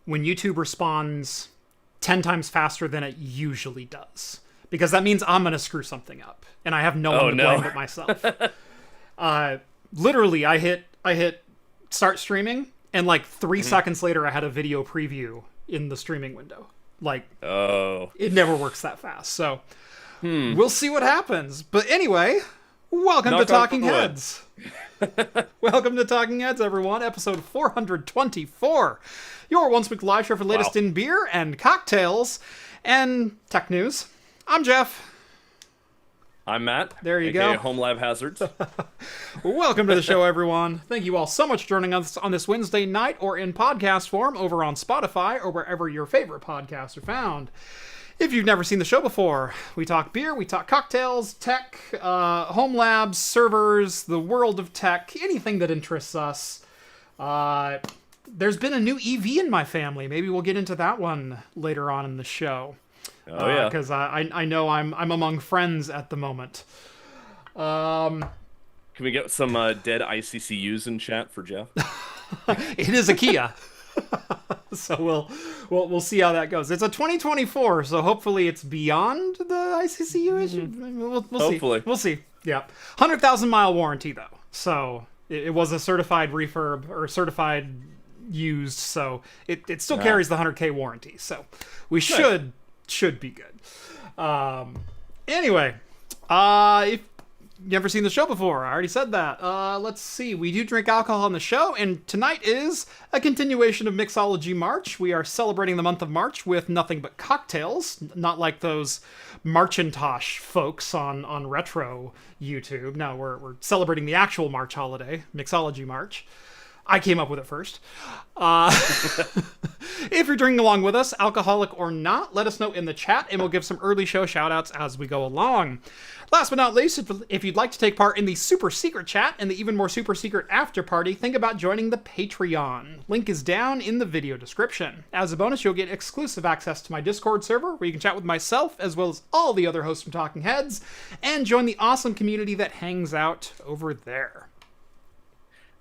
when YouTube responds 10 times faster than it usually does. Because that means I'm going to screw something up. And I have no one to blame but myself. Literally, I hit start streaming, and like 3 seconds later, I had a video preview in the streaming window. Like, it never works that fast. So, we'll see what happens. But anyway, welcome to Talking Heads. Welcome to Talking Heads, everyone. Episode 424. Your once-week live show for the latest in beer and cocktails and tech news. I'm Jeff. I'm Matt. There you aka go. Homelab Hazards. Welcome to the show, everyone. Thank you all so much for joining us on this Wednesday night or in podcast form over on Spotify or wherever your favorite podcasts are found. If you've never seen the show before, we talk beer, we talk cocktails, tech, home labs, servers, the world of tech, anything that interests us. There's been a new EV in my family. Maybe we'll get into that one later on in the show. Oh, yeah. Because I know I'm among friends at the moment. Can we get some dead ICCUs in chat for Jeff? It is a Kia. So we'll see how that goes. It's a 2024, so hopefully it's beyond the ICCU issue. We'll Hopefully. see. We'll see. Yeah. 100,000 mile warranty though. So it was a certified refurb or certified used, so it still carries the 100K warranty. So we should be good. Anyway, if you've never seen the show before, I already said that. Let's see. We do drink alcohol on the show, and tonight is a continuation of Mixology March. We are celebrating the month of March with nothing but cocktails, not like those Marchintosh folks on retro YouTube. No, we're celebrating the actual March holiday, Mixology March. I came up with it first. If you're drinking along with us, alcoholic or not, let us know in the chat, and we'll give some early show shoutouts as we go along. Last but not least, if you'd like to take part in the super secret chat and the even more super secret after party, think about joining the Patreon. Link is down in the video description. As a bonus, you'll get exclusive access to my Discord server, where you can chat with myself as well as all the other hosts from Talking Heads, and join the awesome community that hangs out over there.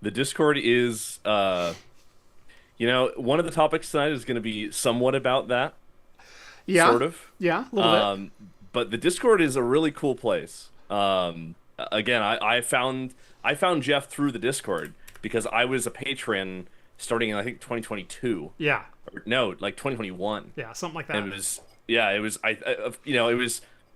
The Discord is, one of the topics tonight is going to be somewhat about that. Yeah. Sort of. Yeah, a little bit. But the Discord is a really cool place. Again, I found Jeff through the Discord because I was a patron starting in, I think, 2022. Yeah. No, like 2021. Yeah, something like that. And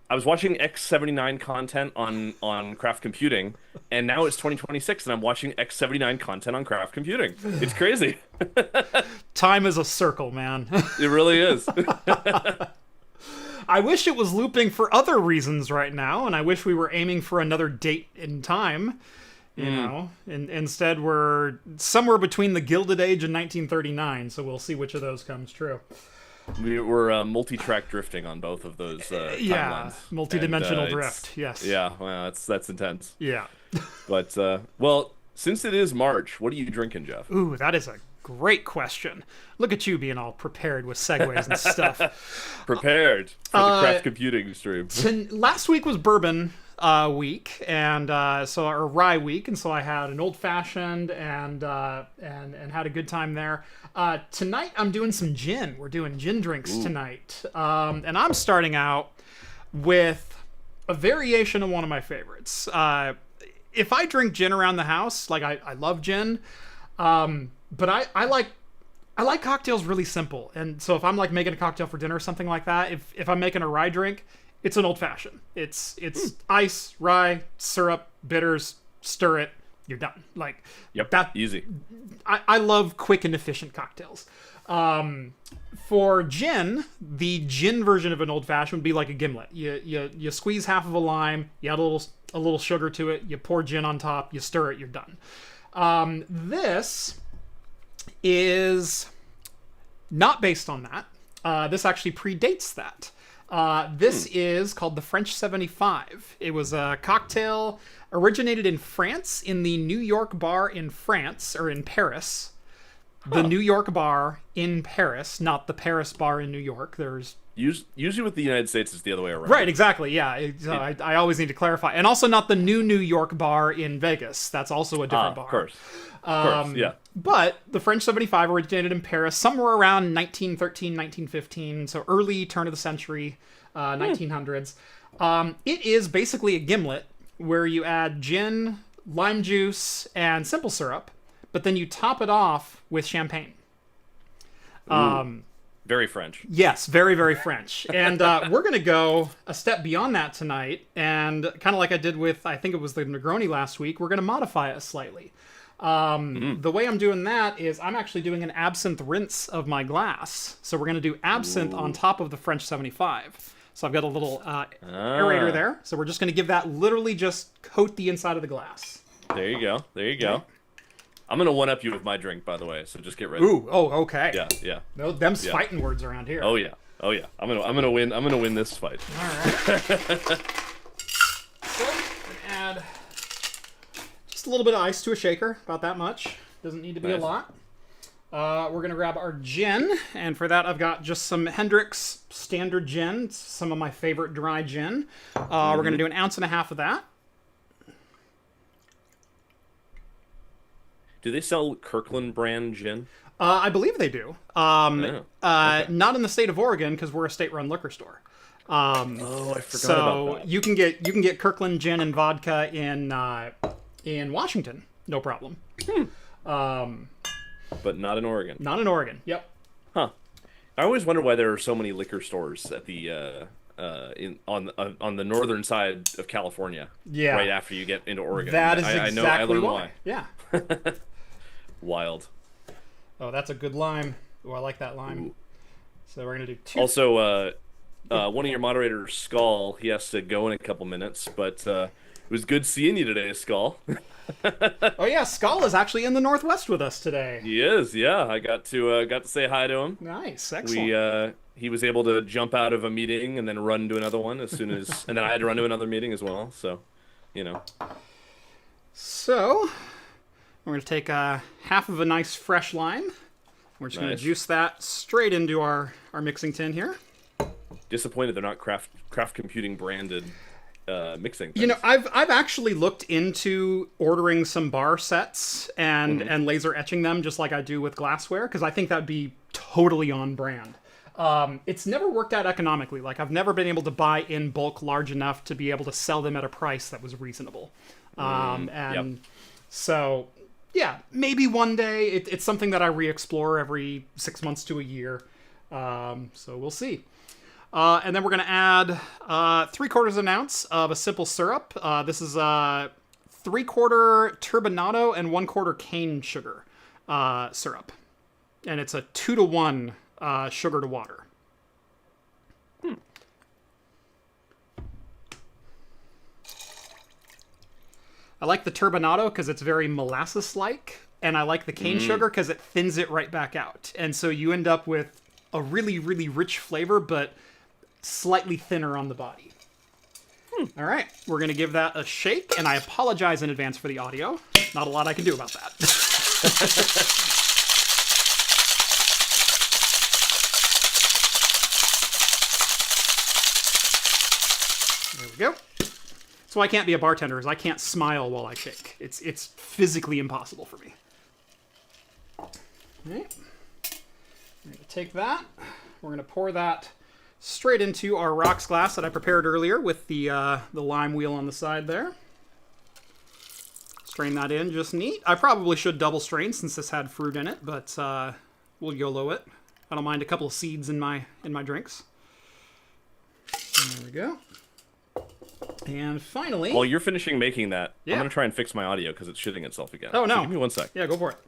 I was watching X79 content on Craft Computing, and now it's 2026, and I'm watching X79 content on Craft Computing. It's crazy. Time is a circle, man. It really is. I wish it was looping for other reasons right now, and I wish we were aiming for another date in time. You know, instead we're somewhere between the Gilded Age and 1939, so we'll see which of those comes true. We're multi-track drifting on both of those timelines. Multi-dimensional drift, yes. Yeah, well, that's intense. Yeah. But, since it is March, what are you drinking, Jeff? Ooh, that is a great question. Look at you being all prepared with segues and stuff. Prepared for the Craft Computing stream. Last week was bourbon week, and or rye week, and so I had an old fashioned and had a good time there. Tonight I'm doing some gin. We're doing gin drinks tonight, and I'm starting out with a variation of one of my favorites. If I drink gin around the house, like I love gin, but I like cocktails really simple, and so if I'm like making a cocktail for dinner or something like that, if I'm making a rye drink, it's an old fashioned. It's ice, rye, syrup, bitters, stir it, you're done. Like, that easy. I love quick and efficient cocktails. For gin, the gin version of an old fashioned would be like a gimlet. You squeeze half of a lime, you add a little sugar to it, you pour gin on top, you stir it, you're done. This is not based on that. This actually predates that. This is called the French 75. It was a cocktail originated in France, in the New York bar in France, or in Paris. The New York bar in Paris, not the Paris bar in New York. There's Usually with the United States, it's the other way around. Right, exactly. Yeah, I always need to clarify, and also not the New York bar in Vegas. That's also a different bar. Of course, yeah. But the French 75 originated in Paris somewhere around 1913, 1915, so early turn of the century, 1900s. It is basically a gimlet where you add gin, lime juice, and simple syrup, but then you top it off with champagne. Very French. Yes, very, very French. And we're going to go a step beyond that tonight, and kind of like I did with, I think it was the Negroni last week, we're going to modify it slightly. The way I'm doing that is I'm actually doing an absinthe rinse of my glass. So we're going to do absinthe on top of the French 75. So I've got a little aerator there. So we're just going to give that literally just coat the inside of the glass. There you go. There you go. I'm going to one-up you with my drink, by the way, so just get ready. Ooh, oh, okay. Yeah. No, them's fighting words around here. Oh yeah. I'm gonna win this fight. All right. So, add just a little bit of ice to a shaker, about that much. Doesn't need to be a lot. We're gonna grab our gin, and for that I've got just some Hendrick's standard gin. It's some of my favorite dry gin. We're gonna do 1.5 ounces of that. Do they sell Kirkland brand gin? I believe they do. Okay. Not in the state of Oregon because we're a state-run liquor store. I forgot about that. You can get Kirkland gin and vodka in Washington, no problem. But not in Oregon. Not in Oregon. Yep. Huh. I always wonder why there are so many liquor stores at the on the northern side of California. Yeah. Right after you get into Oregon. That is exactly I know. I learned why. Yeah. Wild. Oh, that's a good lime. Oh, I like that lime. Ooh. So we're gonna do 2. Also, one of your moderators, Skull, he has to go in a couple minutes, but it was good seeing you today, Skull. Oh yeah, Skull is actually in the Northwest with us today. He is, yeah. I got to say hi to him. Nice, excellent. He was able to jump out of a meeting and then run to another one and then I had to run to another meeting as well. So, you know. So, we're going to take half of a nice fresh lime. We're just going to juice that straight into our mixing tin here. Disappointed they're not craft computing branded mixing things. You know, I've actually looked into ordering some bar sets and laser etching them just like I do with glassware because I think that'd be totally on brand. It's never worked out economically. Like, I've never been able to buy in bulk large enough to be able to sell them at a price that was reasonable. So, yeah, maybe one day. It's something that I re-explore every 6 months to a year. So we'll see. And then we're going to add 3/4 ounce of a simple syrup. This is 3/4 turbinado and 1/4 cane sugar syrup. And it's a 2-to-1 sugar to water. I like the turbinado because it's very molasses-like, and I like the cane sugar because it thins it right back out. And so you end up with a really, really rich flavor, but slightly thinner on the body. All right, we're going to give that a shake, and I apologize in advance for the audio. Not a lot I can do about that. There we go. That's why I can't be a bartender, is I can't smile while I shake. It's physically impossible for me. All right. We're going to take that. We're going to pour that straight into our rocks glass that I prepared earlier with the lime wheel on the side there. Strain that in just neat. I probably should double strain since this had fruit in it, but we'll YOLO it. I don't mind a couple of seeds in my drinks. There we go. And finally... While you're finishing making that, Yeah. I'm going to try and fix my audio because it's shitting itself again. Oh, no. So give me 1 sec. Yeah, go for it.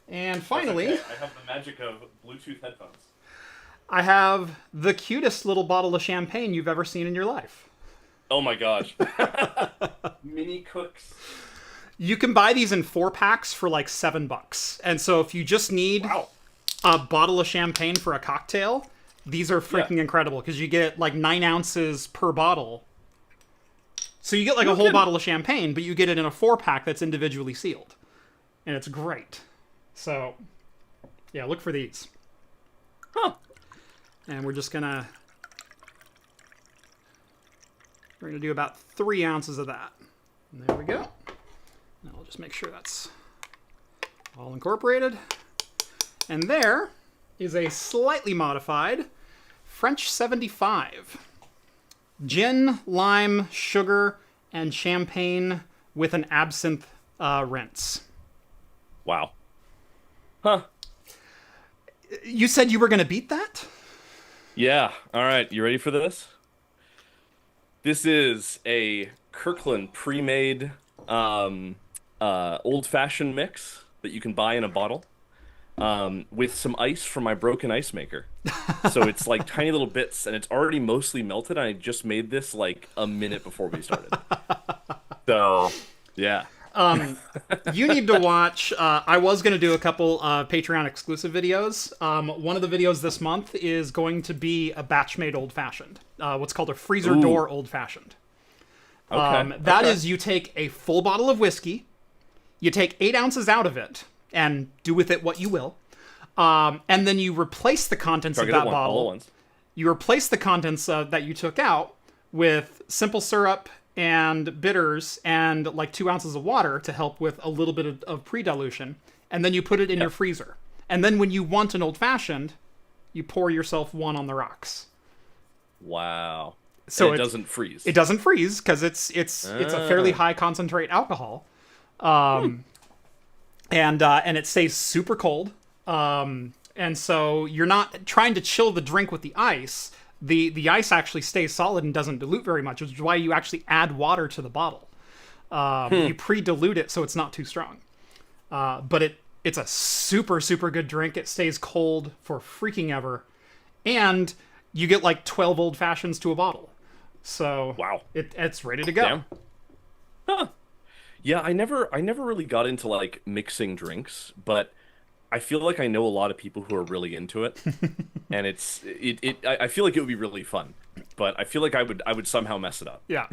And finally... Okay. I have the magic of Bluetooth headphones. I have the cutest little bottle of champagne you've ever seen in your life. Oh my gosh. Mini cooks. You can buy these in 4-packs for like $7. And so if you just need a bottle of champagne for a cocktail, these are freaking incredible because you get like 9 ounces per bottle. So you get like a whole bottle of champagne, but you get it in a 4-pack that's individually sealed. And it's great. So, yeah, look for these. Huh. And we're gonna do about 3 ounces of that. And there we go. Now I'll just make sure that's all incorporated. And there is a slightly modified French 75. Gin, lime, sugar, and champagne with an absinthe rinse. Wow. Huh. You said you were going to beat that? Yeah. All right. You ready for this? This is a Kirkland pre-made old-fashioned mix that you can buy in a bottle with some ice from my broken ice maker. So it's like tiny little bits, and it's already mostly melted. I just made this like a minute before we started. So, yeah. You need to watch. I was going to do a couple Patreon exclusive videos. One of the videos this month is going to be a batch made old fashioned, what's called a freezer door old fashioned. That is, you take a full bottle of whiskey, you take 8 ounces out of it, and do with it what you will, and then you replace the contents of that bottle. You replace the contents that you took out with simple syrup and bitters and like 2 ounces of water to help with a little bit of pre-dilution, and then you put it in your freezer. And then when you want an old-fashioned, you pour yourself one on the rocks. Wow. So it doesn't freeze. It doesn't freeze because it's a fairly high concentrate alcohol, and it stays super cold. And so you're not trying to chill the drink with the ice. The ice actually stays solid and doesn't dilute very much, which is why you actually add water to the bottle. You pre-dilute it so it's not too strong. But it's a super, super good drink. It stays cold for freaking ever. And you get like 12 old fashions to a bottle. So wow, it's ready to go. Damn. Huh. Yeah, I never really got into like mixing drinks, but I feel like I know a lot of people who are really into it, and I feel like it would be really fun, but I feel like I would somehow mess it up. Yeah,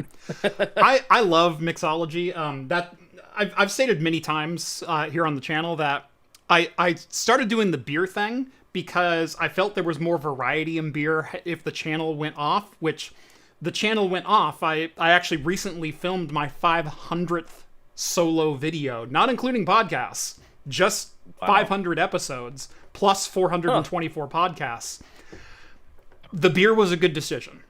I love mixology. That I've stated many times here on the channel that I started doing the beer thing because I felt there was more variety in beer if the channel went off, which the channel went off. I actually recently filmed my 500th solo video, not including podcasts, just 500 episodes plus 424 podcasts. The beer was a good decision.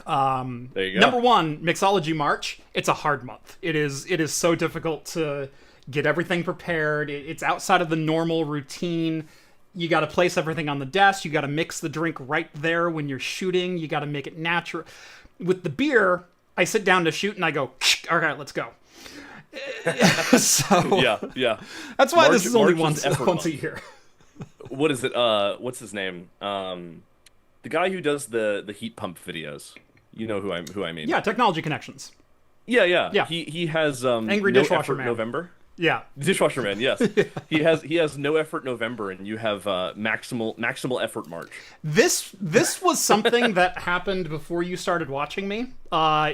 There you go. Number one, Mixology March. It's a hard month. It is so difficult to get everything prepared. It's outside of the normal routine. You got to place everything on the desk. You got to mix the drink right there when you're shooting. You got to make it natural. With the beer, I sit down to shoot and I go, all right, let's go. So yeah. That's why this is only once a year. What is it? What's his name? The guy who does the heat pump videos. You know who I mean? Yeah, Technology Connections. Yeah. He has Angry No Dishwasher Effort Man. November. Yeah, Dishwasher Man. Yes, he has No Effort November, and you have maximal effort March. This was something that happened before you started watching me.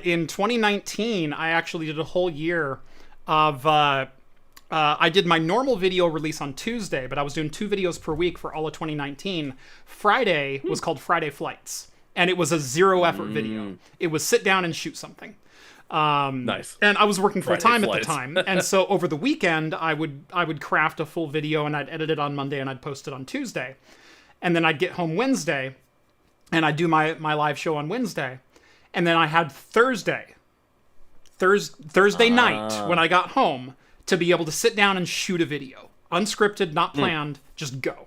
In 2019, I actually did a whole year of I did my normal video release on Tuesday, but I was doing 2 videos per week for all of 2019. Friday was called Friday Flights, and it was a 0 effort video. It was sit down and shoot something. Nice. And I was working full time at the time, and so over the weekend I would craft a full video and I'd edit it on Monday and I'd post it on Tuesday, and then I'd get home Wednesday and I'd do my live show on Wednesday, and then I had Thursday night when I got home to be able to sit down and shoot a video, unscripted, not planned, just go.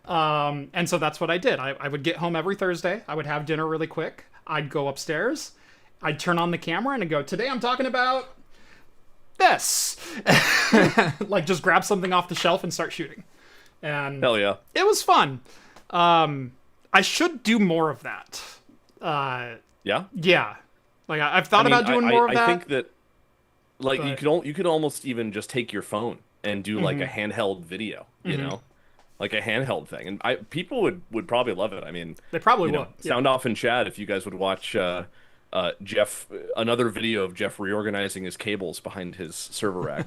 And so that's what I did. I would get home every Thursday. I would have dinner really quick. I'd go upstairs. I'd turn on the camera and I'd go, today I'm talking about this. Like, just grab something off the shelf and start shooting. And hell yeah. It was fun. I should do more of that. Yeah? Yeah. Like, I've thought about doing more of that. I think that, like, you could almost even just take your phone and do, like, a handheld video, you know? Like a handheld thing. And people would probably love it. I mean... They probably would. Sound off in chat if you guys would watch... Jeff, another video of Jeff reorganizing his cables behind his server rack.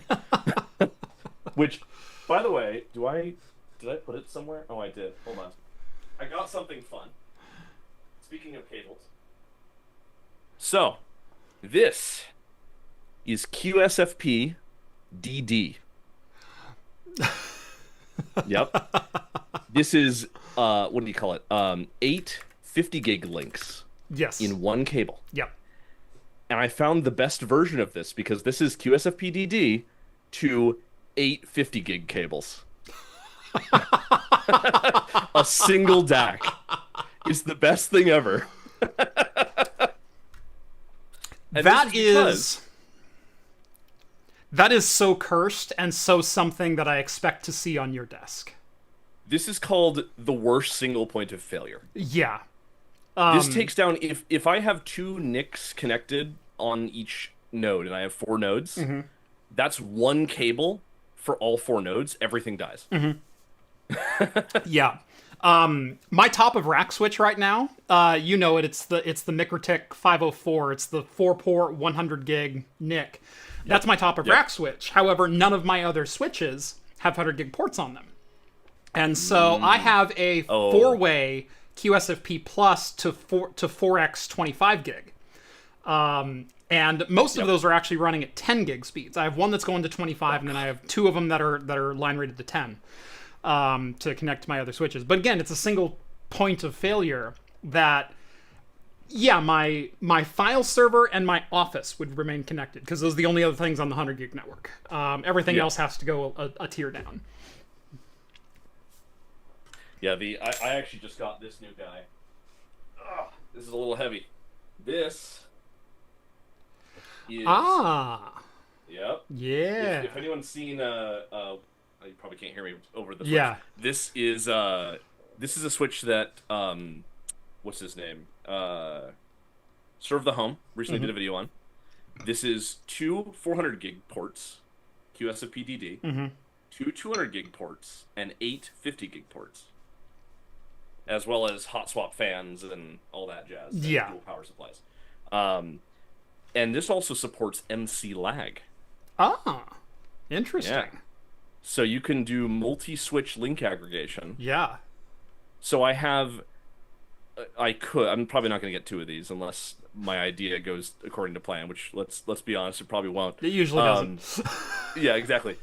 Which, by the way, did I put it somewhere? Oh, I did. Hold on. I got something fun. Speaking of cables. So, this is QSFP DD. Yep. This is, what do you call it? 8 50 gig links. Yes. In one cable. Yep. And I found the best version of this because this is QSFP DD to 8 50 gig cables. A single DAC is the best thing ever. That is so cursed and so something that I expect to see on your desk. This is called the worst single point of failure. Yeah. This takes down, if I have 2 NICs connected on each node, and I have 4 nodes, that's one cable for all 4 nodes. Everything dies. Yeah. My top of rack switch right now, you know it, it's the MikroTik 504. It's the 4-port 100 gig NIC. That's my top of rack switch. However, none of my other switches have 100 gig ports on them. And so I have a 4-way QSFP plus to 4x 25 gig. And most of those are actually running at 10 gig speeds. I have one that's going to 25, and then I have 2 of them that are line rated to 10 to connect to my other switches. But again, it's a single point of failure that, yeah, my file server and my office would remain connected because those are the only other things on the 100 gig network. Everything else has to go a tier down. Yeah, I actually just got this new guy. This is a little heavy. This is... Yep. Yeah. If anyone's seen you probably can't hear me over the switch. Yeah. This is a switch that what's his name? Serve the Home recently did a video on. This is 2 400 gig ports, QSFP DD, 2 200 gig ports, and 8 50 gig ports, as well as hot swap fans and all that jazz. Yeah. Dual power supplies. And this also supports MC lag. Interesting. Yeah. So you can do multi-switch link aggregation. Yeah. So I'm probably not going to get 2 of these unless my idea goes according to plan, which let's be honest, it probably won't. It usually doesn't. Yeah, exactly.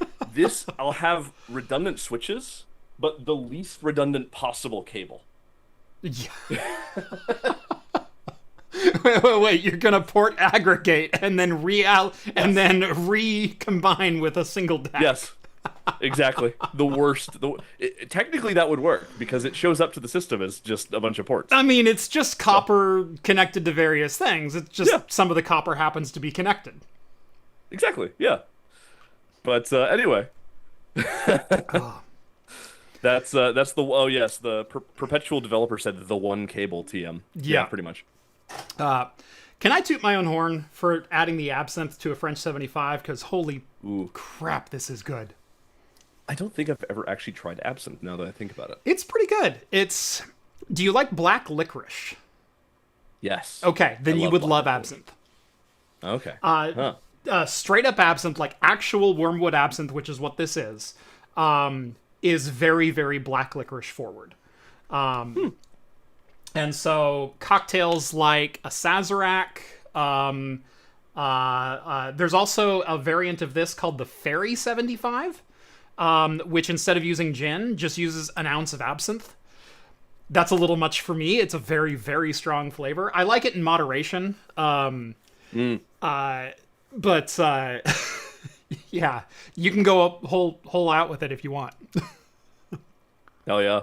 I'll have redundant switches, but the least redundant possible cable. Yeah. Wait, you're gonna port aggregate and then recombine with a single DAC. Yes. Exactly. The worst. Technically, that would work because it shows up to the system as just a bunch of ports. I mean, it's just copper connected to various things. It's just some of the copper happens to be connected. Exactly. Yeah. But anyway, that's the perpetual developer said the one cable TM. Yeah, pretty much. Can I toot my own horn for adding the absinthe to a French 75? Because holy crap, this is good. I don't think I've ever actually tried absinthe, now that I think about it. It's pretty good. Do you like black licorice? Yes. Okay, then you would love absinthe. Okay. Straight up absinthe, like actual wormwood absinthe, which is what this is very, very black licorice forward. And so cocktails like a Sazerac. There's also a variant of this called the Fairy 75. Which instead of using gin, just uses an ounce of absinthe. That's a little much for me. It's a very, very strong flavor. I like it in moderation. But yeah, you can go up whole out with it if you want. Hell yeah.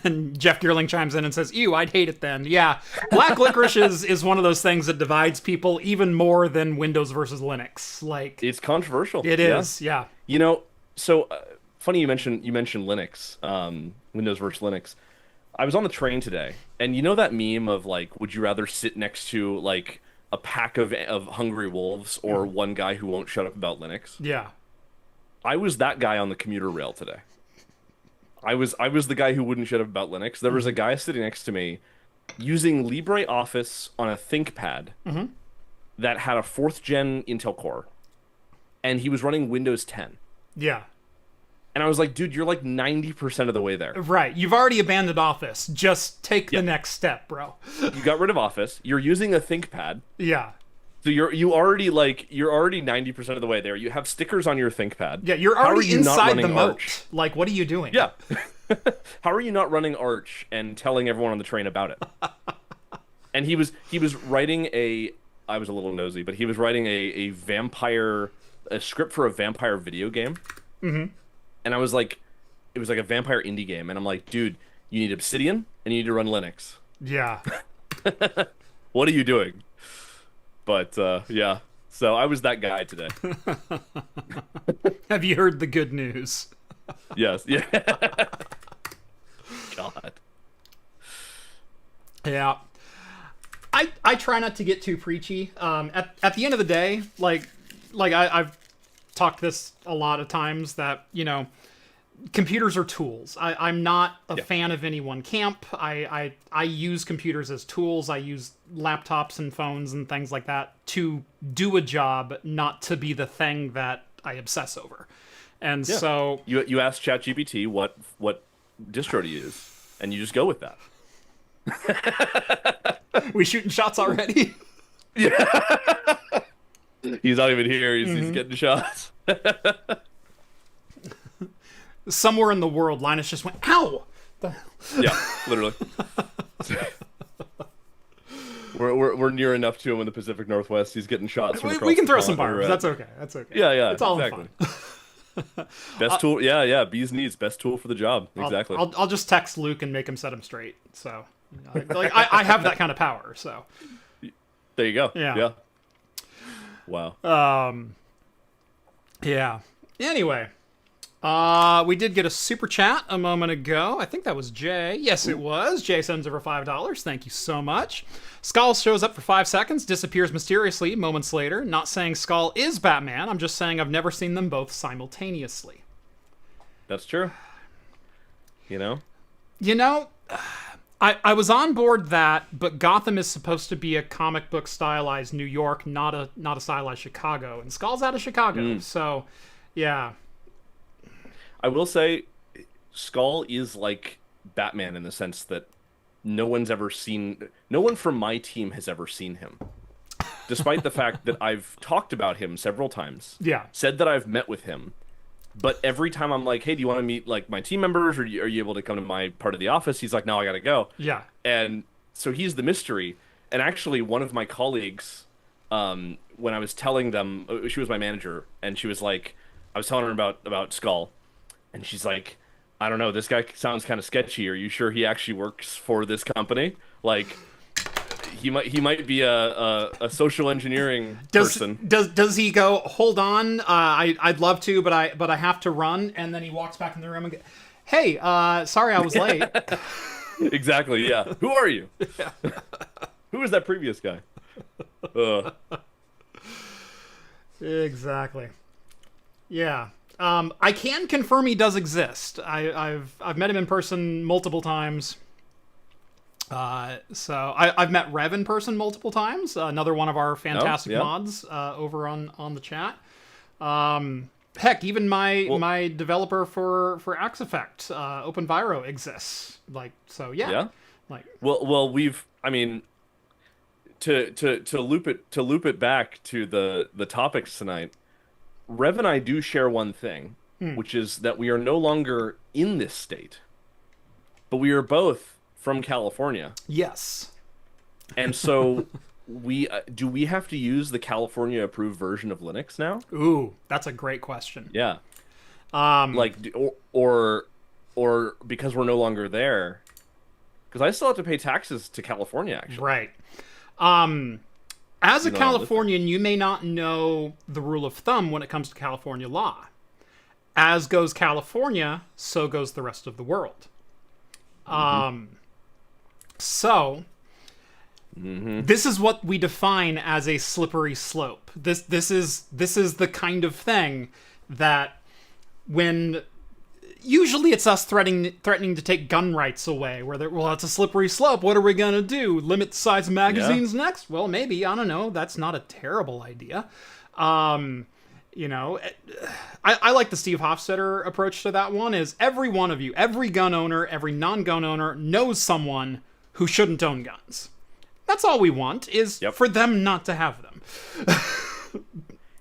And Jeff Geerling chimes in and says, ew, I'd hate it then. Yeah, black licorice is one of those things that divides people even more than Windows versus Linux. Like, it's controversial. It is, yeah. You know, so funny you mentioned Linux, Windows versus Linux. I was on the train today, and you know that meme of like, would you rather sit next to like a pack of hungry wolves or one guy who won't shut up about Linux? Yeah. I was that guy on the commuter rail today. I was the guy who wouldn't shut up about Linux. There was a guy sitting next to me using LibreOffice on a ThinkPad that had a 4th gen Intel core, and he was running Windows 10. Yeah. And I was like, dude, you're like 90% of the way there. Right. You've already abandoned Office. Just take the Yeah. next step, bro. You got rid of Office. You're using a ThinkPad. Yeah. So you're already 90% of the way there. You have stickers on your ThinkPad. Yeah, you're How are already you not inside running the moat. Arch? Like, what are you doing? Yeah. How are you not running Arch and telling everyone on the train about it? And he was writing I was a little nosy, but he was writing a script for a vampire video game. Mm-hmm. And I was like, it was like a vampire indie game, and I'm like, dude, you need Obsidian and you need to run Linux. Yeah. What are you doing? But yeah, so I was that guy today. Have you heard the good news? Yes, yeah. God. Yeah. I try not to get too preachy. At the end of the day, I've talked this a lot of times that, computers are tools. I'm not a fan of any one camp. I use computers as tools. I use laptops and phones and things like that to do a job, not to be the thing that I obsess over. And so you ask ChatGPT what distro to use, and you just go with that. We shooting shots already? Yeah. He's not even here. He's getting shots. Somewhere in the world, Linus just went, ow! Yeah, literally. We're near enough to him in the Pacific Northwest. He's getting shots from across We can the throw some pond. barbs. That's okay. That's okay. Yeah, It's all exactly. fun. Best tool. Yeah. Bees knees. Best tool for the job. Exactly. I'll just text Luke and make him set him straight. So, I have that kind of power. So, There you go. Yeah. Wow. yeah. Anyway, we did get a super chat a moment ago. I think that was Jay. Yes, it was. Jay sends over $5. Thank you so much. Skull shows up for 5 seconds, disappears mysteriously moments later. Not saying Skull is Batman. I'm just saying I've never seen them both simultaneously. That's true. I was on board that, but Gotham is supposed to be a comic book stylized New York, not a stylized Chicago, and Skull's out of Chicago. So, yeah. I will say, Skull is like Batman in the sense that no one from my team has ever seen him. Despite the fact that I've talked about him several times. Yeah. Said that I've met with him. But every time I'm like, hey, do you want to meet like my team members, or are you able to come to my part of the office? He's like, no, I gotta go. Yeah. And so he's the mystery. And actually, one of my colleagues, when I was telling them, she was my manager, and she was like, I was telling her about Skull, and she's like, I don't know, this guy sounds kind of sketchy. Are you sure he actually works for this company? Like, he might be a social engineering person. Does he go, hold on, I'd love to, but I have to run, and then he walks back in the room and goes, hey, sorry I was late. Exactly, yeah. Who are you? Yeah. Who is that previous guy? Exactly. Yeah. I can confirm he does exist. I've met him in person multiple times. So I've met Rev in person multiple times. Another one of our fantastic mods over on the chat. Heck, even my developer for Axe Effect, OpenViro exists. Yeah. Well, to loop it back to the topics tonight. Rev and I do share one thing, which is that we are no longer in this state, but we are both from California. Yes. And so we have to use the California approved version of Linux now? Ooh, that's a great question. Yeah. Or because we're no longer there, because I still have to pay taxes to California, actually. Right. As a Californian, you may not know the rule of thumb when it comes to California law. As goes California, so goes the rest of the world. So, this is what we define as a slippery slope. This is the kind of thing that when usually it's us threatening to take gun rights away. Well, it's a slippery slope. What are we gonna do? Limit the size of magazines next? Well, maybe, I don't know. That's not a terrible idea. You know, I like the Steve Hofstetter approach to that one. Is every one of you, every gun owner, every non-gun owner knows someone who shouldn't own guns. That's all we want, is for them not to have them.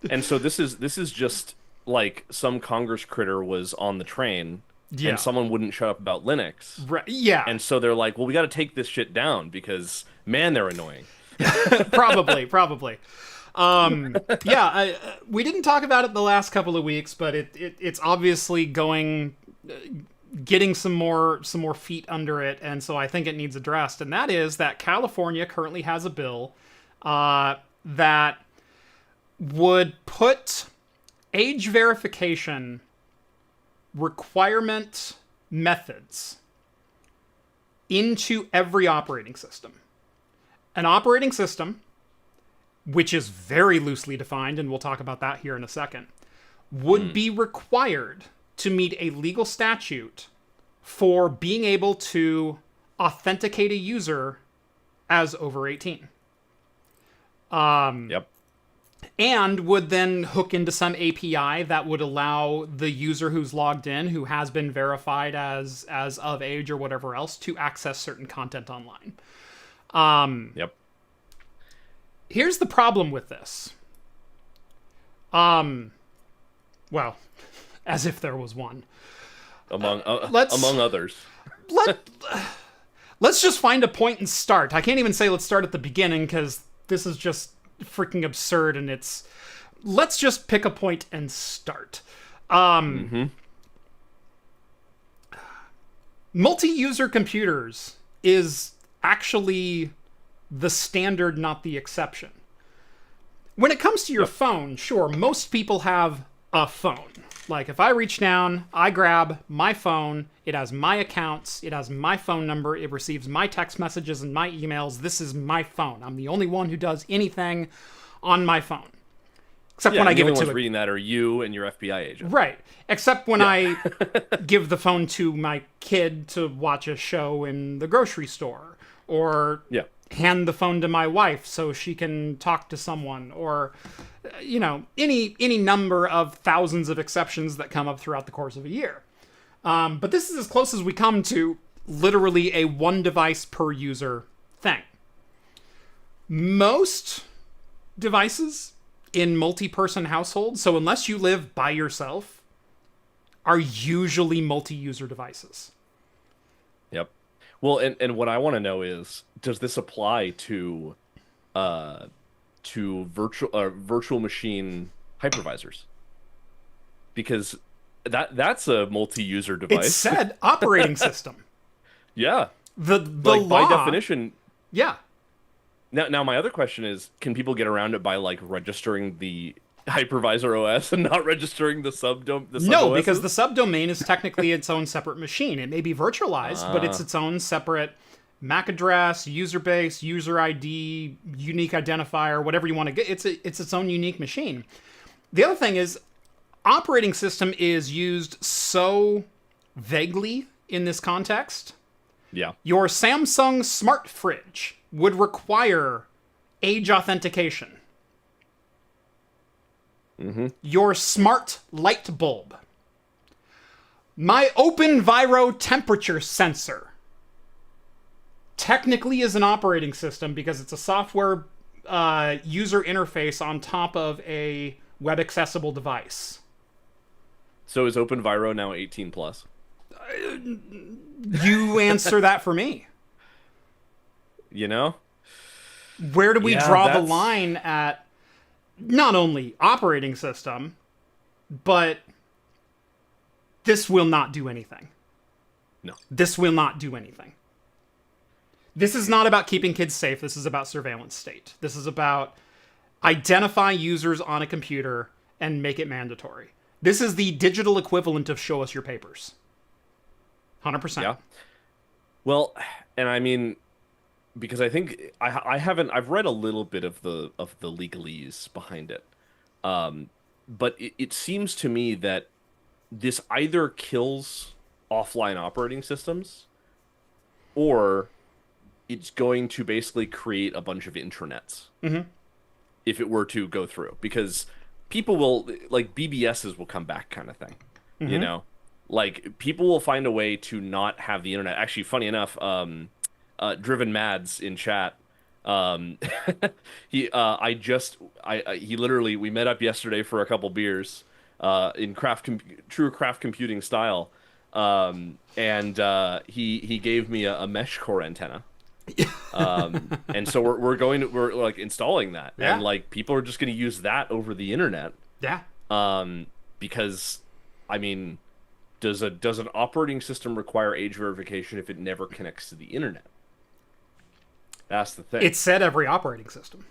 And so this is just like some Congress critter was on the train and someone wouldn't shut up about Linux. Right. Yeah. And so they're like, well, we got to take this shit down because, man, they're annoying. Probably. We didn't talk about it the last couple of weeks, but it's obviously getting some more feet under it, and so I think it needs addressed. And that is that California currently has a bill that would put age verification requirement methods into every operating system. An operating system, which is very loosely defined, and we'll talk about that here in a second, would be required to meet a legal statute for being able to authenticate a user as over 18. And would then hook into some API that would allow the user who's logged in, who has been verified as of age or whatever else, to access certain content online. Here's the problem with this. Well, as if there was one. Among others. Let's just find a point and start. I can't even say let's start at the beginning, because this is just freaking absurd, and let's just pick a point and start. Multi-user computers is actually the standard, not the exception. When it comes to your phone, sure, most people have a phone. Like, if I reach down, I grab my phone, it has my accounts, it has my phone number, it receives my text messages and my emails. This is my phone. I'm the only one who does anything on my phone. Except when I give it to the only ones reading that are you and your FBI agent. Right. Except when I give the phone to my kid to watch a show in the grocery store. Or hand the phone to my wife so she can talk to someone, or any number of thousands of exceptions that come up throughout the course of a year. But this is as close as we come to literally a one device per user thing. Most devices in multi-person households, so unless you live by yourself, are usually multi-user devices. Well, and what I want to know is, does this apply to virtual machine hypervisors? Because that's a multi-user device. It said operating system. The law, by definition. Yeah. Now my other question is, can people get around it by like registering the hypervisor OS and not registering the subdomain? No, because the subdomain is technically its own separate machine. It may be virtualized, but it's its own separate MAC address, user base, user ID, unique identifier, whatever you want to get. It's its own unique machine. The other thing is, operating system is used so vaguely in this context. Your Samsung smart fridge would require age authentication. Your smart light bulb. My OpenViro temperature sensor technically is an operating system because it's a software user interface on top of a web accessible device. So is OpenViro now 18 plus? You answer that for me. Where do we draw the line at not only operating system, but this will not do anything. No. This will not do anything. This is not about keeping kids safe. This is about surveillance state. This is about identify users on a computer and make it mandatory. This is the digital equivalent of show us your papers. 100%. Yeah. Well, and I mean, because I think I've read a little bit of the legalese behind it, but it seems to me that this either kills offline operating systems, or it's going to basically create a bunch of intranets if it were to go through. Because people will like BBSs will come back kind of thing. You Mm-hmm. know, like people will find a way to not have the internet. Actually, funny enough, Driven Mads in chat, um, he literally we met up yesterday for a couple beers, in true craft computing style, and he gave me a mesh core antenna. And so we're like installing that, and Yeah. like people are just going to use that over the internet, Yeah. because I mean, does an operating system require age verification if it never connects to the internet? That's the thing. It said every operating system.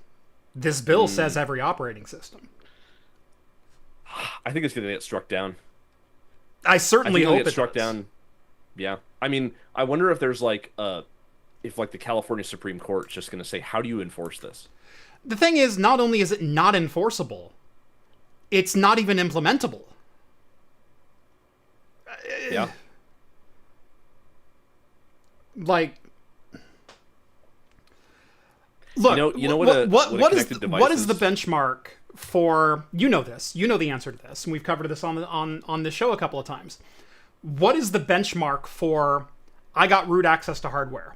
This bill says every operating system. I think it's going to get struck down. I I certainly think it'll hope get it struck does. down. Yeah. I mean, I wonder if there's like if like the California Supreme Court's just going to say, how do you enforce this? The thing is, not only is it not enforceable, it's not even implementable. Yeah. Like, look, You know what a connected device what is the benchmark for? You know this. You know the answer to this, and we've covered this on the show a couple of times. What is the benchmark for? I got root access to hardware.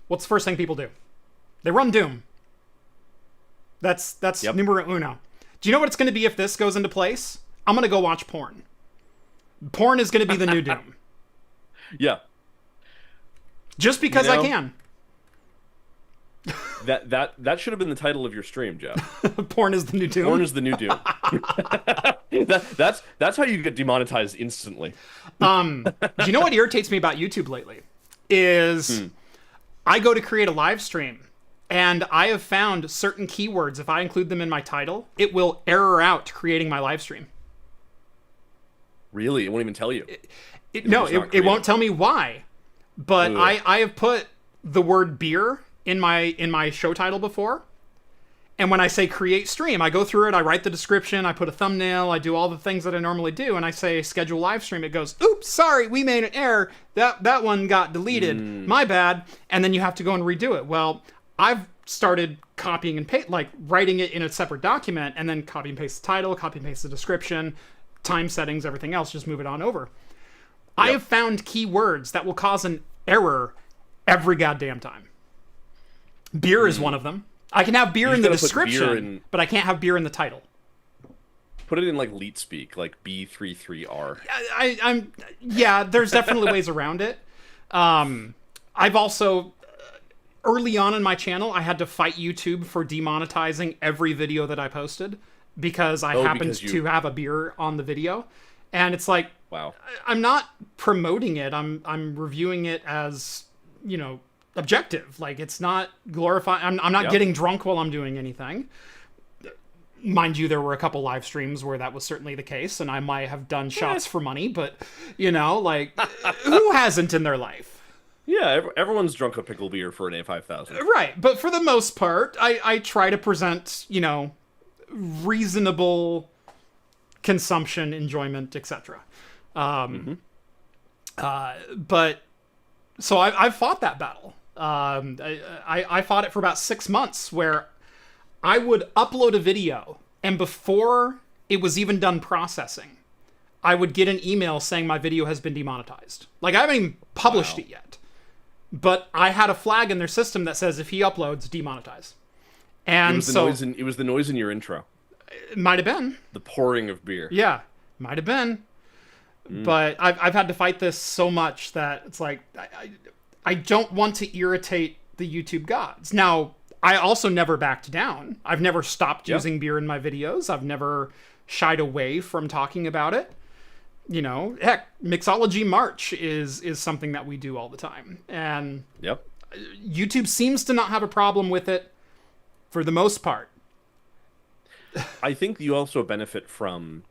What's the first thing people do? They run Doom. That's Yep. numero uno. Do you know what it's going to be if this goes into place? I'm going to go watch porn. Porn is going to be the new Doom. Yeah. Just because You know, I can. That should have been the title of your stream, Jeff. Porn is the new Doom. Porn is the new Doom. That's how you get demonetized instantly. Do you know what irritates me about YouTube lately? Is I go to create a live stream, and I have found certain keywords, if I include them in my title, it will error out creating my live stream. Really? It won't even tell you. It just not won't creating. tell me why. But Ugh. I have put the word beer in my show title before. And when I say create stream, I go through it, I write the description, I put a thumbnail, I do all the things that I normally do, and I say schedule live stream. It goes, oops, sorry, we made an error. That one got deleted. My bad. And then you have to go and redo it. Well, I've started copying and paste, like writing it in a separate document, and then copy and paste the title, copy and paste the description, time settings, everything else, just move it on over. I have found keywords that will cause an error every goddamn time. Beer is one of them. I can have beer in the gotta put beer description, but I can't have beer in the title. Put it in like leet speak, like B33R. Yeah, there's definitely ways around it. I've also, early on in my channel, I had to fight YouTube for demonetizing every video that I posted because I happened to have a beer on the video. And it's like, Wow. I'm not promoting it. I'm reviewing it as, objective. Like, it's not glorifying. I'm not getting drunk while I'm doing anything. Mind you, there were a couple live streams where that was certainly the case, and I might have done shots for money, but, like, who hasn't in their life? Yeah, everyone's drunk a pickle beer for an A5000. Right, but for the most part, I try to present, reasonable consumption, enjoyment, etc. But so I've fought that battle. I fought it for about 6 months, where I would upload a video, and before it was even done processing, I would get an email saying my video has been demonetized. Like, I haven't even published it yet, but I had a flag in their system that says if he uploads, demonetize. And it was the noise in your intro. it might have been. The pouring of beer. Yeah, might have been. But I've had to fight this so much that it's like, I don't want to irritate the YouTube gods. Now, I also never backed down. I've never stopped using beer in my videos. I've never shied away from talking about it. Heck, Mixology March is something that we do all the time. And YouTube seems to not have a problem with it for the most part. I think you also benefit from...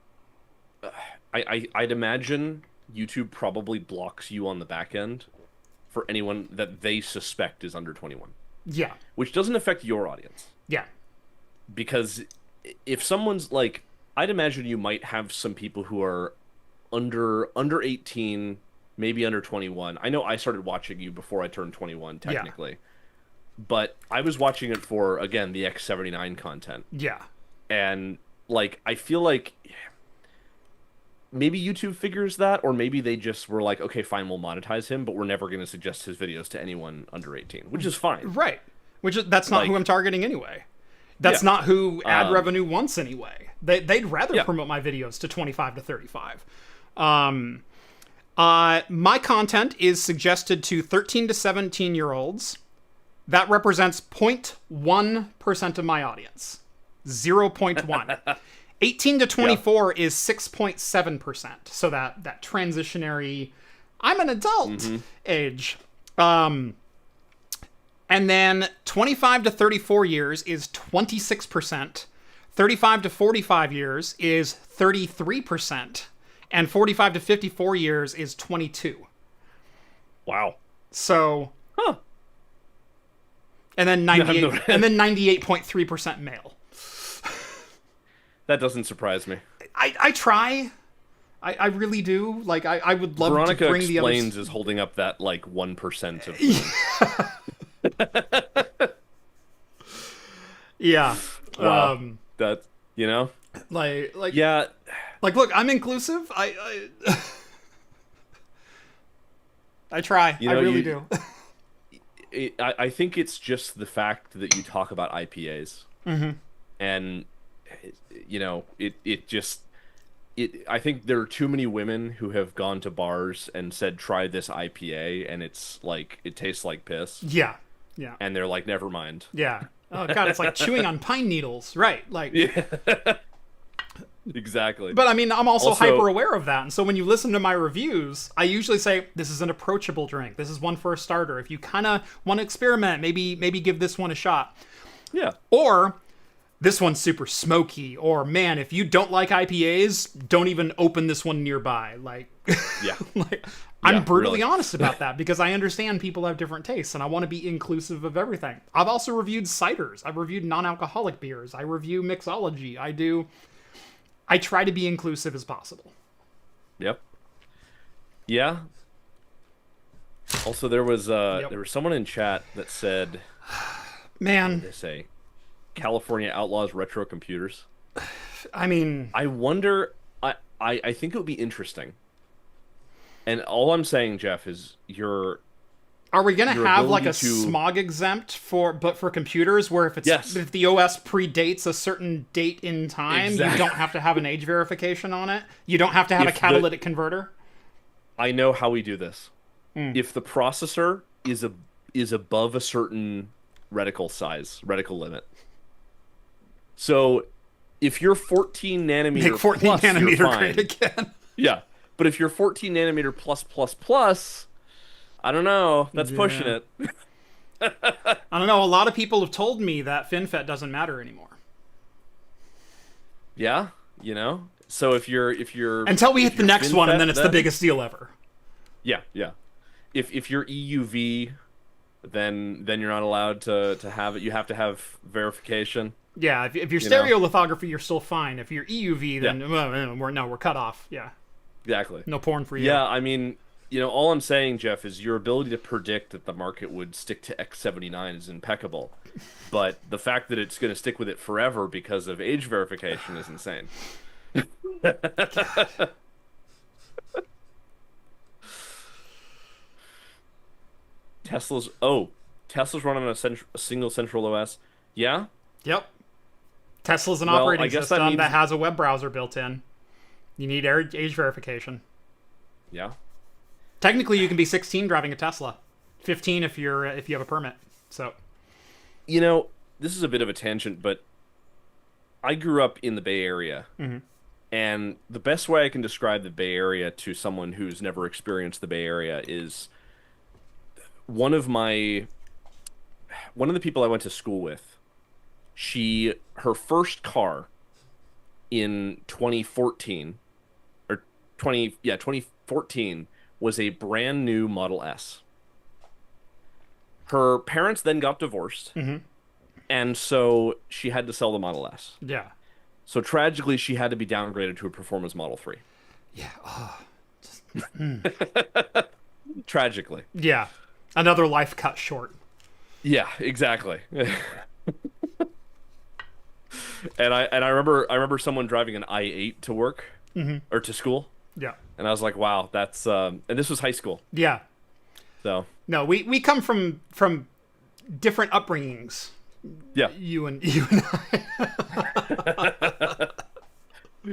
I'd imagine YouTube probably blocks you on the back end for anyone that they suspect is under 21. Yeah. Which doesn't affect your audience. Yeah. Because if someone's like... I'd imagine you might have some people who are under 18, maybe under 21. I know I started watching you before I turned 21, technically. But I was watching it for, again, the X79 content. Yeah. And like I feel like maybe YouTube figures that, or maybe they just were like, okay, fine, we'll monetize him, but we're never going to suggest his videos to anyone under 18, which is fine. Right. That's not Like, who I'm targeting anyway. That's yeah. not who ad revenue wants anyway. They'd rather Yeah. promote my videos to 25 to 35. My content is suggested to 13 to 17-year-olds. That represents 0.1% of my audience. 0.1. 18 to 24 is 6.7%. So that transitionary, I'm an adult age. And then 25 to 34 years is 26%. 35 to 45 years is 33%. And 45 to 54 years is 22. Wow. So, huh. And then 98.3% male. That doesn't surprise me. I try. I really do. Like I would love Veronica to bring the others. Explains is holding up that like 1% of Yeah. wow. That, you know? Like Yeah. Like, look, I'm inclusive. I try. You know, I really do. I think it's just the fact that you talk about IPAs. And, you know, I think there are too many women who have gone to bars and said, try this IPA, and it's like, it tastes like piss. Yeah. Yeah. And they're like, never mind. Yeah. Oh, God, it's like chewing on pine needles. Right. Like, yeah. Exactly. But I mean, I'm also hyper aware of that. And so when you listen to my reviews, I usually say, this is an approachable drink. This is one for a starter. If you kind of want to experiment, maybe give this one a shot. Yeah. Or this one's super smoky. Or, man, if you don't like IPAs, don't even open this one nearby. Like, yeah. I'm brutally honest about that because I understand people have different tastes and I want to be inclusive of everything. I've also reviewed ciders. I've reviewed non-alcoholic beers. I review Mixology. I try to be inclusive as possible. Yep. Yeah. Also, there was someone in chat that said, man, what did they say? California outlaws retro computers. I mean, I wonder. I think it would be interesting. And all I'm saying, Jeff, is are we gonna have like a smog exempt for computers where if the OS predates a certain date in time, you don't have to have an age verification on it? You don't have to have a catalytic converter? I know how we do this. If the processor is above a certain reticle limit. So if you're 14 nanometer Make 14 plus, nanometer you're fine. great again. Yeah. But if you're 14 nanometer plus, I don't know. That's pushing it. I don't know. A lot of people have told me that FinFET doesn't matter anymore. Yeah, you know. So if you're until we hit the next one, and then it's the biggest deal ever. Yeah, yeah. If you're EUV, then you're not allowed to have it. You have to have verification. Yeah, if you're stereolithography, you're still fine. If you're EUV, then we're cut off. Yeah. Exactly. No porn for you. Yeah, I mean, you know, all I'm saying, Jeff, is your ability to predict that the market would stick to X79 is impeccable. But the fact that it's going to stick with it forever because of age verification is insane. Tesla's running on a single central OS. Yeah? Yep. Tesla's an operating system that has a web browser built in. You need age verification. Yeah. Technically, you can be 16 driving a Tesla. 15 if you have a permit. So, you know, this is a bit of a tangent, but I grew up in the Bay Area. And the best way I can describe the Bay Area to someone who's never experienced the Bay Area is one of the people I went to school with, her first car in 2014 was a brand new Model S. Her parents then got divorced, and so she had to sell the Model S. Yeah. So tragically, she had to be downgraded to a Performance Model 3. Yeah. Oh, Tragically. Yeah. Another life cut short. Yeah, exactly. And I remember someone driving an I-8 to work or to school, Yeah. and I was like, wow, that's and this was high school. Yeah. So No, we come from different upbringings. yeah. You and I.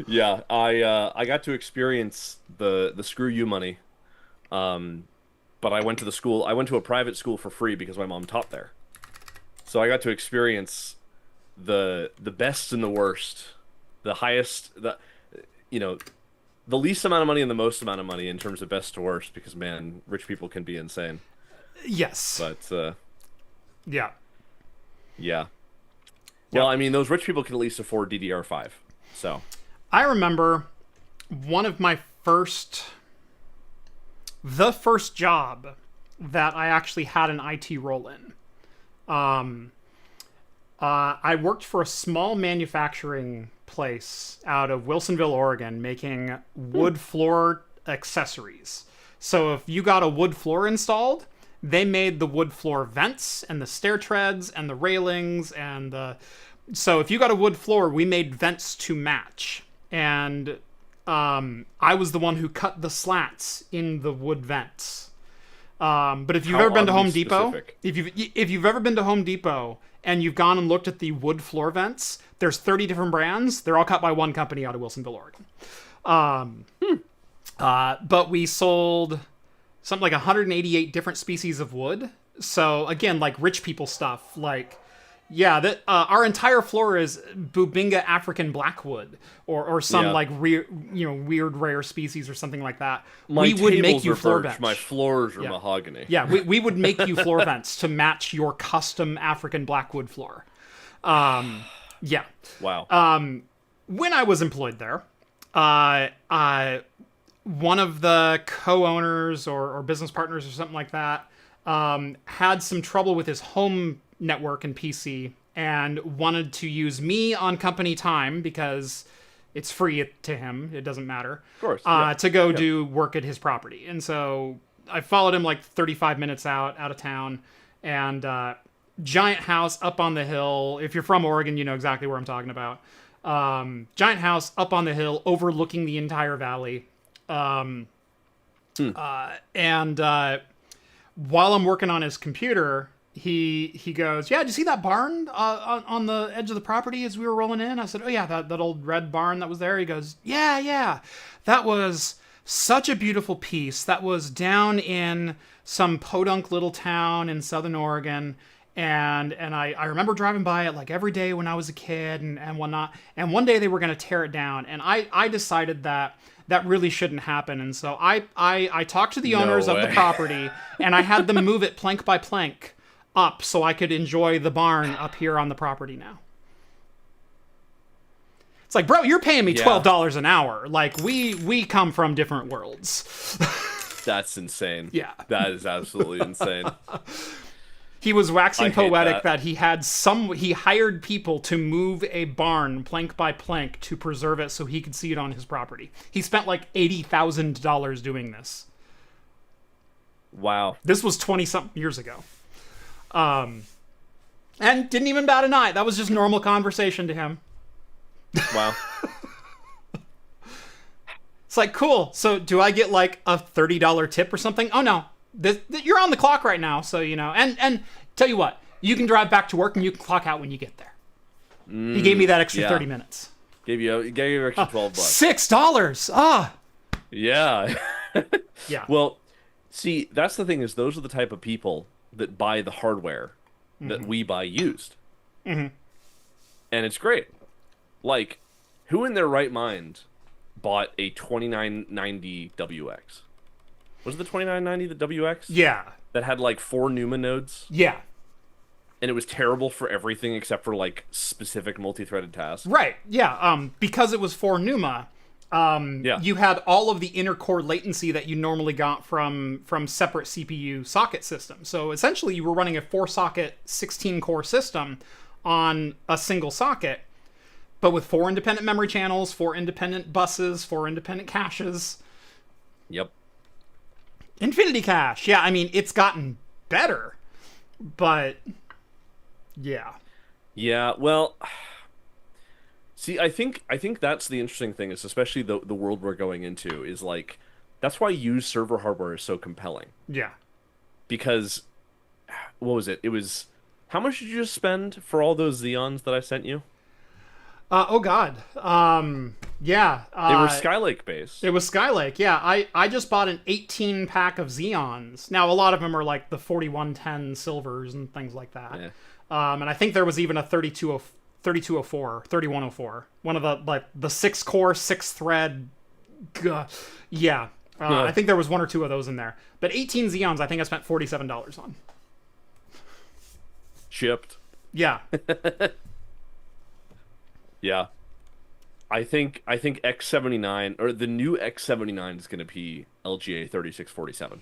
Yeah, I got to experience the screw you money. But I went to the school. I went to a private school for free because my mom taught there. So I got to experience the best and the worst, the highest, the least amount of money and the most amount of money in terms of best to worst, because man, rich people can be insane. Yes. But Yeah. yeah. Well, I mean, those rich people can at least afford DDR5. So I remember one of my the first job that I actually had an IT role in. I worked for a small manufacturing place out of Wilsonville, Oregon, making wood floor accessories. So if you got a wood floor installed, they made the wood floor vents and the stair treads and the railings and so if you got a wood floor, we made vents to match. And I was the one who cut the slats in the wood vents. But if you've ever been to Home Depot, if you've ever been to Home Depot and you've gone and looked at the wood floor vents, there's 30 different brands. They're all cut by one company out of Wilsonville, Oregon. But we sold something like 188 different species of wood. So again, like rich people stuff, like. Yeah, that our entire floor is Bubinga African blackwood, or some like weird rare species or something like that. We would make you floor vents. My floors are mahogany. Yeah, we would make you floor vents to match your custom African blackwood floor. Yeah. Wow. When I was employed there, one of the co-owners or business partners or something like that had some trouble with his home network and PC and wanted to use me on company time because it's free to him. It doesn't matter. Of course. To go do work at his property. And so I followed him like 35 minutes out of town, and giant house up on the hill. If you're from Oregon, you know exactly where I'm talking about. Giant house up on the hill overlooking the entire valley. And while I'm working on his computer, he goes, yeah, did you see that barn on the edge of the property as we were rolling in? I said, oh yeah, that old red barn that was there. He goes, yeah, that was such a beautiful piece. That was down in some podunk little town in southern Oregon. And I remember driving by it like every day when I was a kid and whatnot. And one day they were going to tear it down. And I decided that really shouldn't happen. And so I talked to the owners of the property, and I had them move it plank by plank up so I could enjoy the barn up here on the property now. It's like, bro, you're paying me $12 an hour. Like, we come from different worlds. That's insane. Yeah. That is absolutely insane. He was waxing poetic that he hired people to move a barn plank by plank to preserve it so he could see it on his property. He spent like $80,000 doing this. Wow. This was 20-something years ago. And didn't even bat an eye. That was just normal conversation to him. Wow. It's like, cool. So do I get like a $30 tip or something? Oh no. You're on the clock right now, so you know. And tell you what, you can drive back to work and you can clock out when you get there. He gave me that extra 30 minutes. Gave you extra $12. $6. Ah. Yeah. Yeah. Well, see, that's the thing, is those are the type of people that buy the hardware that we buy used. Mm-hmm. And it's great. Like, who in their right mind bought a 2990 WX? Was it the 2990, the WX? Yeah. That had like 4 NUMA nodes? Yeah. And it was terrible for everything except for like specific multi-threaded tasks. Right. Yeah. Because it was 4 NUMA, you had all of the inter-core latency that you normally got from separate CPU socket systems. So essentially you were running a 4-socket, 16-core system on a single socket, but with 4 independent memory channels, 4 independent buses, 4 independent caches. Yep. Infinity cache. Yeah, I mean, it's gotten better, but yeah. Yeah, well, See, I think that's the interesting thing is especially the world we're going into is like that's why used server hardware is so compelling Yeah. because what was it? It was how much did you just spend for all those Xeons that I sent you? Oh God. Yeah. They were Skylake based. It was Skylake. Yeah. I just bought an 18 pack of Xeons. Now a lot of them are like the 4110 silvers and things like that. Yeah. And I think there was even a 3104, one of the like the 6-core, 6-thread. Yeah. I think there was one or two of those in there. But 18 Xeons, I think I spent $47 on. Shipped. Yeah. Yeah. I think X79 or the new X79 is going to be LGA 3647.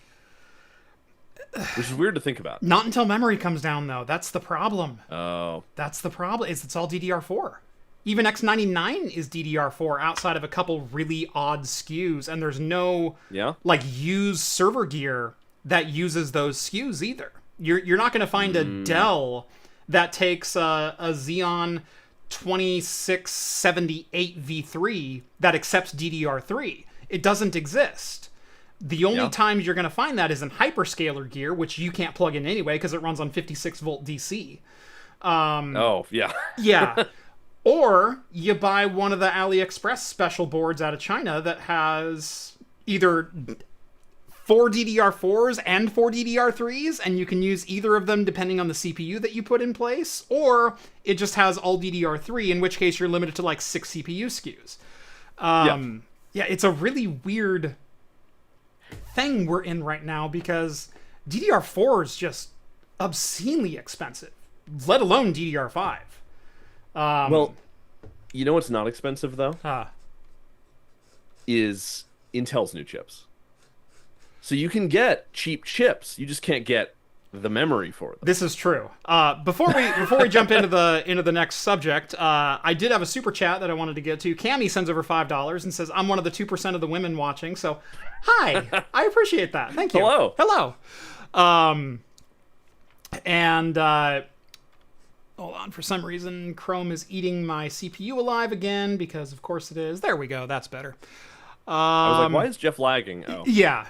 Which is weird to think about. Not until memory comes down, though. That's the problem. Oh. That's the problem. It's all DDR4. Even X99 is DDR4 outside of a couple really odd SKUs, and there's no like used server gear that uses those SKUs either. You're not going to find a Dell that takes a Xeon 2678 V3 that accepts DDR3. It doesn't exist. The only times you're going to find that is in hyperscaler gear, which you can't plug in anyway because it runs on 56-volt DC. Oh, yeah. Yeah. Or you buy one of the AliExpress special boards out of China that has either 4 DDR4s and 4 DDR3s, and you can use either of them depending on the CPU that you put in place, or it just has all DDR3, in which case you're limited to like 6 CPU SKUs. Yeah, it's a really weird thing we're in right now because DDR4 is just obscenely expensive, let alone DDR5. Well, you know what's not expensive though? Is Intel's new chips. So you can get cheap chips, you just can't get the memory for them. This is true. Before we jump into the next subject, I did have a super chat that I wanted to get to. Cammy sends over $5 and says, "I'm one of the 2% of the women watching." So, hi, I appreciate that. Thank you. Hello. And hold on. For some reason, Chrome is eating my CPU alive again because, of course, it is. There we go. That's better. I was like, why is Jeff lagging? Oh, yeah.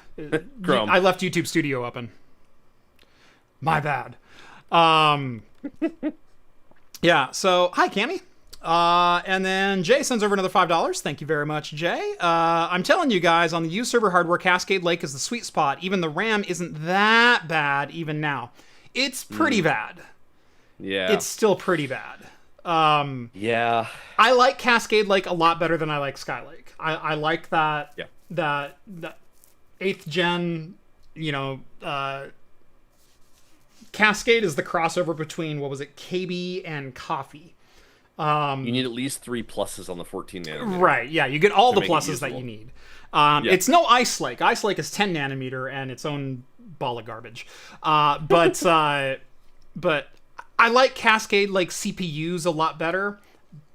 Chrome. I left YouTube Studio open. My bad. Yeah, so hi, Cammy. And then Jay sends over another $5. Thank you very much, Jay. I'm telling you guys, on the used server hardware, Cascade Lake is the sweet spot. Even the RAM isn't that bad even now. It's pretty bad. Yeah. It's still pretty bad. Yeah. I like Cascade Lake a lot better than I like Skylake. I like that. Yeah. That 8th gen, Cascade is the crossover between, what was it, KB and Coffee. You need at least 3 pluses on the 14 nanometer. Right, yeah, you get all the pluses that you need. It's no Ice Lake. Ice Lake is 10 nanometer and its own ball of garbage. But I like Cascade Lake CPUs a lot better,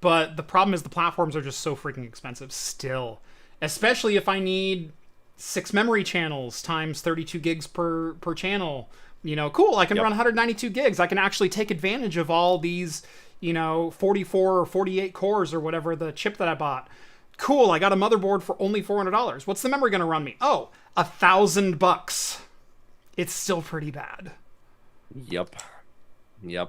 but the problem is the platforms are just so freaking expensive still. Especially if I need 6 memory channels times 32 gigs per channel. Cool, I can run 192 gigs. I can actually take advantage of all these, 44 or 48 cores or whatever the chip that I bought. Cool, I got a motherboard for only $400. What's the memory going to run me? Oh, $1,000. It's still pretty bad. Yep. Yeah,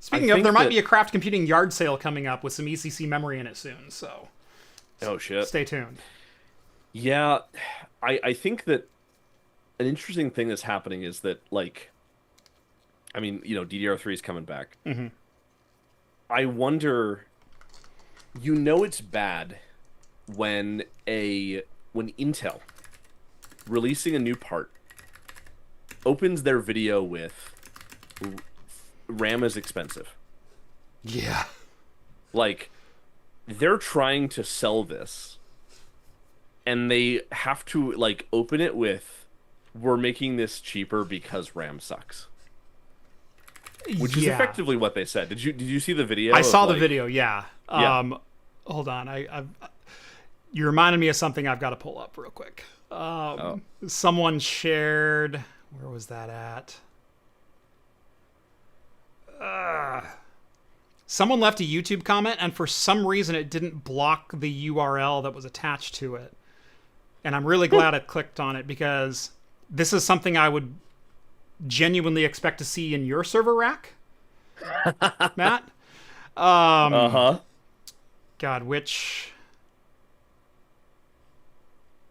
Speaking of, there might be a craft computing yard sale coming up with some ECC memory in it soon, so... Oh, shit. Stay tuned. Yeah, I think that an interesting thing that's happening is that, like... I mean, DDR3 is coming back. Mm-hmm. I wonder... it's bad when Intel, releasing a new part, opens their video with... RAM is expensive. Yeah. Like, they're trying to sell this, and they have to, like, open it with, "We're making this cheaper because RAM sucks." Which is effectively what they said. Did you see the video? I saw the video, yeah. Hold on. You reminded me of something I've got to pull up real quick. Someone shared... Where was that at? Someone left a YouTube comment, and for some reason it didn't block the URL that was attached to it. And I'm really glad I clicked on it, because this is something I would genuinely expect to see in your server rack, Matt. God, which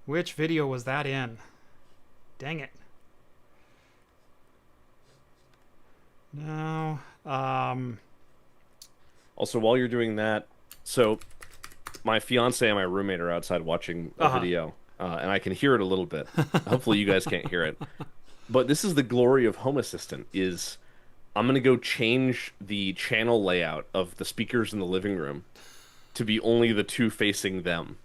video was that in? Dang it. No. Also, while you're doing that, so my fiance and my roommate are outside watching a video, and I can hear it a little bit. Hopefully you guys can't hear it. But this is the glory of Home Assistant, is I'm going to go change the channel layout of the speakers in the living room to be only the two facing them.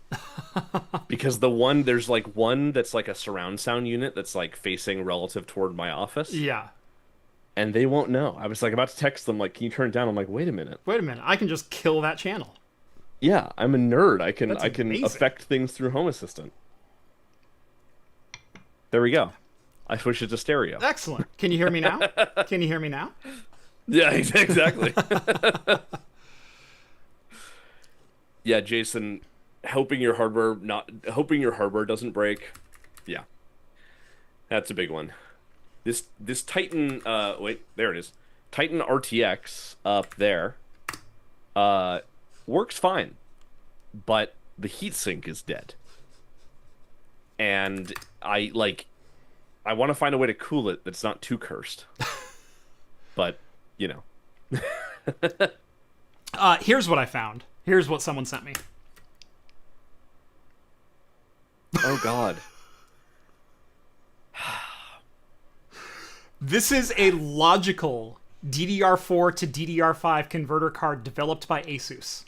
Because there's like one that's like a surround sound unit that's like facing relative toward my office. Yeah. And they won't know. I was like about to text them, like, can you turn it down? I'm like, wait a minute. I can just kill that channel. Yeah, I'm a nerd. I can amazing. affect things through Home Assistant. There we go. I switched it to stereo. Excellent. Can you hear me now? Can you hear me now? Yeah, exactly. Yeah, Jason, hoping your hardware doesn't break. Yeah. That's a big one. This Titan wait, there it is. Titan RTX up there works fine, but the heatsink is dead. And I want to find a way to cool it that's not too cursed. But, you know. Here's what I found. Here's what someone sent me. Oh, God. This is a logical DDR4 to DDR5 converter card developed by Asus.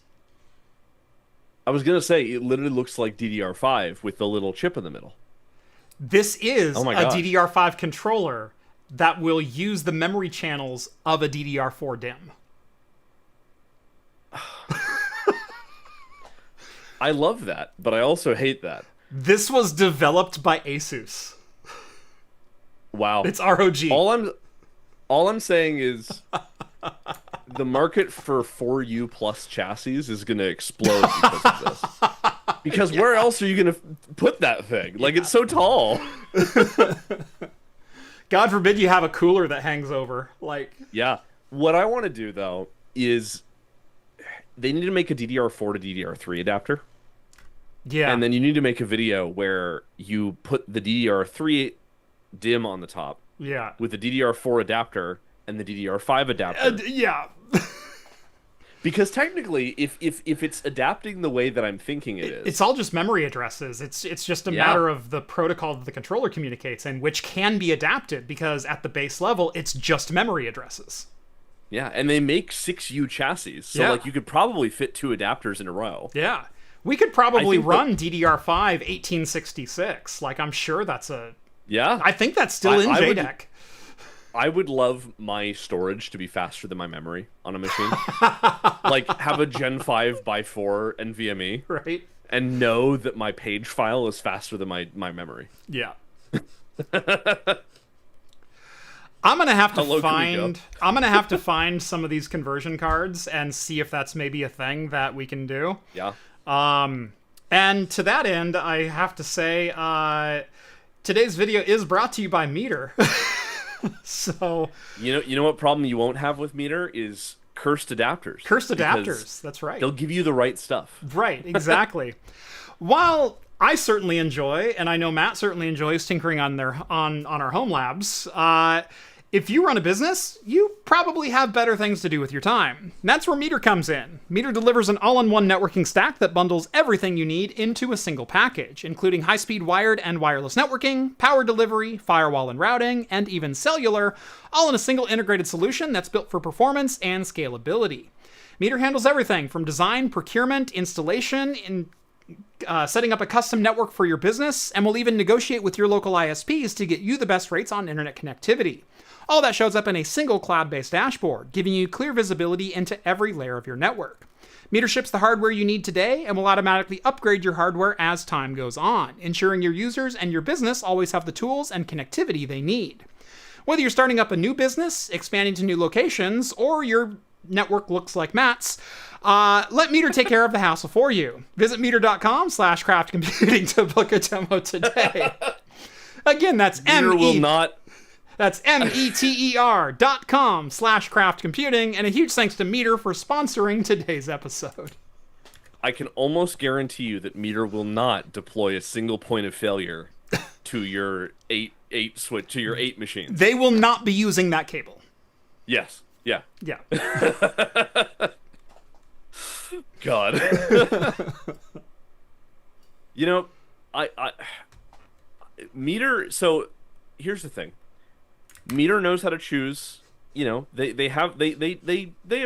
I was going to say, it literally looks like DDR5 with the little chip in the middle. This is Oh my a gosh. DDR5 controller that will use the memory channels of a DDR4 DIMM. I love that, but I also hate that. This was developed by Asus. Wow. It's ROG. All I'm saying is the market for 4U plus chassis is going to explode because of this. Because where else are you going to put that thing? Like, it's so tall. God forbid you have a cooler that hangs over. Like, yeah. What I want to do, though, is they need to make a DDR4 to DDR3 adapter. yeah. And then you need to make a video where you put the DDR3 DIMM on the top yeah. with the DDR4 adapter and the DDR5 adapter. Yeah. Because technically, if it's adapting the way that I'm thinking it is, It's all just memory addresses. It's just a matter of the protocol that the controller communicates in, which can be adapted because at the base level, it's just memory addresses. yeah, and they make 6U chassis, so Yeah. like you could probably fit two adapters in a row. Yeah. We could probably I think run DDR5 1866. Like, I'm sure that's Yeah, I think that's still in I would- JDEC. I would love my storage to be faster than my memory on a machine. Like, have a Gen 5 by 4 NVMe, Right? and know that my page file is faster than my memory. Yeah. I'm gonna have How low to can we go? find some of these conversion cards and see if that's maybe a thing that we can do. Yeah. And to that end, I have to say, today's video is brought to you by Meter. So You know what problem you won't have with Meter is cursed adapters. cursed Because adapters. That's right. They'll give you the right stuff. Right, exactly. While I certainly enjoy, and I know Matt certainly enjoys tinkering on our home labs, if you run a business, you probably have better things to do with your time. And that's where Meter comes in. Meter delivers an all-in-one networking stack that bundles everything you need into a single package, including high-speed wired and wireless networking, power delivery, firewall and routing, and even cellular, all in a single integrated solution that's built for performance and scalability. Meter handles everything from design, procurement, installation, setting up a custom network for your business, and will even negotiate with your local ISPs to get you the best rates on internet connectivity. All that shows up in a single cloud-based dashboard, giving you clear visibility into every layer of your network. Meter ships the hardware you need today and will automatically upgrade your hardware as time goes on, ensuring your users and your business always have the tools and connectivity they need. Whether you're starting up a new business, expanding to new locations, or you're network looks like Matt's, let Meter take care of the hassle for you. Visit meter.com/craftcomputing to book a demo today. Again, that's That's meter.com/craftcomputing, and a huge thanks to Meter for sponsoring today's episode. I can almost guarantee you that Meter will not deploy a single point of failure to your 8 switch to your 8 machines. They will not be using that cable. Yes. Yeah. Yeah. God. You know, I Meter, so here's the thing. Meter knows how to choose, you know, they have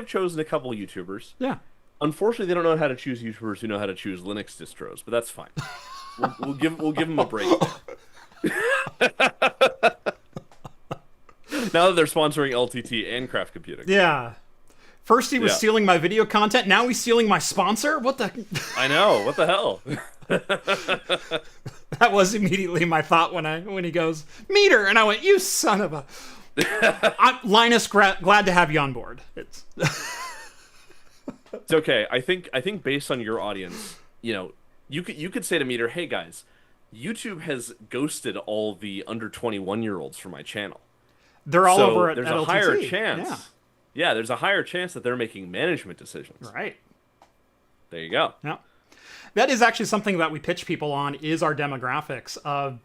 chosen a couple YouTubers. Yeah. Unfortunately, they don't know how to choose YouTubers who know how to choose Linux distros, but that's fine. We'll give them a break. Now that they're sponsoring LTT and Craft Computing. Yeah. First he was stealing my video content, now he's stealing my sponsor? What the... I know, what the hell? That was immediately my thought when he goes, Meter! And I went, you son of a... Linus, glad to have you on board. It's okay. I think based on your audience, you know, you could say to Meter, hey guys, YouTube has ghosted all the under 21-year-olds from my channel. They're all over at there's LTT. A higher chance. Yeah, there's a higher chance that they're making management decisions. Right. There you go. Yeah. That is actually something that we pitch people on, is our demographics of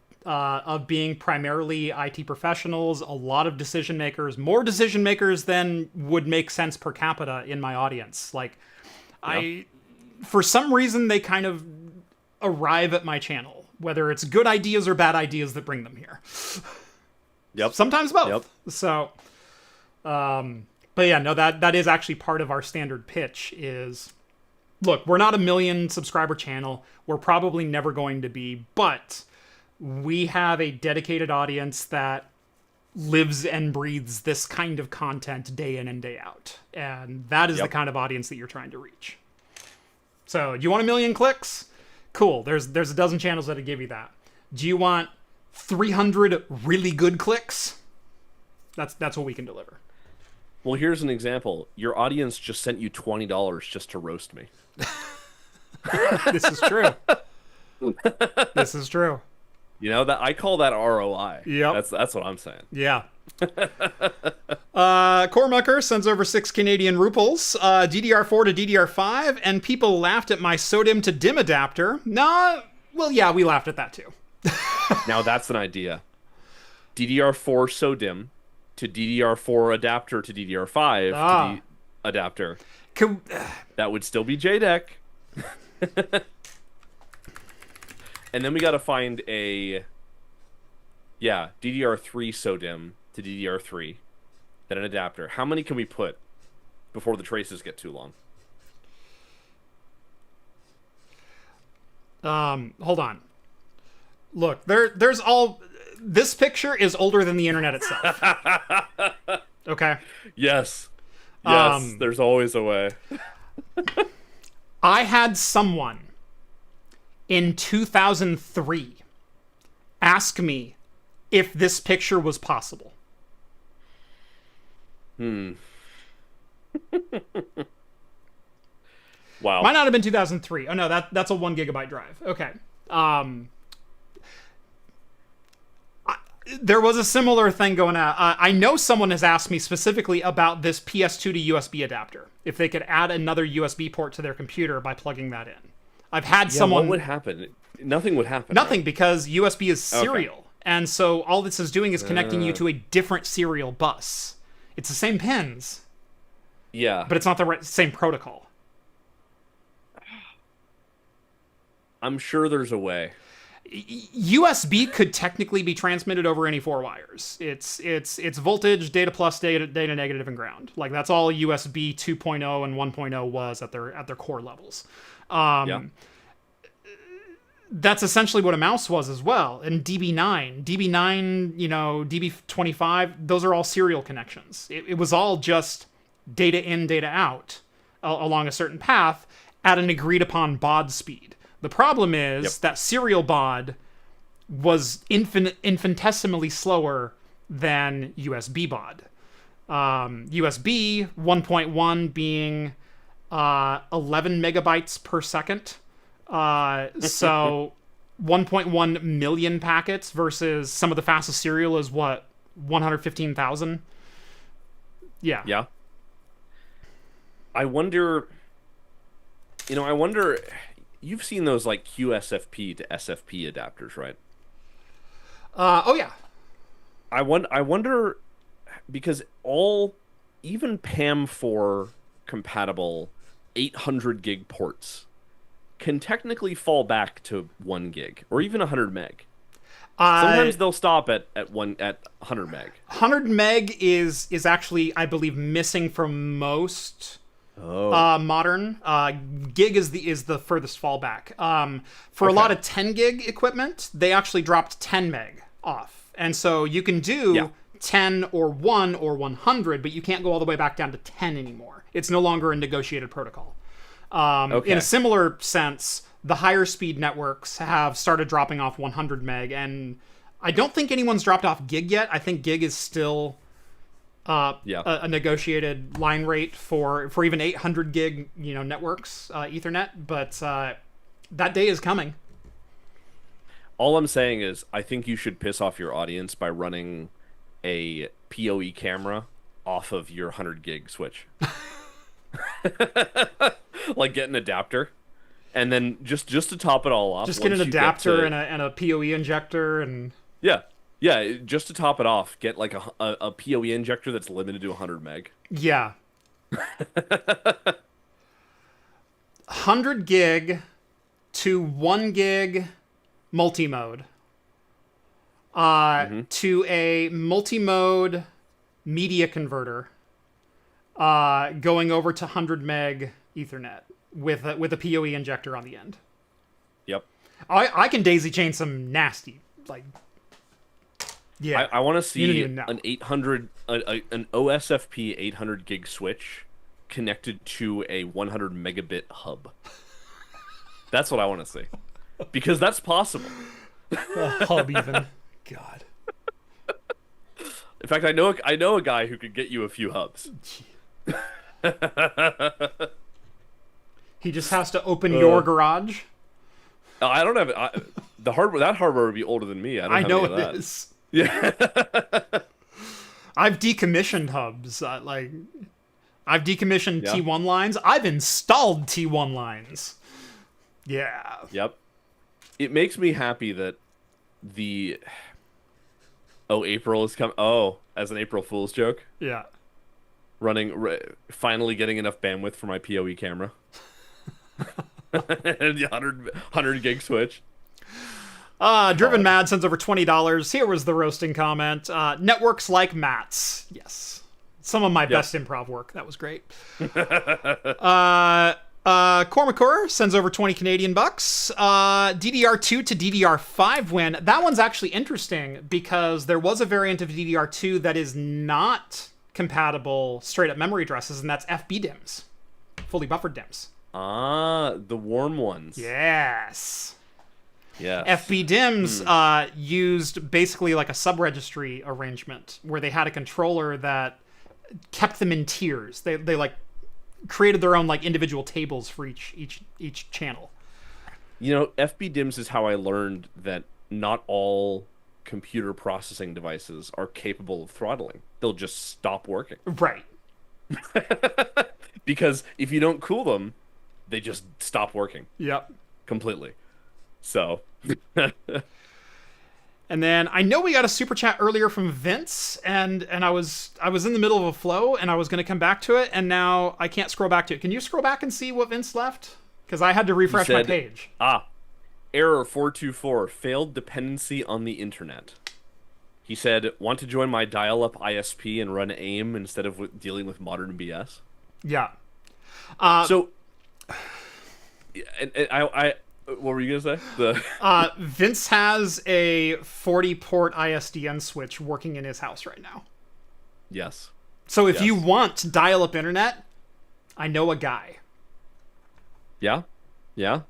being primarily IT professionals, a lot of decision makers, more decision makers than would make sense per capita in my audience. Like, for some reason, they kind of arrive at my channel, whether it's good ideas or bad ideas that bring them here. Yep. Sometimes both. Yep. So, but yeah, no, that is actually part of our standard pitch is, look, we're not a 1 million subscriber channel. We're probably never going to be, but we have a dedicated audience that lives and breathes this kind of content day in and day out. And that is the kind of audience that you're trying to reach. So, do you want 1 million clicks? Cool. There's a dozen channels that'll give you that. Do you want 300 really good clicks? That's what we can deliver. Well, here's an example. Your audience just sent you $20 just to roast me. This is true. This is true. You know, that I call that ROI. Yep. That's what I'm saying. Yeah. Cormucker sends over 6 Canadian ruples, DDR4 to DDR5, and people laughed at my SODIMM to DIMM adapter. Nah, well, yeah, we laughed at that too. Now that's an idea. DDR4 SODIMM to DDR4 adapter to DDR5 adapter. That would still be JDEC. And then we got to find a DDR3 SODIMM to DDR3, then an adapter. How many can we put before the traces get too long? Hold on. Look, there's all... This picture is older than the internet itself. Okay? Yes. Yes, there's always a way. I had someone in 2003 ask me if this picture was possible. Wow. Might not have been 2003. Oh no, that's a 1 gigabyte drive. Okay. There was a similar thing going on. I know someone has asked me specifically about this PS2 to USB adapter. If they could add another USB port to their computer by plugging that in. I've had someone... What would happen? Nothing would happen. Nothing, right? Because USB is serial. Okay. And so all this is doing is connecting you to a different serial bus. It's the same pins. Yeah. But it's not the same protocol. I'm sure there's a way. USB could technically be transmitted over any 4 wires. It's voltage, data plus, data negative, and ground. Like that's all USB 2.0 and 1.0 was at their core levels. That's essentially what a mouse was as well. And DB9, you know, DB25, those are all serial connections. It was all just data in, data out along a certain path at an agreed upon baud speed. The problem is that serial baud was infinitesimally slower than USB baud. USB 1.1 being 11 megabytes per second. So 1.1 million packets versus some of the fastest serial is what, 115,000. Yeah. I wonder, you've seen those like QSFP to SFP adapters, right? Oh yeah. I wonder because even PAM4 compatible 800 gig ports can technically fall back to 1 gig or even 100 meg. Sometimes they'll stop at 100 meg. 100 meg is actually, I believe, missing from most modern. Gig is the furthest fallback. For a lot of 10 gig equipment, they actually dropped 10 meg off, and so you can do 10 or 1 or 100, but you can't go all the way back down to 10 anymore. It's no longer a negotiated protocol. In a similar sense, the higher speed networks have started dropping off 100 meg, and I don't think anyone's dropped off gig yet. I think gig is still a negotiated line rate for even 800 gig networks, Ethernet, but that day is coming. All I'm saying is I think you should piss off your audience by running a PoE camera off of your 100 gig switch. Like get an adapter, and then just to top it all off, just get an adapter and a PoE injector, and just to top it off, get like a PoE injector that's limited to 100 meg. 100 gig to 1 gig multi-mode, to a multi-mode media converter, going over to 100 meg Ethernet with a PoE injector on the end. Yep. I can daisy chain some nasty, like, I want to see an 800 an OSFP 800 gig switch connected to a 100 megabit hub. That's what I want to see, because that's possible. A hub even. God. In fact, I know a guy who could get you a few hubs. He just has to open your garage. I don't have the hardware. That hardware would be older than me. I know it is. Yeah. I've decommissioned hubs. I've decommissioned T1 lines. I've installed T1 lines. Yeah. Yep. It makes me happy that April is coming. Oh, as an April Fool's joke. Yeah. Finally getting enough bandwidth for my PoE camera. And the 100 gig switch. Driven Mad sends over $20. Here was the roasting comment. Networks like Matt's. Yes. Some of my best improv work. That was great. Cormacor sends over 20 Canadian bucks. DDR2 to DDR5 win. That one's actually interesting because there was a variant of DDR2 that is not compatible straight up memory addresses, and that's FB DIMMs. Fully buffered DIMMs. The warm ones. Yes. Yeah. FB DIMMs used basically like a sub-registry arrangement where they had a controller that kept them in tiers. They like created their own like individual tables for each channel. FB DIMMs is how I learned that not all computer processing devices are capable of throttling. They'll just stop working. Right. Because if you don't cool them, they just stop working. Yep. Completely. So. And then I know we got a super chat earlier from Vince, and I was in the middle of a flow, and I was going to come back to it, and now I can't scroll back to it. Can you scroll back and see what Vince left? Because I had to refresh my page. Error 424, failed dependency on the internet. He said, want to join my dial-up ISP and run AIM instead of dealing with modern BS? Yeah. So, what were you going to say? Vince has a 40-port ISDN switch working in his house right now. Yes. So if you want dial-up internet, I know a guy. Yeah. Yeah.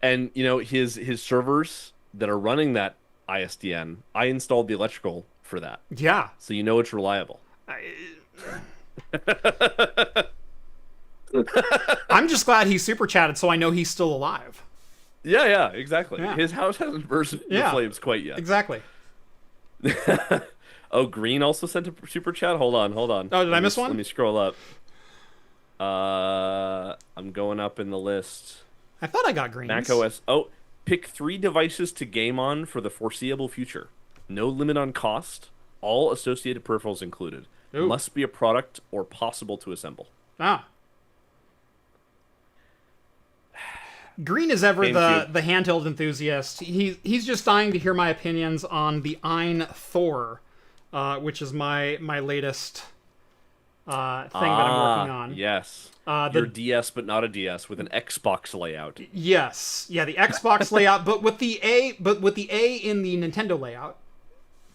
And, his servers that are running that ISDN, I installed the electrical for that. Yeah. So it's reliable. I'm just glad he super chatted, so I know he's still alive. Yeah, exactly. Yeah. His house hasn't burst into Yeah. flames quite yet. Exactly. Oh, Green also sent a super chat. Hold on. Oh, did I miss one? Let me scroll up. I'm going up in the list. I thought I got greens. Mac OS. Oh, pick 3 devices to game on for the foreseeable future. No limit on cost. All associated peripherals included. Ooh. Must be a product or possible to assemble. Ah. Green is ever the handheld enthusiast. He's just dying to hear my opinions on the Ein Thor, which is my latest thing that I'm working on. Yes. Your DS, but not a DS, with an Xbox layout. Yes, yeah, the Xbox layout, but with the A in the Nintendo layout.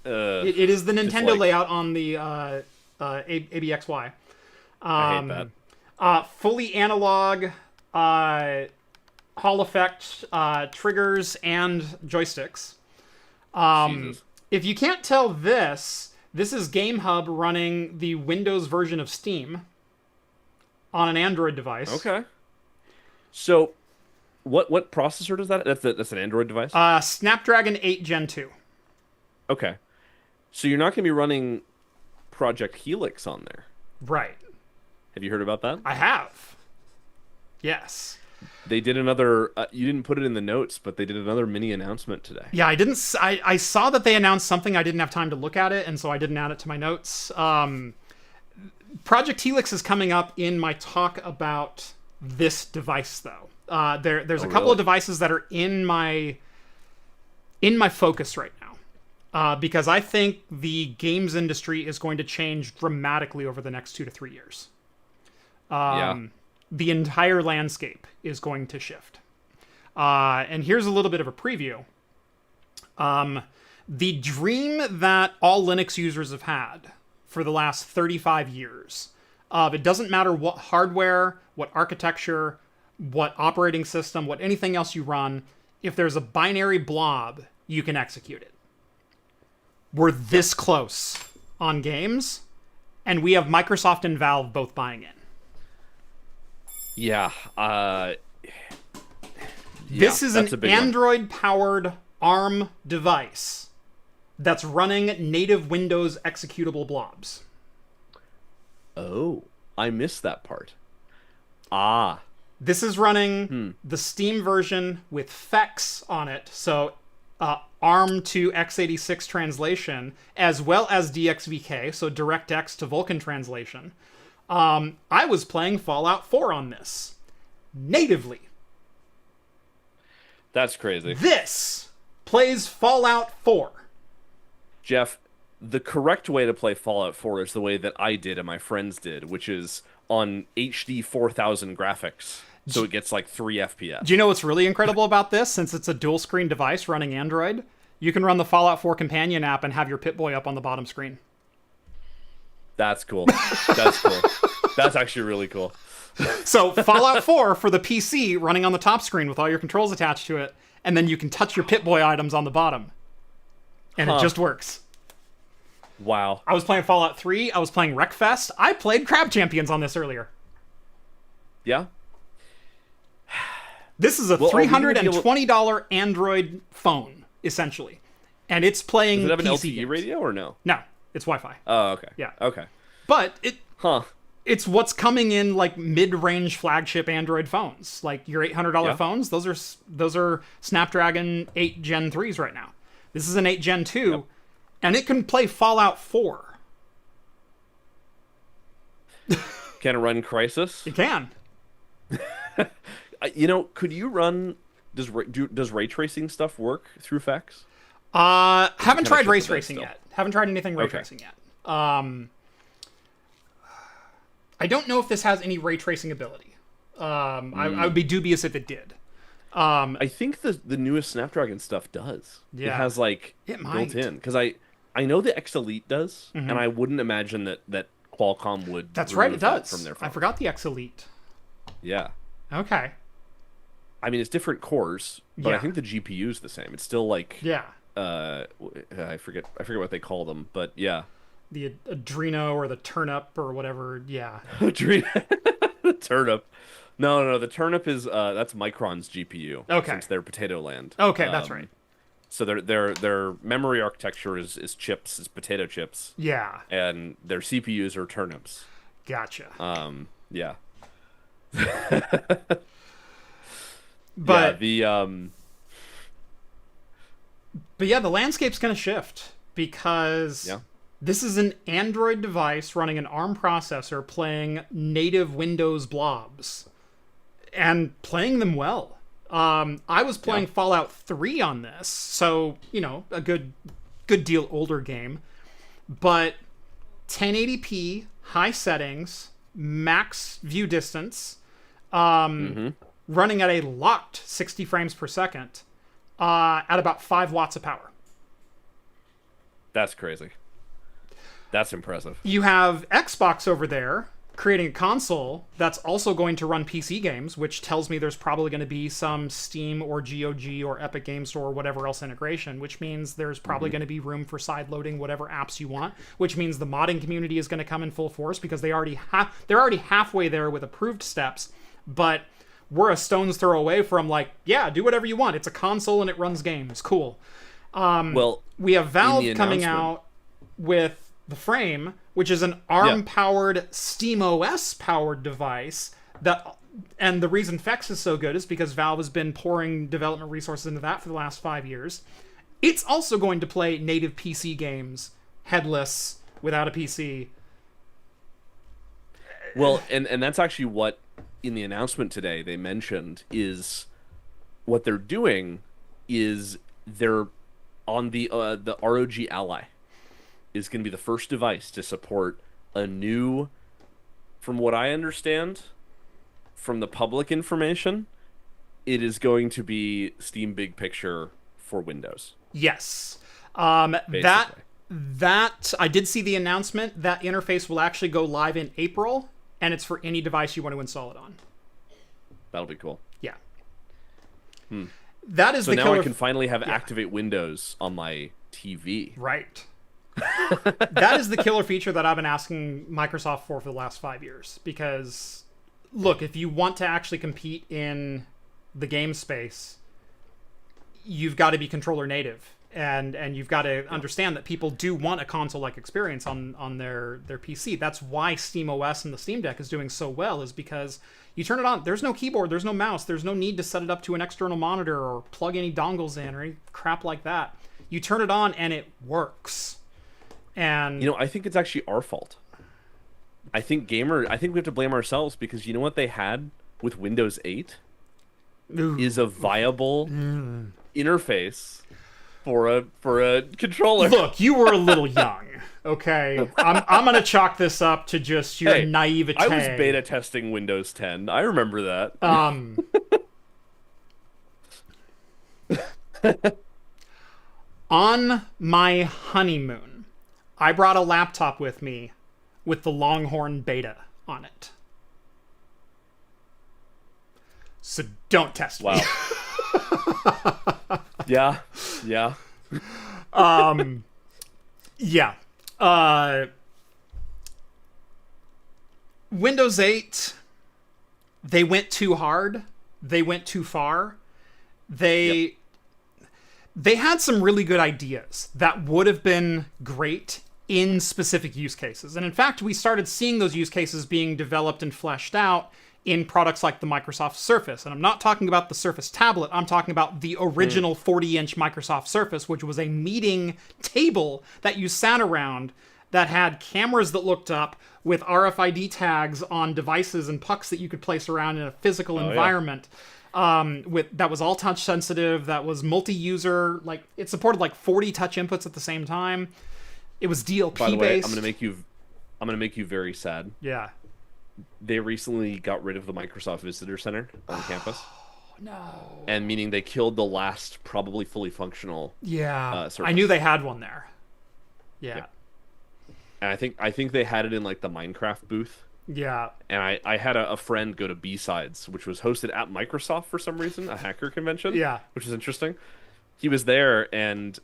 It is the Nintendo layout on the ABXY. I hate that. Fully analog, Hall effect, triggers, and joysticks. Jesus. If you can't tell this is GameHub running the Windows version of Steam on an Android device. Okay. So, what processor does that? That's an Android device? Snapdragon 8 Gen 2. Okay. So you're not going to be running Project Helix on there. Right. Have you heard about that? I have. Yes. They did another. You didn't put it in the notes, but they did another mini announcement today. Yeah, I didn't. I saw that they announced something. I didn't have time to look at it, and so I didn't add it to my notes. Project Helix is coming up in my talk about this device, though. There's a couple of devices that are in my focus right now, because I think the games industry is going to change dramatically over the next 2 to 3 years. The entire landscape is going to shift. And here's a little bit of a preview. The dream that all Linux users have had for the last 35 years, it doesn't matter what hardware, what architecture, what operating system, what anything else you run, if there's a binary blob, you can execute it. We're this close on games, and we have Microsoft and Valve both buying in. Yeah. This is an Android-powered ARM device that's running native Windows executable blobs. Oh, I missed that part. This is running the Steam version with FEX on it, so ARM to x86 translation, as well as DXVK, so DirectX to Vulkan translation. I was playing Fallout 4 on this natively. That's crazy. This plays Fallout 4. Jeff, the correct way to play Fallout 4 is the way that I did and my friends did, which is on HD 4000 graphics. So it gets like 3 FPS. Do you know what's really incredible about this? Since it's a dual screen device running Android, you can run the Fallout 4 companion app and have your Pip-Boy up on the bottom screen. That's cool. That's cool. That's actually really cool. So Fallout 4 for the PC running on the top screen with all your controls attached to it, and then you can touch your Pip-Boy items on the bottom. And it just works. Wow. I was playing Fallout 3. I was playing Wreckfest. I played Crab Champions on this earlier. Yeah? This is a $320 Android phone, essentially. And it's playing Does it have an PC LTE games. radio or no? No, it's Wi-Fi. Oh, okay. Yeah. Okay. But Huh. it's what's coming in like mid-range flagship Android phones. Like your $800 phones, those are Snapdragon 8 Gen 3s right now. This is an 8 Gen 2, and it can play Fallout 4. Can it run Crysis? It can. You know, could you run... Does ray tracing stuff work through FEX? Haven't tried ray shit with that tracing still. yet. Haven't tried anything ray tracing yet. I don't know if this has any ray tracing ability. I would be dubious if it did. I think the newest Snapdragon stuff does. Yeah. It has like It might. built in because I know the X Elite does, and I wouldn't imagine that Qualcomm would. That's right, it remove that does. from their I phone. forgot the X Elite. Yeah. Okay. I mean, it's different cores, but I Yeah. think the GPU is the same. It's still like Yeah. I forget what they call them, but yeah. the Adreno or the Turnip or whatever. Yeah. The turnip. No. The turnip is that's Micron's GPU Okay. since they're Potato Land. Okay, that's right. So their memory architecture is chips, is potato chips, Yeah. and their CPUs are turnips. Gotcha. Yeah. But yeah, the landscape's going to shift because this is an Android device running an ARM processor playing native Windows blobs and playing them well. I was playing Fallout 3 on this, so, a good deal older game. But 1080p, high settings, max view distance, running at a locked 60 frames per second, at about 5 watts of power. That's crazy. That's impressive. You have Xbox over there creating a console that's also going to run PC games, which tells me there's probably going to be some Steam or GOG or Epic Game Store or whatever else integration, which means there's probably going to be room for side loading whatever apps you want, which means the modding community is going to come in full force because they're already halfway there with approved steps, but we're a stone's throw away from do whatever you want. It's a console and it runs games. Cool. Well, we have Valve coming out with the Frame, which is an ARM-powered, SteamOS-powered device and the reason Fex is so good is because Valve has been pouring development resources into that for the last 5 years. It's also going to play native PC games, headless, without a PC. Well, and that's actually what, in the announcement today, they mentioned is what they're doing is they're on the ROG Ally is going to be the first device to support a new, from what I understand, from the public information, it is going to be Steam Big Picture for Windows. Yes. That I did see the announcement. That interface will actually go live in April, and it's for any device you want to install it on. That'll be cool. Yeah. That is so the now killer. I can finally have Activate Windows on my TV. Right. That is the killer feature that I've been asking Microsoft for the last 5 years. Because, look, if you want to actually compete in the game space, you've got to be controller native. And you've got to understand that people do want a console-like experience on their PC. That's why SteamOS and the Steam Deck is doing so well, is because you turn it on, there's no keyboard, there's no mouse, there's no need to set it up to an external monitor or plug any dongles in or any crap like that. You turn it on and it works. And I think it's actually our fault. I think we have to blame ourselves because you know what they had with Windows 8 is a viable interface for a controller. Look, you were a little young, okay? I'm gonna chalk this up to just your naivete. I was beta testing Windows 10. I remember that. On my honeymoon, I brought a laptop with me with the Longhorn beta on it. So don't test me. Yeah. Windows 8, they went too hard. They went too far. They had some really good ideas that would have been great in specific use cases. And in fact, we started seeing those use cases being developed and fleshed out in products like the Microsoft Surface. And I'm not talking about the Surface tablet. I'm talking about the original 40-inch Microsoft Surface, which was a meeting table that you sat around that had cameras that looked up with RFID tags on devices and pucks that you could place around in a physical environment. That was all touch sensitive, that was multi-user, it supported 40 touch inputs at the same time. It was DLP By the way, based. I'm gonna make you very sad. Yeah. They recently got rid of the Microsoft Visitor Center on campus. No. And meaning they killed the last probably fully functional. Yeah. Surface. I knew they had one there. Yeah. And I think they had it in the Minecraft booth. Yeah. And I had a friend go to B-Sides, which was hosted at Microsoft for some reason, a hacker convention. Yeah. Which is interesting. He was there and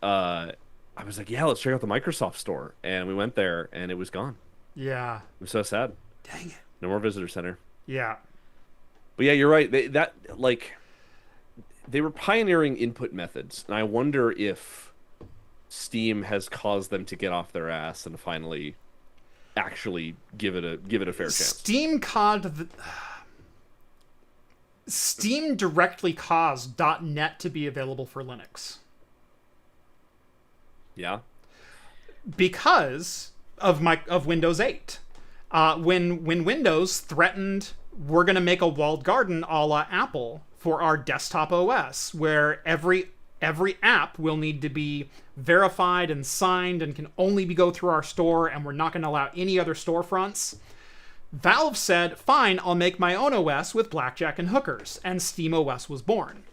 I was like, yeah, let's check out the Microsoft store. And we went there and it was gone. Yeah. It was so sad. Dang it. No more visitor center. Yeah. But yeah, you're right. They were pioneering input methods, and I wonder if Steam has caused them to get off their ass and finally actually give it a fair chance. Steam directly caused .NET to be available for Linux. Yeah. Because of Windows 8. When Windows threatened, we're going to make a walled garden a la Apple for our desktop OS, where every app will need to be verified and signed and can only go through our store, and we're not going to allow any other storefronts. Valve said, fine, I'll make my own OS with blackjack and hookers, and SteamOS was born.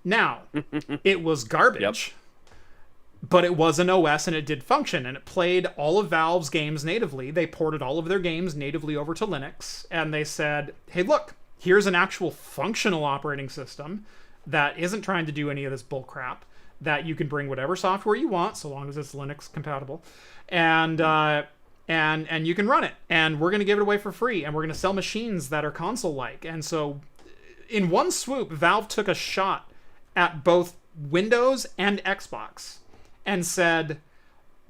Now, it was garbage. Yep. But it was an OS and it did function, and it played all of Valve's games natively. They ported all of their games natively over to Linux, and they said, hey, look, here's an actual functional operating system that isn't trying to do any of this bullcrap, that you can bring whatever software you want, so long as it's Linux compatible, and you can run it. And we're going to give it away for free, and we're going to sell machines that are console-like. And so, in one swoop, Valve took a shot at both Windows and Xbox and said,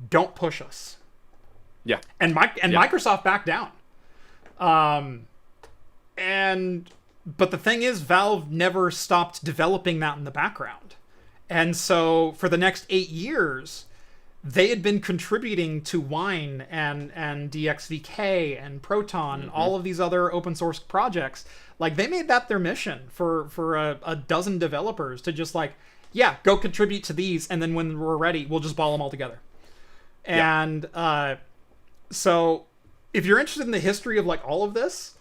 don't push us. Yeah. And Microsoft backed down. But the thing is, Valve never stopped developing that in the background. And so for the next 8 years, they had been contributing to Wine and DXVK and Proton and all of these other open source projects. Like, they made that their mission for a dozen developers to just like, yeah, go contribute to these, and then when we're ready, we'll just ball them all together. And so if you're interested in the history of like all of this,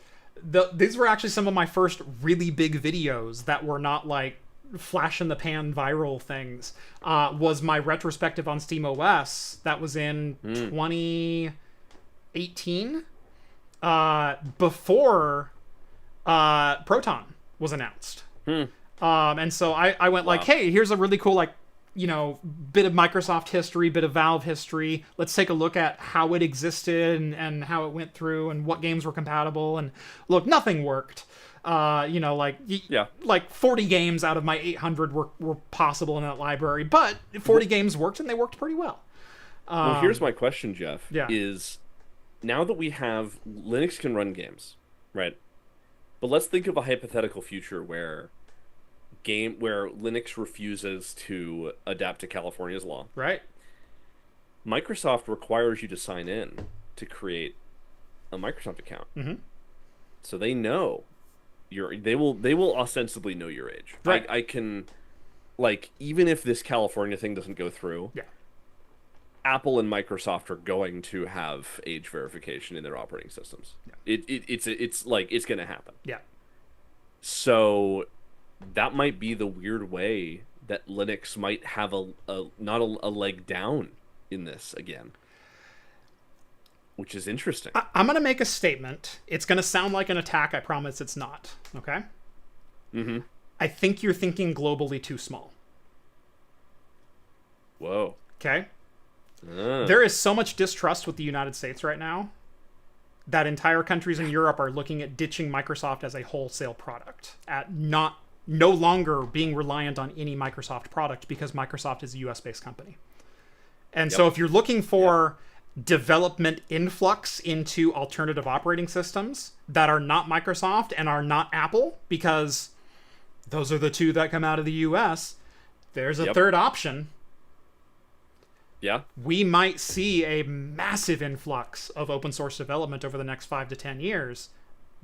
these were actually some of my first really big videos that were not like flash in the pan viral things. Was my retrospective on SteamOS that was in 2018, before Proton was announced. And so I went like, hey, here's a really cool, like, you know, bit of Microsoft history, bit of Valve history. Let's take a look at how it existed and how it went through and what games were compatible. And look, nothing worked. You know, like 40 games out of my 800 were possible in that library, but 40 games worked, and they worked pretty well. Well, here's my question, Jeff. Yeah. Is now that we have Linux can run games, right? But let's think of a hypothetical future where Linux refuses to adapt to California's law. Right. Microsoft requires you to sign in to create a Microsoft account. So they know they will ostensibly know your age. Right. I can, like, even if this California thing doesn't go through, Apple and Microsoft are going to have age verification in their operating systems. It's going to happen. Yeah. So that might be the weird way that Linux might have not a leg down in this again, which is interesting. I'm going to make a statement. It's going to sound like an attack. I promise it's not. Okay? I think you're thinking globally too small. Whoa. Okay? There is so much distrust with the United States right now that entire countries in Europe are looking at ditching Microsoft as a wholesale product, at no longer being reliant on any Microsoft product, because Microsoft is a US-based company. And so if you're looking for development influx into alternative operating systems that are not Microsoft and are not Apple, because those are the two that come out of the US, there's a third option. We might see a massive influx of open source development over the next 5 to 10 years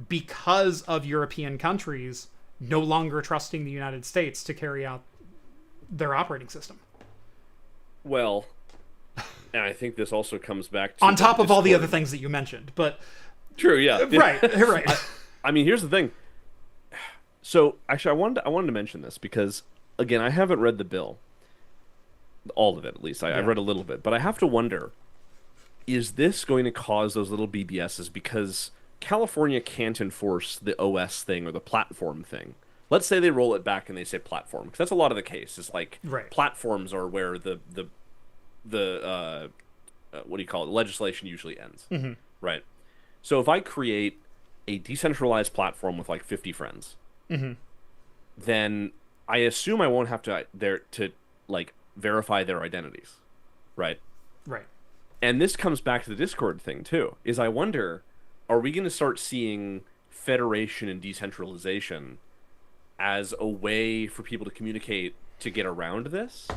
because of European countries no longer trusting the United States to carry out their operating system. Well, and I think this also comes back to on top of all the other things that you mentioned, but true, yeah. Right. I mean, here's the thing. So, actually, I wanted to mention this because, again, I haven't read the bill. All of it, at least. I've read a little bit. But I have to wonder, is this going to cause those little BBSs? Because California can't enforce the OS thing or the platform thing. Let's say they roll it back and they say platform. Because that's a lot of the case. It's like platforms are where the what do you call it? Legislation usually ends, right? So if I create a decentralized platform with like 50 friends, then I assume I won't have to like verify their identities, right? Right. And this comes back to the Discord thing too. Is I wonder, are we going to start seeing federation and decentralization as a way for people to communicate to get around this?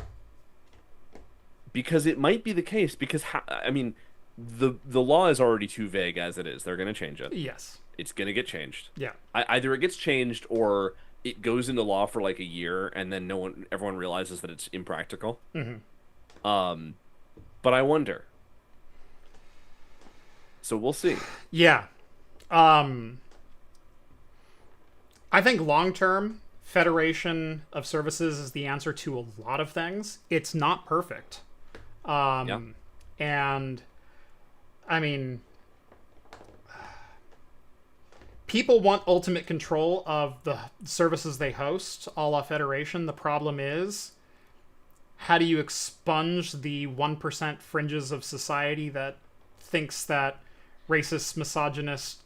Because it might be the case. Because I mean, the law is already too vague as it is. They're going to change it. Yes. It's going to get changed. Yeah. Either it gets changed or it goes into law for like a year and then everyone realizes that it's impractical. But I wonder. So we'll see. Yeah. I think long-term, federation of services is the answer to a lot of things. It's not perfect. And, I mean, people want ultimate control of the services they host, a la federation. The problem is, how do you expunge the 1% fringes of society that thinks that racist, misogynist,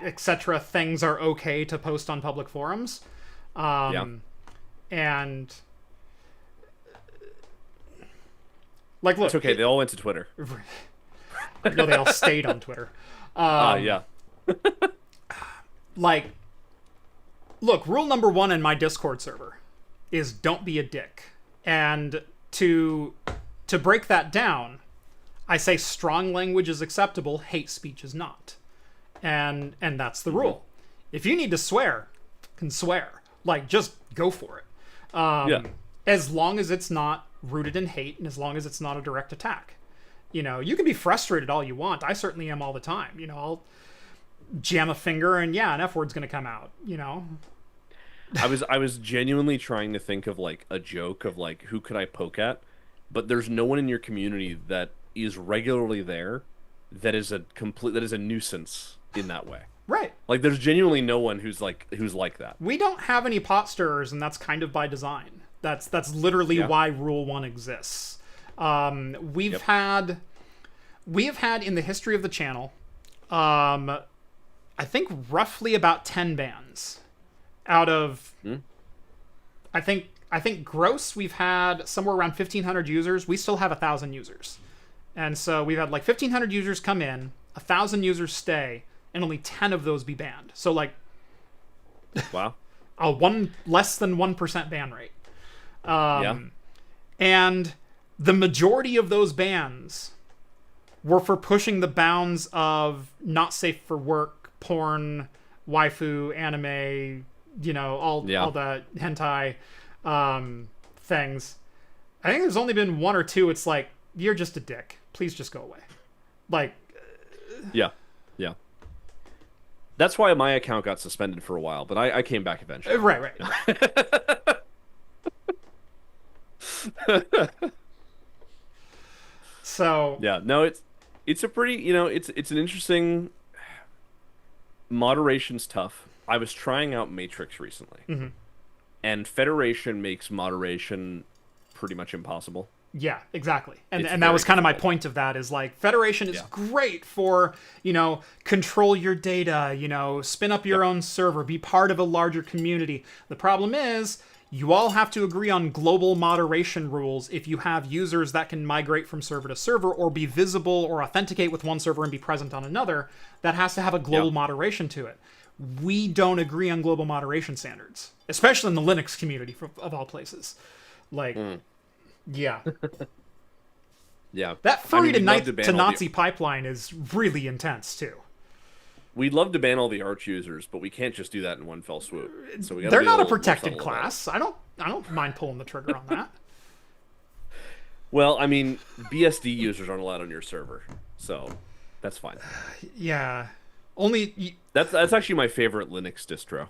etc. things are okay to post on public forums? And like, look, it's okay. They all went to Twitter. No, they all stayed on Twitter. Yeah. Like, look, rule number 1 in my Discord server is don't be a dick. And to break that down, I say strong language is acceptable, hate speech is not. And that's the rule. If you need to swear, can swear. Like, just go for it. As long as it's not rooted in hate and as long as it's not a direct attack. You can be frustrated all you want. I certainly am all the time. I'll jam a finger and an F-word's going to come out, I was genuinely trying to think of like a joke of like who could I poke at, but there's no one in your community that is regularly there that is a nuisance in that way. Right. Like there's genuinely no one who's like that. We don't have any pot stirrers, and that's kind of by design. That's literally why Rule 1 exists. We have had in the history of the channel, I think roughly about 10 bans. Out of, I think gross we've had somewhere around 1,500 users. We still have 1,000 users, and so we've had like 1,500 users come in, 1,000 users stay, and only 10 of those be banned. So like, wow, a less than 1% ban rate. And the majority of those bans were for pushing the bounds of not safe for work, porn, waifu, anime, all the hentai things. I think there's only been 1 or 2. It's like, you're just a dick. Please just go away. Like, yeah. That's why my account got suspended for a while, but I came back eventually. Right. So yeah, no, it's a pretty, it's an interesting. Moderation's tough. I was trying out Matrix recently, and Federation makes moderation pretty much impossible. Yeah, exactly. And that was kind of my point of that, is like, Federation is great for, control your data, spin up your own server, be part of a larger community. The problem is, you all have to agree on global moderation rules if you have users that can migrate from server to server or be visible or authenticate with one server and be present on another. That has to have a global moderation to it. We don't agree on global moderation standards, especially in the Linux community, of all places. Like, yeah. That furry to Nazi pipeline is really intense, too. We'd love to ban all the Arch users, but we can't just do that in one fell swoop. So we They're not a protected class. I don't mind pulling the trigger on that. Well, I mean, BSD users aren't allowed on your server, so that's fine. Yeah. That's actually my favorite Linux distro.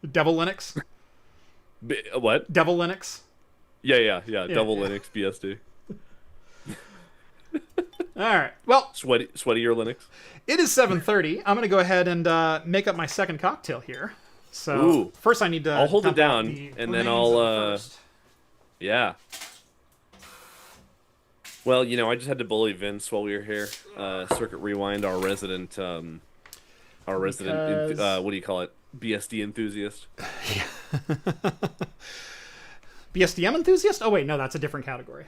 Devil Linux? What? Devil Linux? Yeah. Devil Linux BSD. All right. Well, sweatier Linux. It is 7:30. I'm gonna go ahead and make up my second cocktail here. So first, I need to. I'll hold it down, and then I'll. Yeah. Well, I just had to bully Vince while we were here. Circuit Rewind, Because what do you call it? BSD enthusiast. BSDM enthusiast? Oh wait, no, that's a different category.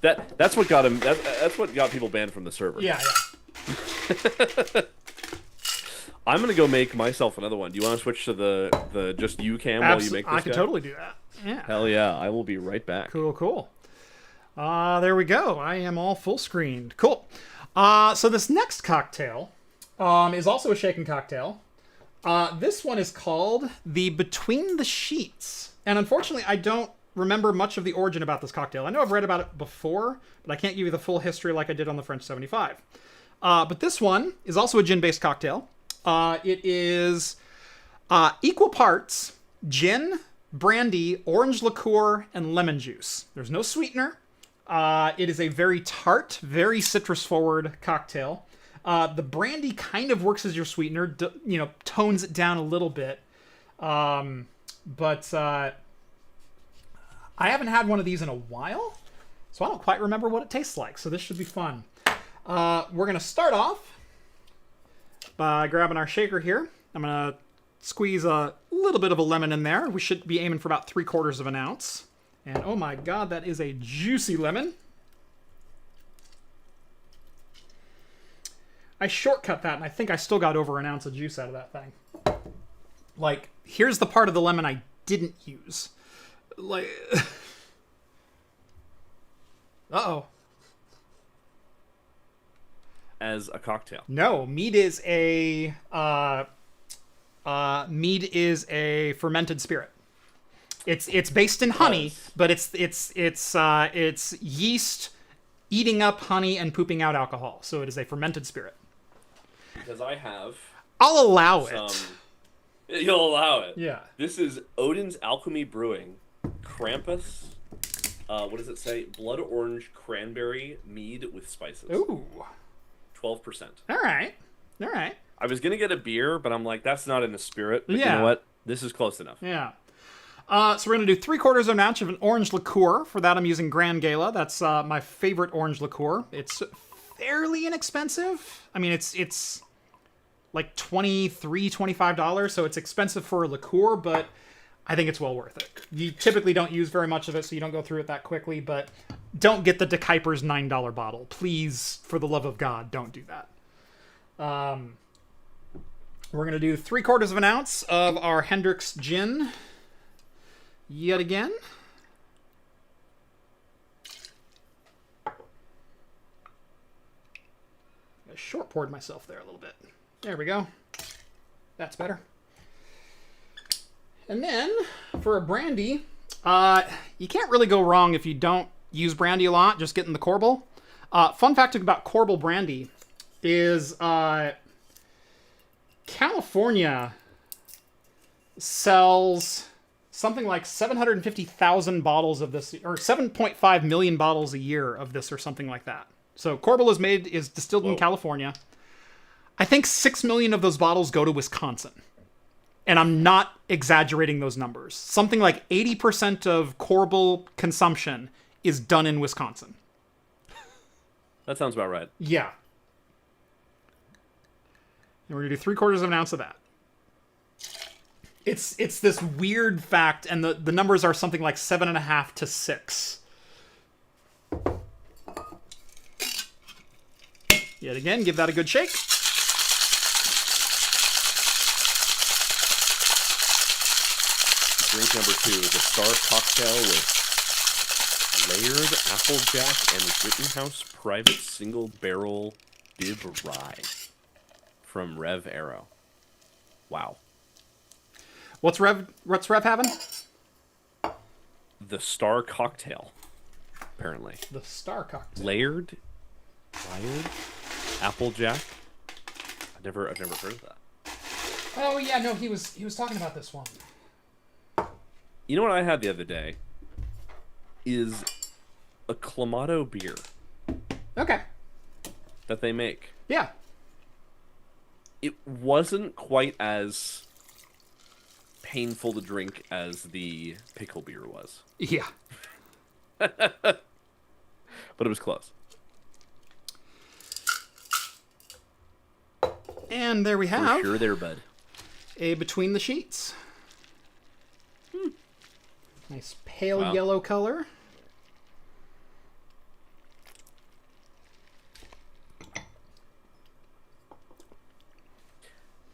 That's what got him. That's what got people banned from the server. Yeah. I'm gonna go make myself another one. Do you want to switch to the just you cam while you make this I could guy? totally do that. Yeah. Hell yeah! I will be right back. Cool. There we go. I am all full screened. Cool. So this next cocktail is also a shaken cocktail. This one is called the Between the Sheets. And unfortunately, I don't remember much of the origin about this cocktail. I know I've read about it before, but I can't give you the full history like I did on the French 75. But this one is also a gin-based cocktail. It is equal parts gin, brandy, orange liqueur, and lemon juice. There's no sweetener. It is a very tart, very citrus-forward cocktail. The brandy kind of works as your sweetener, tones it down a little bit. But I haven't had one of these in a while, so I don't quite remember what it tastes like. So this should be fun. We're going to start off by grabbing our shaker here. I'm going to squeeze a little bit of a lemon in there. We should be aiming for about 3/4 of an ounce. And oh my god, that is a juicy lemon. I shortcut that, and I think I still got over an ounce of juice out of that thing. Like, here's the part of the lemon I didn't use. Like, uh-oh. As a cocktail. No, mead is a fermented spirit. It's based in honey, but it's yeast eating up honey and pooping out alcohol. So it is a fermented spirit. Because I have. I'll allow it. You'll allow it. Yeah. This is Odin's Alchemy Brewing, Krampus. What does it say? Blood orange cranberry mead with spices. Ooh. 12%. All right. I was gonna get a beer, but I'm like, that's not in the spirit. But Yeah. You know what? This is close enough. Yeah. So we're going to do 3/4 of an ounce of an orange liqueur. For that, I'm using Grand Gala. That's my favorite orange liqueur. It's fairly inexpensive. I mean, it's like $23, $25, so it's expensive for a liqueur, but I think it's well worth it. You typically don't use very much of it, so you don't go through it that quickly, but don't get the De Kuyper's $9 bottle. Please, for the love of God, don't do that. We're going to do 3/4 of an ounce of our Hendrick's gin. Yet again. I short poured myself there a little bit. There we go. That's better. And then for a brandy, you can't really go wrong if you don't use brandy a lot, just getting the Corbel. Fun fact about Corbel brandy is California sells something like 750,000 bottles of this, or 7.5 million bottles a year of this, or something like that. So Corbel is distilled in California. I think 6 million of those bottles go to Wisconsin. And I'm not exaggerating those numbers. Something like 80% of Corbel consumption is done in Wisconsin. That sounds about right. Yeah. And we're going to do 3/4 of an ounce of that. It's this weird fact, and the numbers are something like 7.5 to 6. Yet again, give that a good shake. Drink number 2, the Star Cocktail with layered Applejack and Rittenhouse Private Single Barrel Bib Rye from Rev Arrow. Wow. What's Rev having? The Star Cocktail, apparently. The Star Cocktail. Layered Applejack. I've never heard of that. Oh yeah, no, he was talking about this one. You know what I had the other day is a Clamato beer Okay. that they make. Yeah. It wasn't quite as painful to drink as the pickle beer was. Yeah. but it was close. And there we For have sure there, bud. a Between the Sheets. Nice pale yellow color.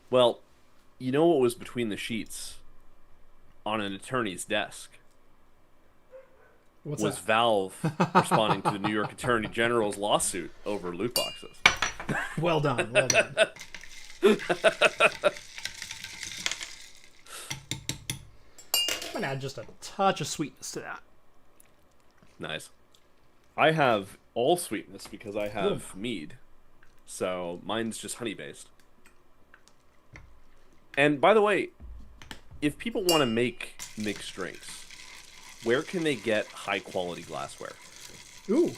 Well, you know what was between the sheets on an attorney's desk? What's Was that? Valve responding to the New York Attorney General's lawsuit over loot boxes. Well done, well done. I'm gonna add just a touch of sweetness to that. Nice. I have all sweetness because I have mead. So mine's just honey based. And by the way, if people want to make mixed drinks, where can they get high quality glassware? Ooh.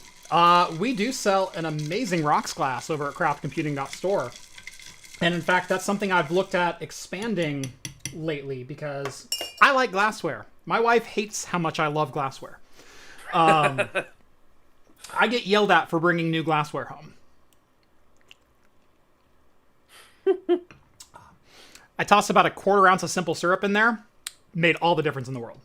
We do sell an amazing rocks glass over at craftcomputing.store. And in fact, that's something I've looked at expanding lately because I like glassware. My wife hates how much I love glassware. I get yelled at for bringing new glassware home. I tossed about a quarter ounce of simple syrup in there. Made all the difference in the world.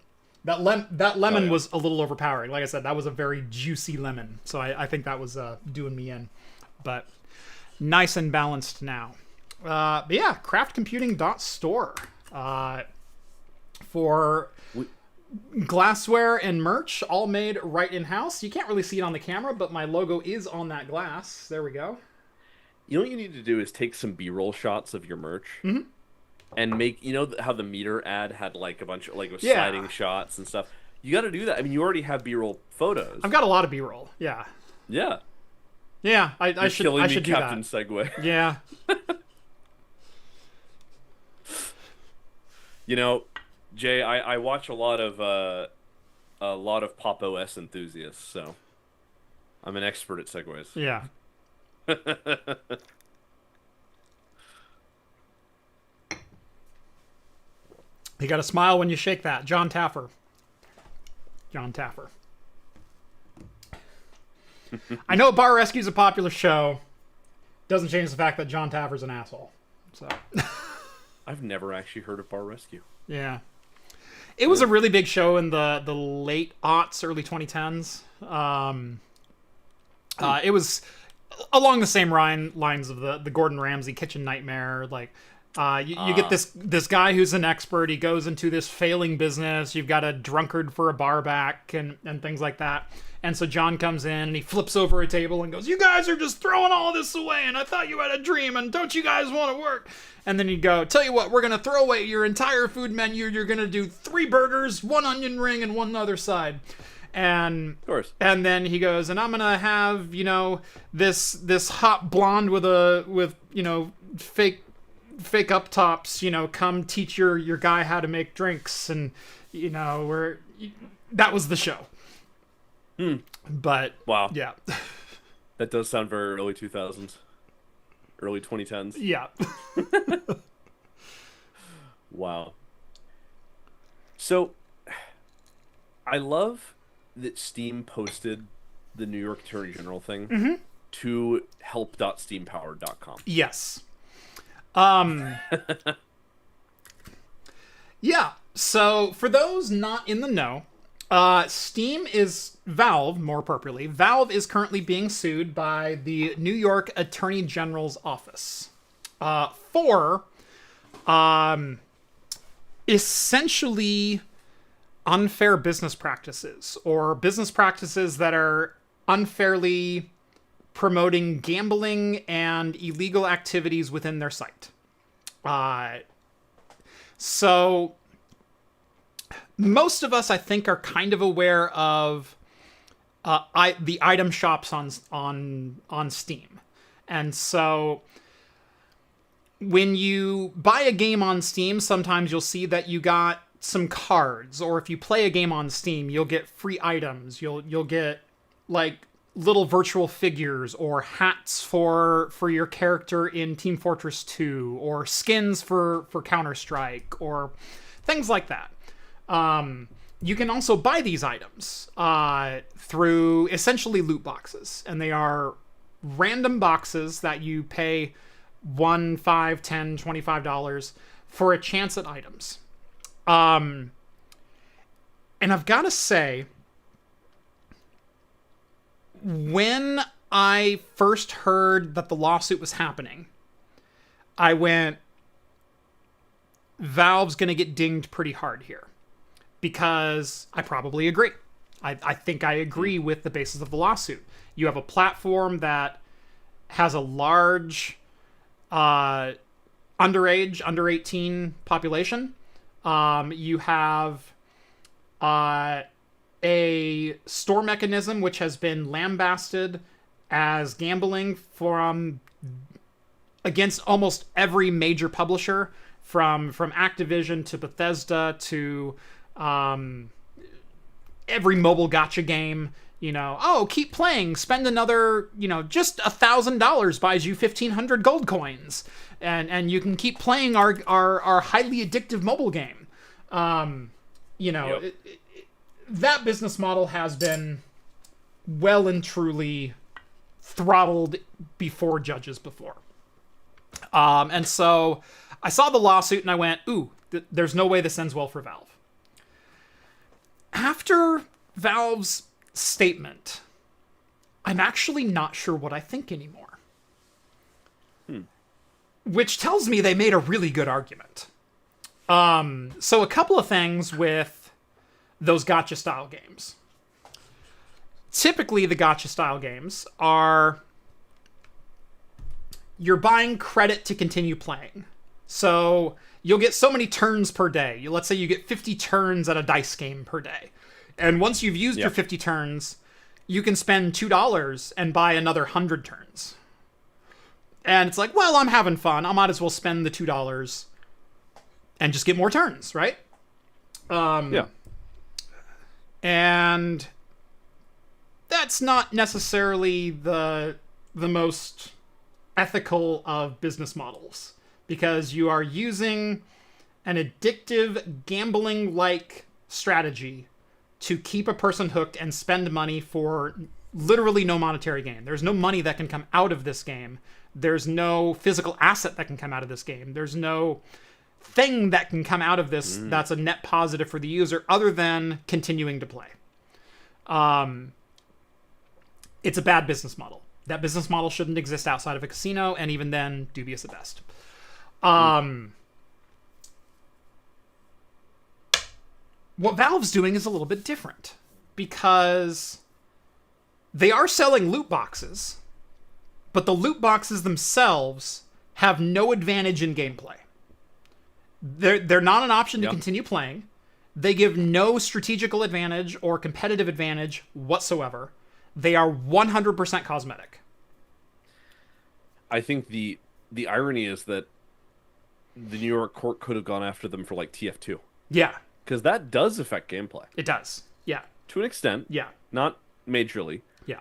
That lemon was a little overpowering. Like I said, that was a very juicy lemon. So I think that was doing me in. But nice and balanced now. But yeah, craftcomputing.store. For glassware and merch, all made right in-house. You can't really see it on the camera, but my logo is on that glass. There we go. You know what you need to do is take some B-roll shots of your merch. Mm-hmm. And make, you know how the meter ad had like a bunch of like sliding shots and stuff? You got to do that. I mean, you already have B-roll photos. I've got a lot of B-roll. Yeah. Yeah. Yeah, I should do Captain that. Segway. Yeah. You know, Jay, I watch a lot of Pop OS enthusiasts, so I'm an expert at segues. Yeah. You got to smile when you shake that. John Taffer. John Taffer. I know Bar Rescue's a popular show. Doesn't change the fact that John Taffer's an asshole. So I've never actually heard of Bar Rescue. Yeah. It was a really big show in the late aughts, early 2010s. It was along the same lines of the Gordon Ramsay kitchen nightmare. Like, you get this guy who's an expert. He goes into this failing business. You've got a drunkard for a bar back and things like that. And so John comes in and he flips over a table and goes, "You guys are just throwing all this away, and I thought you had a dream, and don't you guys want to work?" And then he'd go, "Tell you what, we're going to throw away your entire food menu. You're going to do 3 burgers, 1 onion ring, and 1 other side." And of course. And then he goes, "And I'm going to have, this hot blonde with fake up tops, come teach your guy how to make drinks." And, that was the show. But wow. Yeah. That does sound very early 2000s. Early 2010s. Yeah. Wow. So, I love that Steam posted the New York Attorney General thing to help.steampowered.com. Yes. Yeah. So, for those not in the know, Valve, more appropriately, Valve is currently being sued by the New York Attorney General's office for essentially unfair business practices, or business practices that are unfairly promoting gambling and illegal activities within their site. So most of us, I think, are kind of aware of the item shops on Steam. And so when you buy a game on Steam, sometimes you'll see that you got some cards, or if you play a game on Steam, you'll get free items. You'll get like little virtual figures or hats for your character in Team Fortress 2, or skins for Counter-Strike, or things like that. you can also buy these items through essentially loot boxes, and they are random boxes that you pay $1, $5, $10, $25 for a chance at items. And I've got to say, when I first heard that the lawsuit was happening, I went, Valve's going to get dinged pretty hard here. Because I probably agree. I think I agree with the basis of the lawsuit. You have a platform that has a large underage, under 18 population. You have a store mechanism which has been lambasted as gambling against almost every major publisher, from Activision to Bethesda to every mobile gacha game. Keep playing, spend another, just $1,000 buys you 1,500 gold coins, and you can keep playing our highly addictive mobile game. Yep. That business model has been well and truly throttled before judges before. And so I saw the lawsuit and I went, ooh, there's no way this ends well for Valve. After Valve's statement, I'm actually not sure what I think anymore. Which tells me they made a really good argument. So a couple of things with those gacha style games. Typically, the gacha style games are you're buying credit to continue playing. So you'll get so many turns per day. Let's say you get 50 turns at a dice game per day. And once you've used your 50 turns, you can spend $2 and buy another 100 turns. And it's like, well, I'm having fun. I might as well spend the $2 and just get more turns, right? And that's not necessarily the most ethical of business models, because you are using an addictive gambling-like strategy to keep a person hooked and spend money for literally no monetary gain. There's no money that can come out of this game. There's no physical asset that can come out of this game. There's no thing that can come out of this that's a net positive for the user other than continuing to play. It's a bad business model. That business model shouldn't exist outside of a casino, and even then, dubious at best. What Valve's doing is a little bit different, because they are selling loot boxes, but the loot boxes themselves have no advantage in gameplay. They're not an option to continue playing. They give no strategical advantage or competitive advantage whatsoever. They are 100% cosmetic. I think the irony is that the New York court could have gone after them for like TF2. Yeah. Because that does affect gameplay. It does. Yeah. To an extent. Yeah. Not majorly. Yeah.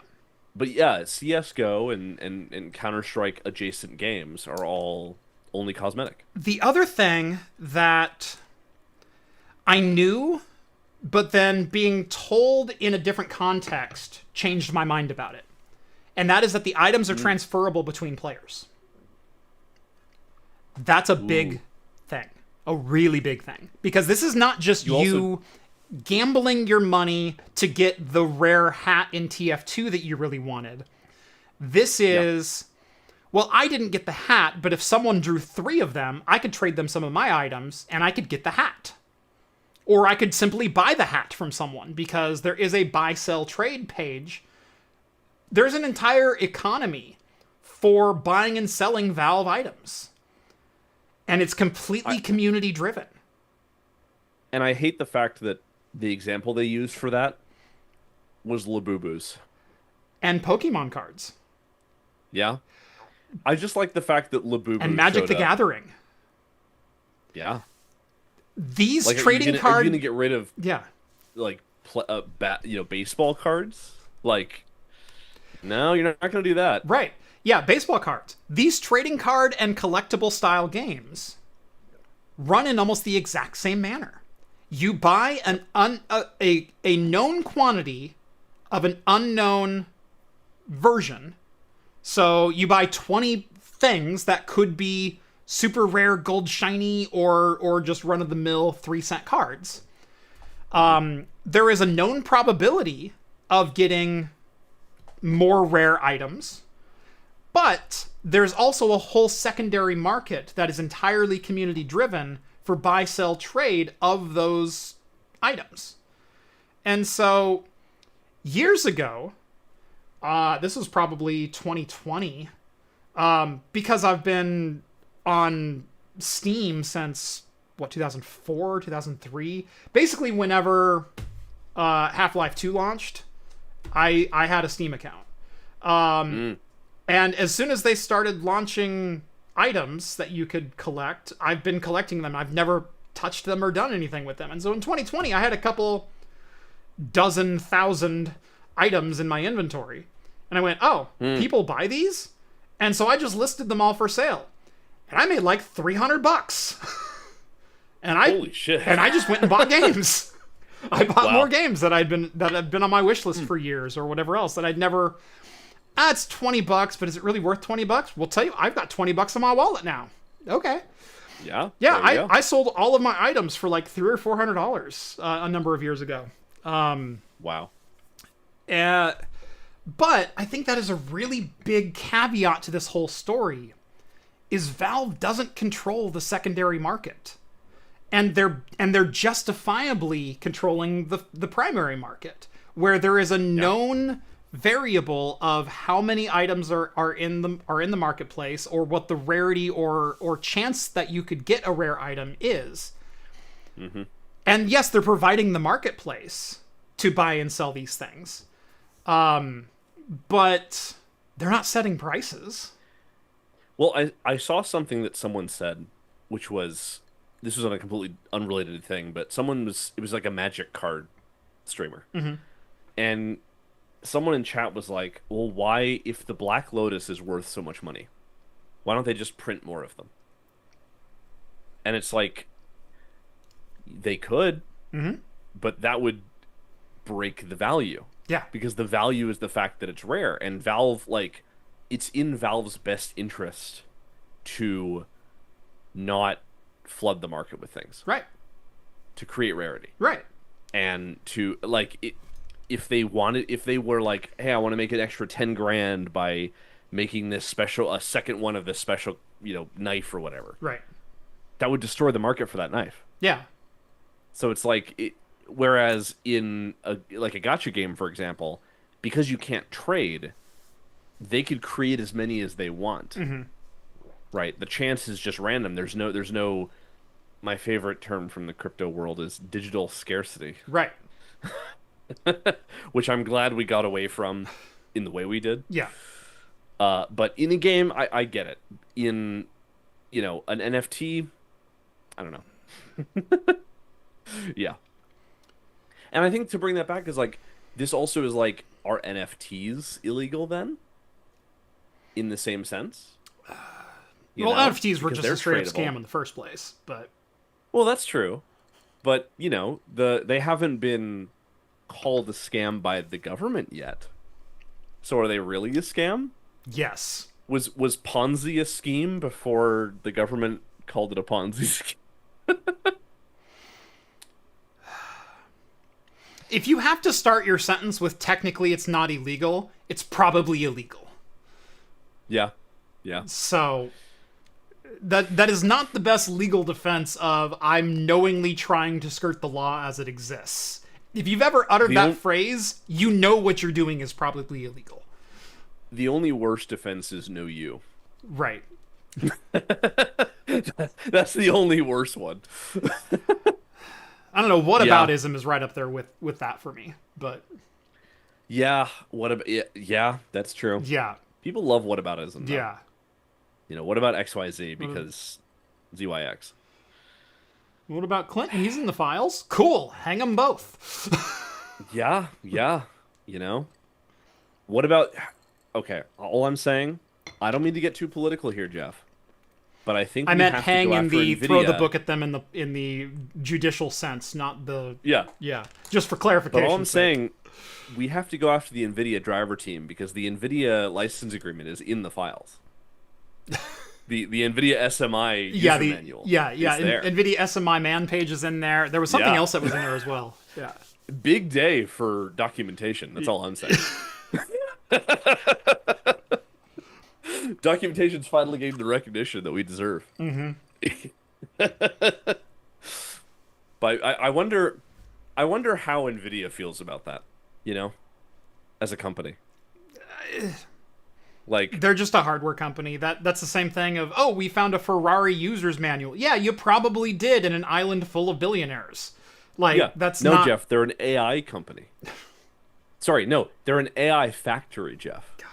But yeah, CSGO and Counter-Strike adjacent games are all only cosmetic. The other thing that I knew, but then being told in a different context changed my mind about it. And that is that the items are transferable between players. That's a big thing. A really big thing. Because this is not just you gambling your money to get the rare hat in TF2 that you really wanted. This is, well, I didn't get the hat, but if someone drew 3 of them, I could trade them some of my items, and I could get the hat. Or I could simply buy the hat from someone, because there is a buy-sell-trade page. There's an entire economy for buying and selling Valve items. And it's completely community-driven. And I hate the fact that the example they used for that was Labubus. And Pokemon cards. Yeah. I just like the fact that Labubu and Magic the up. Gathering. Yeah. These like, trading cards. Are you gonna get rid of like baseball cards? Like, no, you're not gonna do that. Right. Yeah, baseball cards. These trading card and collectible style games run in almost the exact same manner. You buy a known quantity of an unknown version. So you buy 20 things that could be super rare gold shiny or just run of the mill 3-cent cards. There is a known probability of getting more rare items, but there's also a whole secondary market that is entirely community driven for buy, sell, trade of those items. And so years ago, this was probably 2020, because I've been on Steam since, 2004, 2003? Basically, whenever Half-Life 2 launched, I had a Steam account. And as soon as they started launching items that you could collect, I've been collecting them. I've never touched them or done anything with them. And so in 2020, I had a couple dozen thousand items in my inventory. And I went, people buy these? And so I just listed them all for sale. And I made like $300. And Holy shit. And I just went and bought games. I bought more games that had been on my wish list for years or whatever else that I'd never. It's $20, but is it really worth $20? We'll tell you, I've got $20 in my wallet now. Okay. Yeah. Yeah, I sold all of my items for like $300 or $400 a number of years ago. Wow. But I think that is a really big caveat to this whole story. Is Valve doesn't control the secondary market. And they're justifiably controlling the primary market, where there is a known variable of how many items are in the marketplace, or what the rarity or chance that you could get a rare item is. Mm-hmm. And yes, they're providing the marketplace to buy and sell these things, but they're not setting prices. Well, I saw something that someone said, which was, this was on a completely unrelated thing, but it was like a Magic card streamer. Mm-hmm. And someone in chat was like, well, why, if the Black Lotus is worth so much money, why don't they just print more of them? And it's like, they could, but that would break the value. Yeah. Because the value is the fact that it's rare. And Valve, like, it's in Valve's best interest to not flood the market with things. Right. To create rarity. Right. And to, like, if they were like, hey, I want to make an extra 10 grand by making a second one of this special, knife or whatever. Right. That would destroy the market for that knife. Yeah. So it's like, whereas in a gacha game, for example, because you can't trade, they could create as many as they want. Mm-hmm. Right? The chance is just random. There's no, my favorite term from the crypto world is digital scarcity. Right. Which I'm glad we got away from in the way we did. Yeah. But in a game, I get it. In, an NFT, I don't know. Yeah. And I think to bring that back is like, this also is like, are NFTs illegal then? In the same sense? NFTs were Because just a straight up tradable. scam in the first place, but... Well, that's true. But, they haven't been called a scam by the government yet. So are they really a scam? Yes. Was Ponzi a scheme before the government called it a Ponzi scheme? If you have to start your sentence with technically it's not illegal, it's probably illegal. Yeah. Yeah. So that is not the best legal defense of I'm knowingly trying to skirt the law as it exists. If you've ever uttered that phrase, you know what you're doing is probably illegal. The only worst defense is no you. Right. That's the only worst one. I don't know, whataboutism is right up there with that for me, but... Yeah, yeah, that's true. Yeah. People love whataboutism. Though. Yeah. What about XYZ? Because ZYX. What about Clinton? He's in the files? Cool. Hang them both. Yeah. What about... Okay, all I'm saying, I don't mean to get too political here, Jeff. but I think I we meant have to hang go in after the NVIDIA. throw the book at them in the judicial sense, not the Yeah. Just for clarification. But all I'm saying, we have to go after the NVIDIA driver team because the NVIDIA license agreement is in the files. The NVIDIA SMI user manual. Is there. NVIDIA SMI man page is in there. There was something else that was in there as well. Yeah. Big day for documentation. That's all I'm saying. Documentation's finally getting the recognition that we deserve. Mm-hmm. But I wonder how NVIDIA feels about that, you know, as a company. Like, they're just a hardware company. That's the same thing of, oh, we found a Ferrari user's manual. Yeah, you probably did in an island full of billionaires. Like, that's no, not... Jeff, they're an AI company. Sorry, no, they're an AI factory, Jeff. God.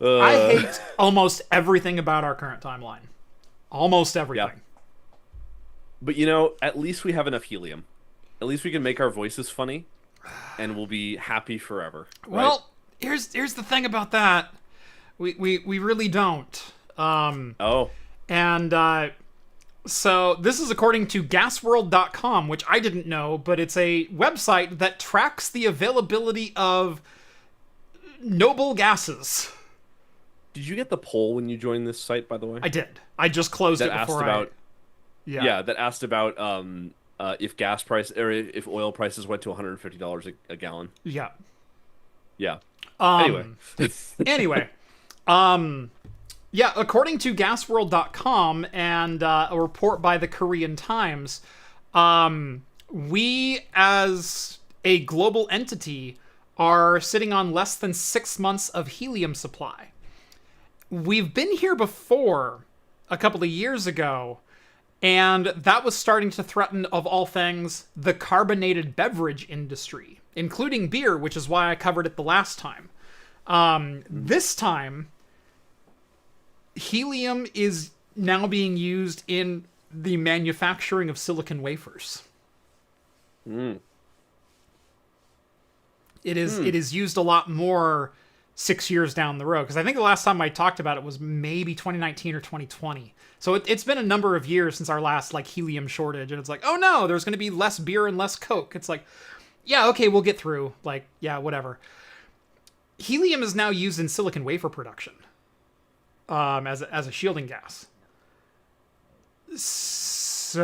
I hate almost everything about our current timeline. Almost everything. Yeah. But, you know, at least we have enough helium. At least we can make our voices funny, and we'll be happy forever. Right? Well, here's the thing about that. We really don't. So this is according to gasworld.com, which I didn't know, but it's a website that tracks the availability of noble gases. Did you get the poll when you joined this site, by the way? I did. I just closed it before that asked about if gas price or if oil prices went to $150 a gallon. Yeah. Yeah. Anyway. Yeah, according to gasworld.com and a report by the Korean Times, we as a global entity are sitting on less than 6 months of helium supply. We've been here before a couple of years ago, and that was starting to threaten, of all things, the carbonated beverage industry, including beer, which is why I covered it the last time. This time, helium is now being used in the manufacturing of silicon wafers. It is used a lot more 6 years down the road, because I think the last time I talked about it was maybe 2019 or 2020. So it's been a number of years since our last helium shortage, and it's like, oh no, there's going to be less beer and less Coke. It's like, yeah, okay, we'll get through. Whatever. Helium is now used in silicon wafer production. As a shielding gas. So,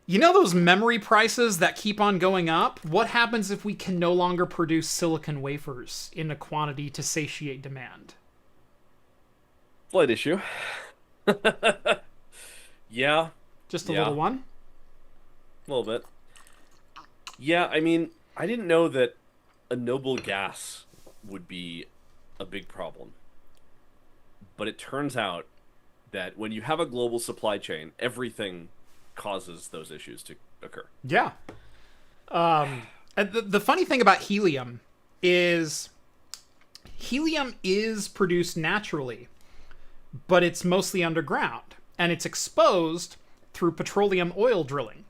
you know those memory prices that keep on going up? What happens if we can no longer produce silicon wafers in a quantity to satiate demand? Slight issue. Yeah. Just a little one? A little bit. Yeah, I mean, I didn't know that a noble gas would be a big problem. But it turns out that when you have a global supply chain, everything causes those issues to occur. Yeah. And the funny thing about helium is produced naturally, but it's mostly underground, and it's exposed through petroleum oil drilling.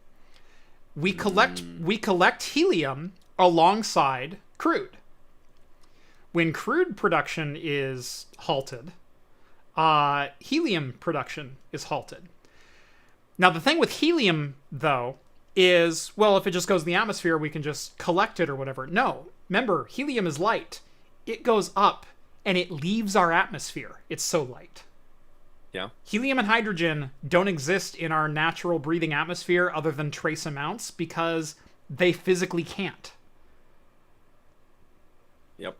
We collect helium alongside crude. When crude production is halted, helium production is halted. Now, the thing with helium, though, is, well, if it just goes in the atmosphere, we can just collect it or whatever. No. Remember, helium is light. It goes up, and it leaves our atmosphere. It's so light. Yeah. Helium and hydrogen don't exist in our natural breathing atmosphere other than trace amounts because they physically can't. Yep.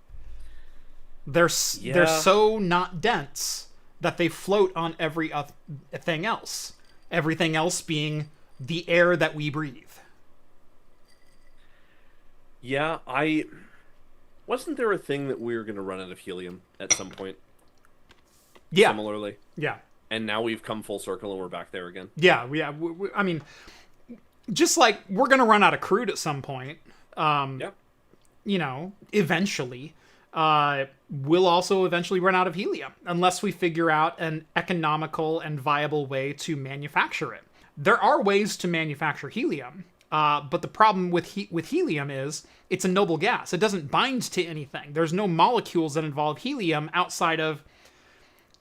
They're so not dense that they float on every thing else. Everything else being the air that we breathe. Yeah, wasn't there a thing that we were going to run out of helium at some point? Yeah. Similarly? Yeah. And now we've come full circle and we're back there again? Yeah, I mean, just like we're going to run out of crude at some point. Yeah. You know, eventually. We'll also eventually run out of helium unless we figure out an economical and viable way to manufacture it. There are ways to manufacture helium. But the problem with helium is it's a noble gas. It doesn't bind to anything. There's no molecules that involve helium outside of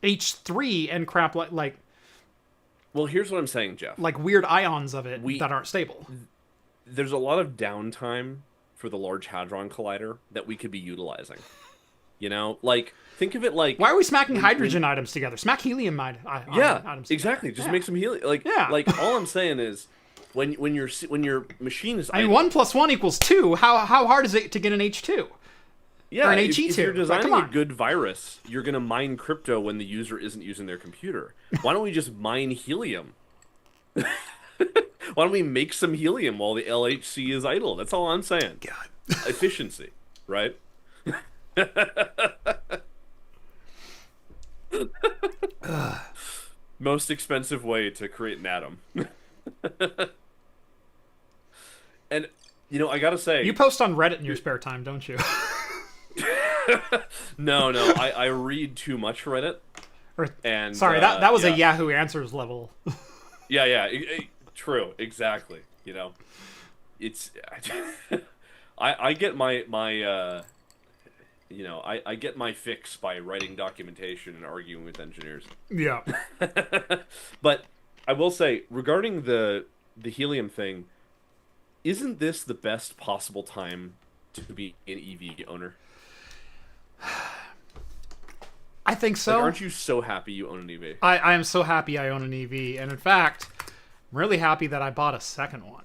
H3 and crap like. Well, here's what I'm saying, Jeff. Like weird ions of it that aren't stable. There's a lot of downtime for the Large Hadron Collider that we could be utilizing. You know, like, think of it like... Why are we smacking hydrogen items together? Smack helium items together. Exactly. Just make some helium. Like, all I'm saying is, when your machine is... I mean, 1 + 1 = 2. How hard is it to get an H2? Yeah, or an if you're designing like, a good virus, you're going to mine crypto when the user isn't using their computer. Why don't we just mine helium? Why don't we make some helium while the LHC is idle? That's all I'm saying. God. Efficiency, right? Most expensive way to create an atom. And, you know, I gotta say... You post on Reddit in your spare time, don't you? No, I read too much Reddit. And sorry, that was a Yahoo Answers level. Yeah, true, exactly. You know, it's I get my you know, I get my fix by writing documentation and arguing with engineers. Yeah. But I will say, regarding the helium thing, isn't this the best possible time to be an EV owner? I think so. Like, aren't you so happy you own an EV? I am so happy I own an EV, and in fact, I'm really happy that I bought a second one.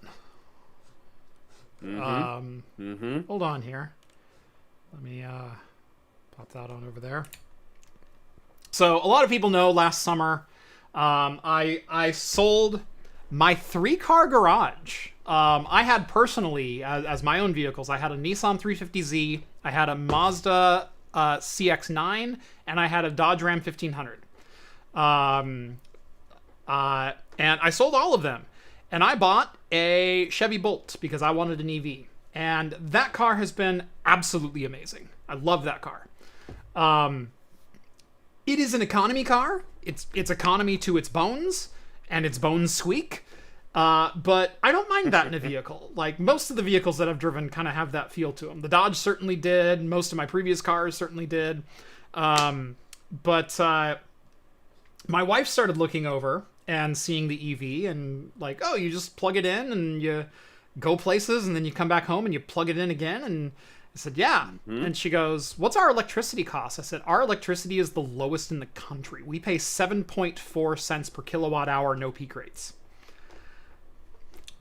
Hold on here. Let me pop that on over there. So a lot of people know last summer I sold my 3-car garage. I had personally, as my own vehicles, I had a Nissan 350Z, I had a Mazda CX-9, and I had a Dodge Ram 1500. And I sold all of them. And I bought a Chevy Bolt because I wanted an EV. And that car has been absolutely amazing. I love that car. It is an economy car. It's economy to its bones, and its bones squeak. But I don't mind that in a vehicle. Like, most of the vehicles that I've driven kind of have that feel to them. The Dodge certainly did. Most of my previous cars certainly did. But my wife started looking over and seeing the EV and like, oh, you just plug it in and you go places and then you come back home and you plug it in again. And I said, yeah. And she goes, what's our electricity cost? I said, our electricity is the lowest in the country. We pay 7.4 cents per kilowatt hour, no peak rates.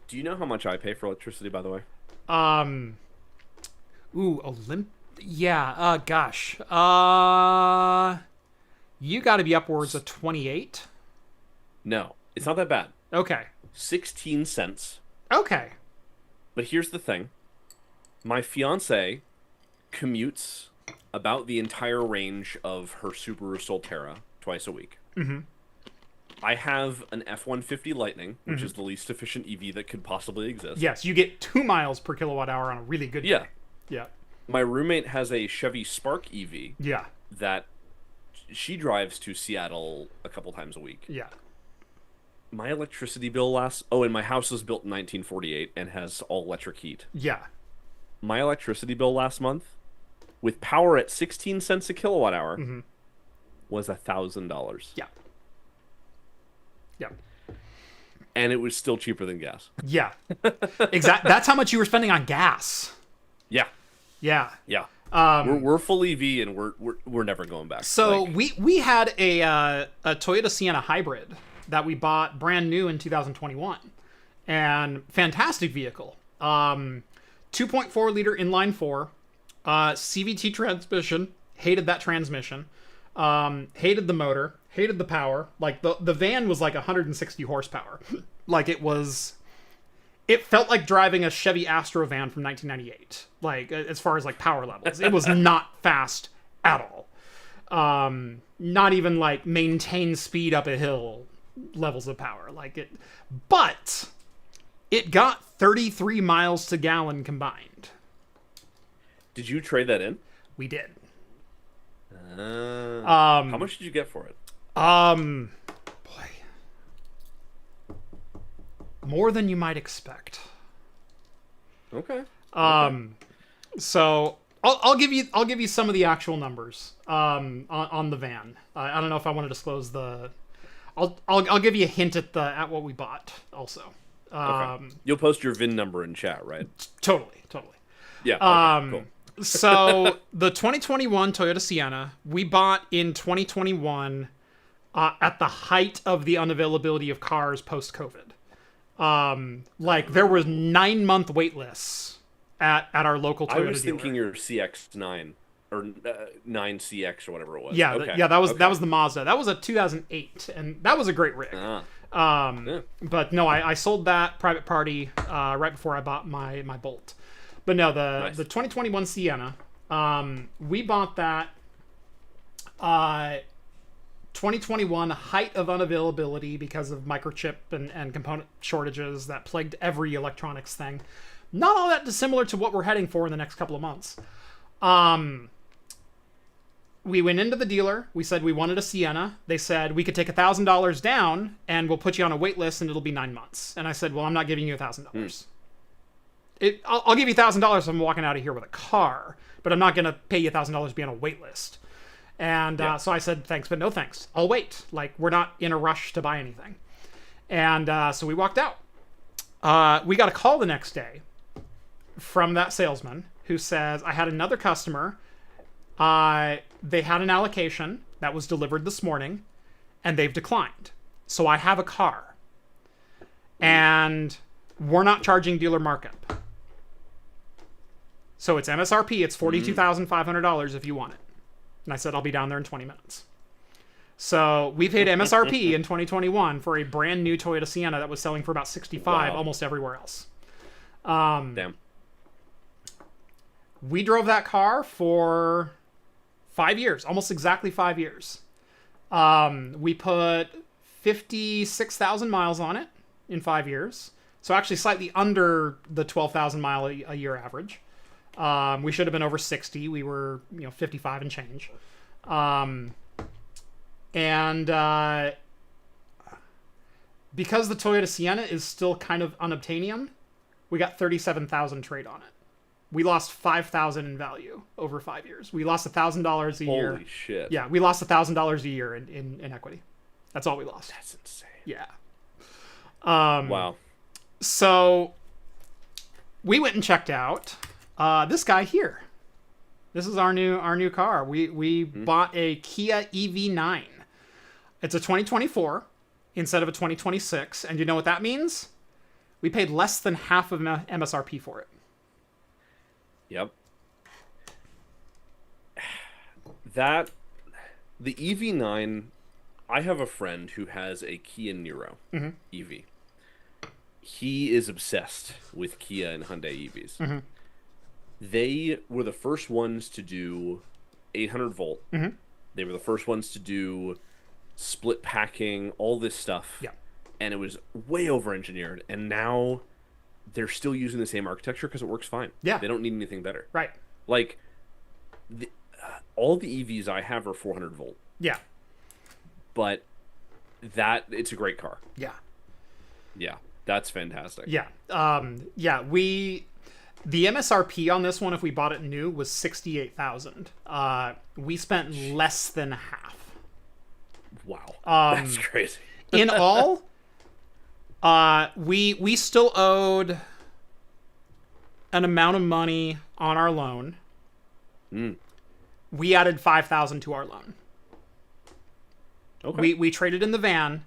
Do you know how much I pay for electricity, by the way? Yeah, gosh. You got to be upwards of 28. No, it's not that bad. Okay. 16 cents. Okay. But here's the thing. My fiance commutes about the entire range of her Subaru Solterra twice a week. I have an F-150 Lightning, which is the least efficient EV that could possibly exist. Yes, you get 2 miles per kilowatt hour on a really good day. Yeah. My roommate has a Chevy Spark EV. Yeah. That she drives to Seattle a couple times a week. Yeah. My electricity bill and my house was built in 1948 and has all electric heat. Yeah. My electricity bill last month, with power at 16 cents a kilowatt hour, was $1,000. Yeah. Yeah. And it was still cheaper than gas. Yeah. Exactly. That's how much you were spending on gas. Yeah. Yeah. Yeah. We're full EV and we're never going back. So we had a Toyota Sienna hybrid that we bought brand new in 2021, and fantastic vehicle. 2.4 liter inline 4, CVT transmission. Hated that transmission. Hated the motor. Hated the power. Like the van was like 160 horsepower. Like it felt like driving a Chevy Astro van from 1998. Like as far as like power levels, it was not fast at all. Not even like maintain speed up a hill levels of power. But it got 33 miles to gallon combined. Did you trade that in? We did. How much did you get for it? Boy, more than you might expect. Okay. So I'll give you some of the actual numbers on the van. I don't know if I want to disclose the. I'll give you a hint at what we bought also. Okay. You'll post your VIN number in chat, right? Totally. Yeah. Okay, cool. So the 2021 Toyota Sienna we bought in 2021 at the height of the unavailability of cars post COVID. Like there was 9-month wait lists at our local Toyota I was dealer. thinking your CX-9 or 9CX or whatever it was. Yeah, okay. that was the Mazda. That was a 2008, and that was a great rig. But no, I sold that private party right before I bought my Bolt. But no, the 2021 Sienna, we bought that 2021 height of unavailability because of microchip and component shortages that plagued every electronics thing. Not all that dissimilar to what we're heading for in the next couple of months. We went into the dealer. We said we wanted a Sienna. They said we could take $1,000 down and we'll put you on a wait list and it'll be 9 months. And I said, well, I'm not giving you $1,000. I'll give you $1,000 if I'm walking out of here with a car, but I'm not going to pay you $1,000 to be on a wait list. And so I said, thanks, but no thanks. I'll wait. Like, we're not in a rush to buy anything. And so we walked out. We got a call the next day from that salesman who says, I had another customer. They had an allocation that was delivered this morning, and they've declined. So I have a car. And we're not charging dealer markup. So it's MSRP. It's $42,500 if you want it. And I said, I'll be down there in 20 minutes. So we paid MSRP in 2021 for a brand new Toyota Sienna that was selling for about $65 almost everywhere else. Damn. We drove that car for 5 years, almost exactly 5 years. We put 56,000 miles on it in 5 years. So actually slightly under the 12,000 mile a year average. We should have been over 60. We were, 55 and change. Because the Toyota Sienna is still kind of unobtainium, we got 37,000 trade on it. We lost 5,000 in value over 5 years. We lost $1,000 a year. Holy shit. Yeah, we lost $1,000 a year in equity. That's all we lost. That's insane. Yeah. Wow. So we went and checked out this guy here. This is our new car. We bought a Kia EV9. It's a 2024 instead of a 2026, and you know what that means? We paid less than half of MSRP for it. Yep. The EV9, I have a friend who has a Kia Niro EV. He is obsessed with Kia and Hyundai EVs. They were the first ones to do 800 volt. They were the first ones to do split packing, all this stuff. Yeah. And it was way over engineered. And now they're still using the same architecture because it works fine. Yeah. They don't need anything better. Right. Like, all the EVs I have are 400 volt. Yeah. But it's a great car. Yeah. Yeah. That's fantastic. Yeah. The MSRP on this one, if we bought it new, was $68,000. We spent less than half. Wow. That's crazy. In all, we still owed an amount of money on our loan. We added $5,000 to our loan. Okay. We traded in the van.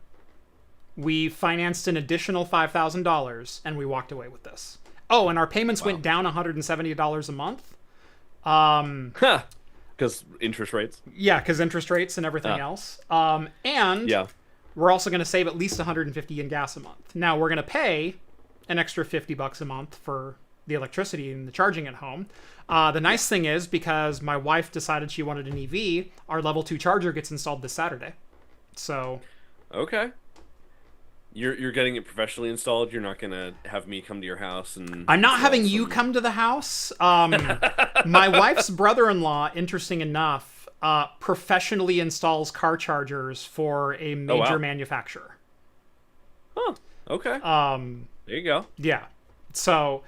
We financed an additional $5,000, and we walked away with this. Oh, and our payments went down $170 a month. Because interest rates. Yeah, because interest rates and everything else. And we're also going to save at least $150 in gas a month. Now we're going to pay an extra $50 a month for the electricity and the charging at home. The nice thing is, because my wife decided she wanted an EV, our level 2 charger gets installed this Saturday. So. Okay. You're getting it professionally installed. You're not gonna have me come to your house and. I'm not having you come to the house. My wife's brother-in-law, interesting enough, professionally installs car chargers for a major manufacturer. Oh, okay. There you go. Yeah. So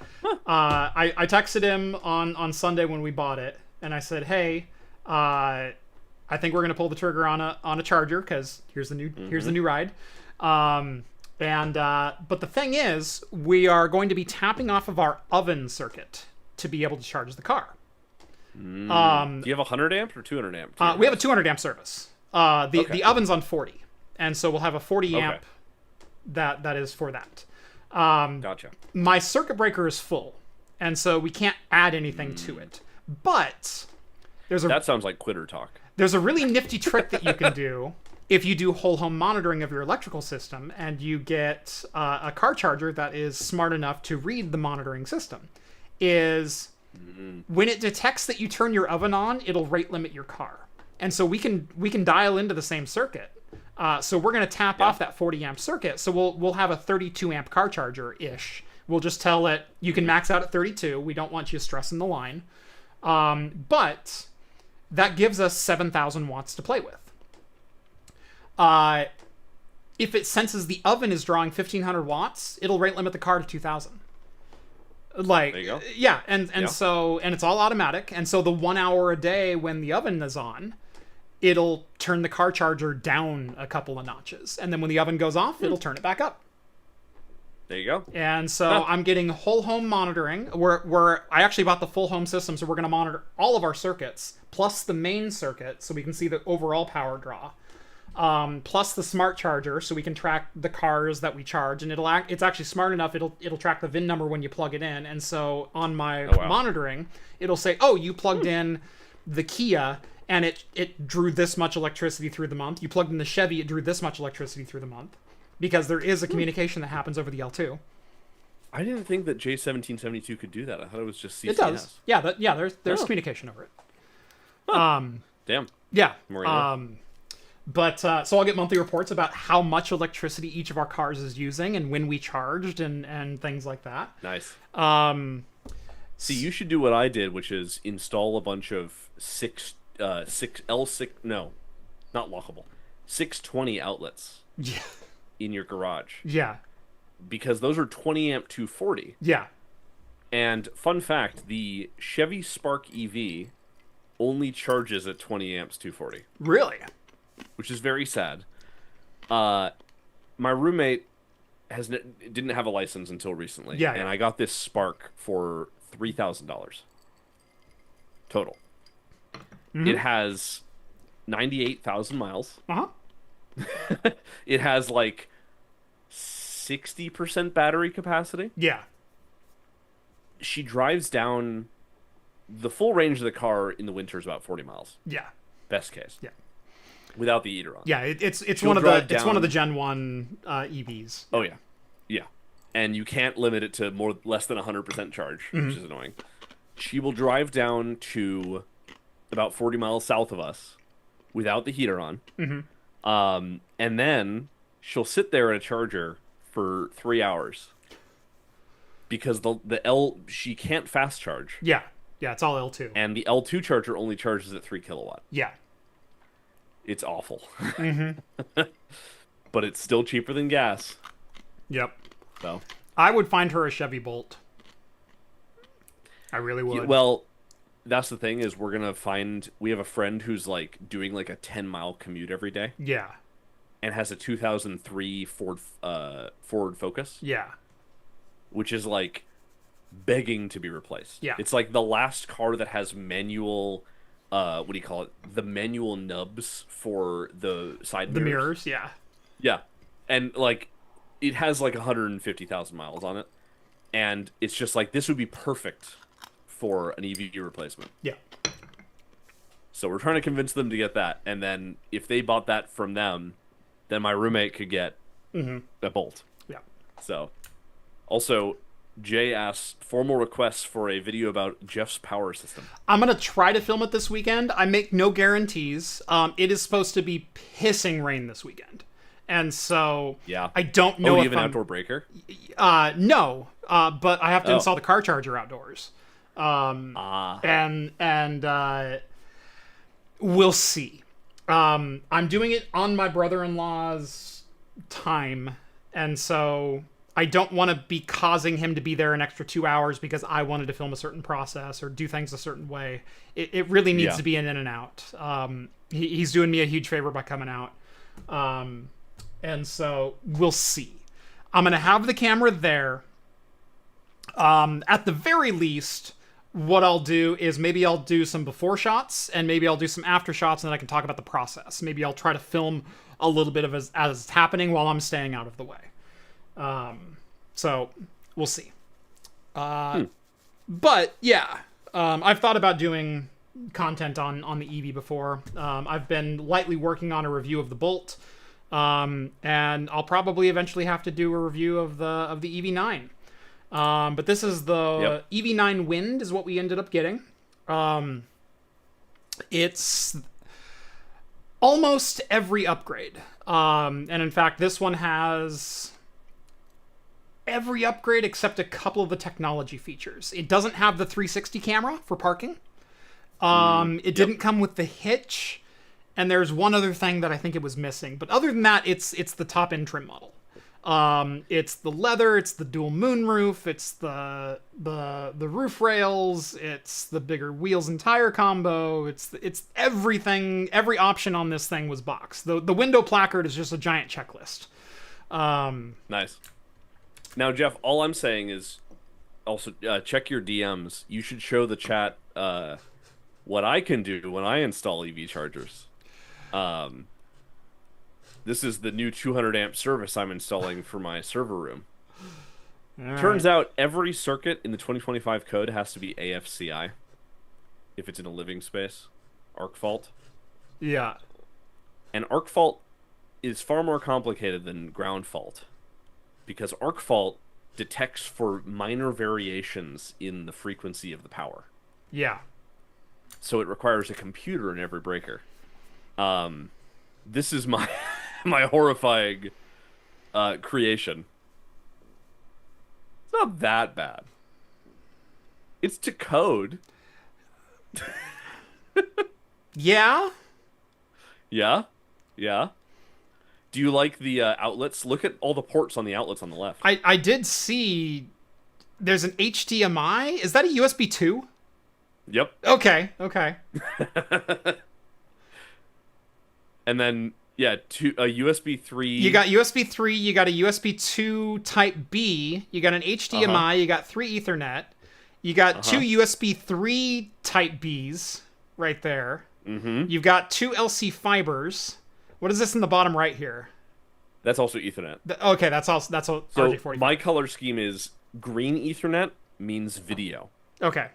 I texted him on Sunday when we bought it, and I said, hey, I think we're gonna pull the trigger on a charger, because here's the new ride. But the thing is, we are going to be tapping off of our oven circuit to be able to charge the car. Do you have 100 amp or 200 amp? We have a 200 amp service. The oven's on 40, and so we'll have a 40 amp that is for that. Gotcha. My circuit breaker is full, and so we can't add anything to it. But that sounds like quitter talk. There's a really nifty trick that you can do if you do whole home monitoring of your electrical system, and you get a car charger that is smart enough to read the monitoring system. Is when it detects that you turn your oven on, it'll rate limit your car, and so we can dial into the same circuit. So we're going to tap off that 40 amp circuit. So we'll have a 32 amp car charger ish. We'll just tell it you can max out at 32. We don't want you stressing the line. But that gives us 7,000 watts to play with. If it senses the oven is drawing 1,500 watts, it'll rate limit the car to 2,000. Like, there you go. Yeah, and so it's all automatic. And so the 1 hour a day when the oven is on, it'll turn the car charger down a couple of notches, and then when the oven goes off, it'll turn it back up. There you go. And so I'm getting whole home monitoring. I actually bought the full home system, so we're going to monitor all of our circuits plus the main circuit, so we can see the overall power draw. Plus the smart charger, so we can track the cars that we charge, and it's actually smart enough. It'll track the VIN number when you plug it in, and so on my monitoring, it'll say, "Oh, you plugged in the Kia." And it drew this much electricity through the month. You plugged in the Chevy, it drew this much electricity through the month. Because there is a communication that happens over the L2. I didn't think that J1772 could do that. I thought it was just CCS. It does. Yeah, there's communication over it. Damn. Yeah. More But so I'll get monthly reports about how much electricity each of our cars is using and when we charged and things like that. Nice. See, you should do what I did, which is install a bunch of 620 outlets in your garage. Yeah. Because those are 20 amp 240. Yeah. And fun fact, the Chevy Spark EV only charges at 20 amps 240. Really? Which is very sad. My roommate didn't have a license until recently. Yeah. And I got this Spark for $3,000 total. Mm-hmm. It has 98,000 miles. Uh-huh. It has like 60% battery capacity. Yeah. She drives down the full range of the car in the winter is about 40 miles. Yeah. Best case. Yeah. Without the heater on. Yeah, it's one of the Gen 1 EVs. Oh yeah. Yeah. And you can't limit it to less than 100% charge, which is annoying. She will drive down to about 40 miles south of us without the heater on. And then she'll sit there at a charger for 3 hours because she can't fast charge. Yeah. Yeah, it's all L2. And the L2 charger only charges at 3 kilowatt. Yeah. It's awful. But it's still cheaper than gas. Yep. So I would find her a Chevy Bolt. I really would. Yeah, well, that's the thing is we have a friend who's like doing like a 10-mile commute every day. Yeah. And has a 2003 Ford Focus. Yeah. Which is like begging to be replaced. Yeah. It's like the last car that has manual what do you call it? The manual nubs for the side mirrors. The mirrors, yeah. Yeah. And like it has like 150,000 miles on it. And it's just like this would be perfect for an EV replacement. Yeah. So we're trying to convince them to get that, and then if they bought that from them, then my roommate could get a Bolt. Yeah. So, also, Jay asks formal requests for a video about Jeff's power system. I'm gonna try to film it this weekend. I make no guarantees. It is supposed to be pissing rain this weekend, and so I don't know. Do you have an outdoor breaker? No, but I have to install the car charger outdoors. And we'll see. I'm doing it on my brother-in-law's time, and so I don't want to be causing him to be there an extra 2 hours because I wanted to film a certain process or do things a certain way. It really needs to be an in and out. He's doing me a huge favor by coming out. And so we'll see. I'm going to have the camera there. At the very least, what I'll do is maybe I'll do some before shots and maybe I'll do some after shots, and then I can talk about the process. Maybe I'll try to film a little bit of as it's happening while I'm staying out of the way. So we'll see. But yeah, I've thought about doing content on the EV before. I've been lightly working on a review of the Bolt. And I'll probably eventually have to do a review of the EV9. But this is the EV9 Wind is what we ended up getting. It's almost every upgrade. And in fact, this one has every upgrade except a couple of the technology features. It doesn't have the 360 camera for parking. It didn't come with the hitch. And there's one other thing that I think it was missing. But other than that, it's the top-end trim model. It's the leather, it's the dual moonroof, it's the roof rails, it's the bigger wheels and tire combo, it's everything, every option on this thing was boxed. The window placard is just a giant checklist. Nice. Now, Jeff, all I'm saying is also check your DMs. You should show the chat what I can do when I install EV chargers. This is the new 200 amp service I'm installing for my server room. Turns out every circuit in the 2025 code has to be AFCI if it's in a living space. Arc fault. Yeah. And arc fault is far more complicated than ground fault, because arc fault detects for minor variations in the frequency of the power. Yeah. So it requires a computer in every breaker. This is my my horrifying creation. It's not that bad. It's to code. Yeah? Yeah? Yeah? Do you like the outlets? Look at all the ports on the outlets on the left. I did see there's an HDMI. Is that a USB 2? Yep. Okay. And then, yeah, a USB 3. You got USB 3, you got a USB 2 Type B, you got an HDMI, you got 3 Ethernet, you got 2 USB 3 Type Bs right there. You've got 2 LC fibers. What is this in the bottom right here? That's also Ethernet. Okay, that's So RJ45. my color scheme is green Ethernet means video. Okay.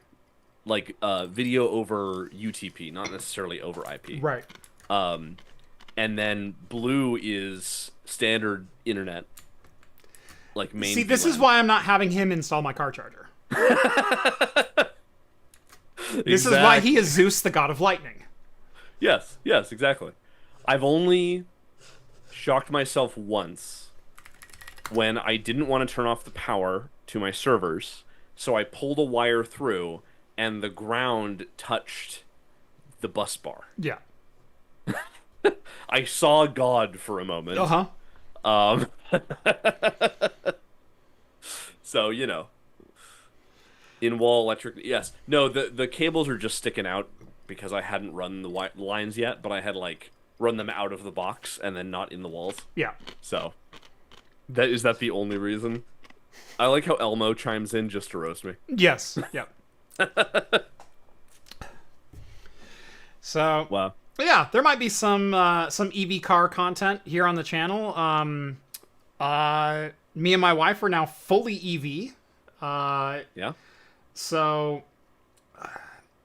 Like video over UTP, not necessarily over IP. Right. And then blue is standard internet, like main. See, this is why I'm not having him install my car charger. This is why he is Zeus, the god of lightning. Yes, exactly. I've only shocked myself once when I didn't want to turn off the power to my servers, so I pulled a wire through, and the ground touched the bus bar. Yeah. I saw God for a moment. So, you know. In-wall electric... Yes. No, the cables are just sticking out because I hadn't run the lines yet, but I had, like, run them out of the box and then not in the walls. Yeah. So. Is that the only reason? I like how Elmo chimes in just to roast me. Yes. Yeah. So... Wow. Yeah, there might be some EV car content here on the channel. Me and my wife are now fully EV. Yeah. So,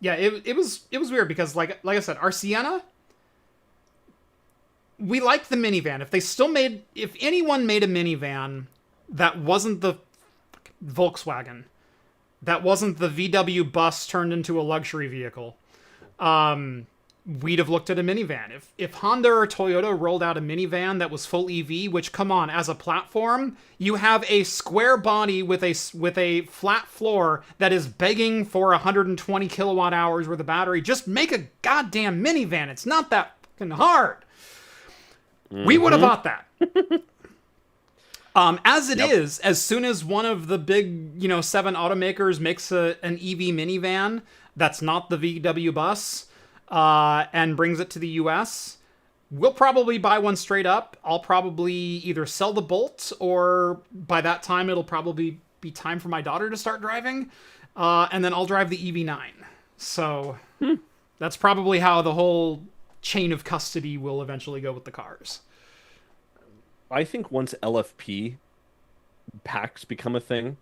yeah, it was weird because like I said, our Sienna, we liked the minivan. If anyone made a minivan that wasn't the Volkswagen, that wasn't the VW bus turned into a luxury vehicle, we'd have looked at a minivan. If Honda or Toyota rolled out a minivan that was full EV, which, come on, as a platform, you have a square body with a flat floor that is begging for 120 kilowatt hours worth of battery. Just make a goddamn minivan. It's not that fucking hard. We would have bought that. As it is, as soon as one of the big, 7 automakers makes an EV minivan that's not the VW bus, and brings it to the US, we'll probably buy one straight up. I'll probably either sell the Bolt, or by that time it'll probably be time for my daughter to start driving, and then I'll drive the EV9. So that's probably how the whole chain of custody will eventually go with the cars. I think once LFP packs become a thing,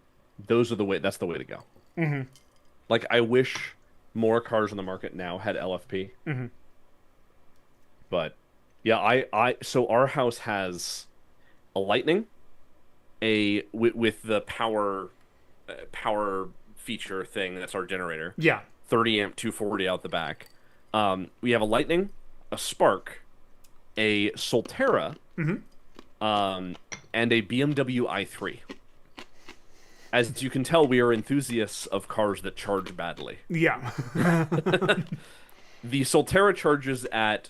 that's the way to go. Mm-hmm. Like, I wish more cars on the market now had LFP. Mm-hmm. But yeah, so our house has a Lightning, with the power feature thing. That's our generator. Yeah. 30 amp 240 out the back. We have a Lightning, a Spark, a Solterra, and a BMW i3. As you can tell, we are enthusiasts of cars that charge badly. Yeah. The Solterra charges at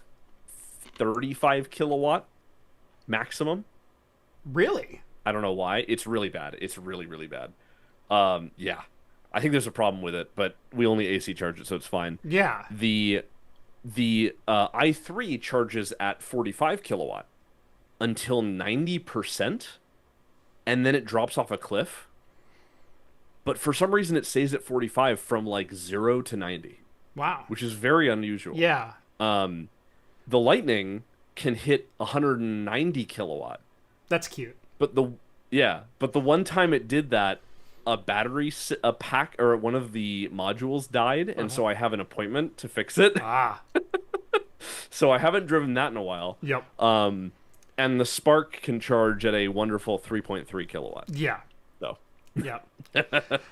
35 kilowatt maximum. Really? I don't know why. It's really bad. It's really, really bad. Yeah. I think there's a problem with it, but we only AC charge it, so it's fine. Yeah. The i3 charges at 45 kilowatt until 90%, and then it drops off a cliff. But for some reason, it stays at 45 from like 0 to 90. Wow. Which is very unusual. Yeah. The Lightning can hit 190 kilowatt. That's cute. But the one time it did that, a pack or one of the modules died, and so I have an appointment to fix it. Ah. So I haven't driven that in a while. Yep. And the Spark can charge at a wonderful 3.3 kilowatt. Yeah. So. Yeah.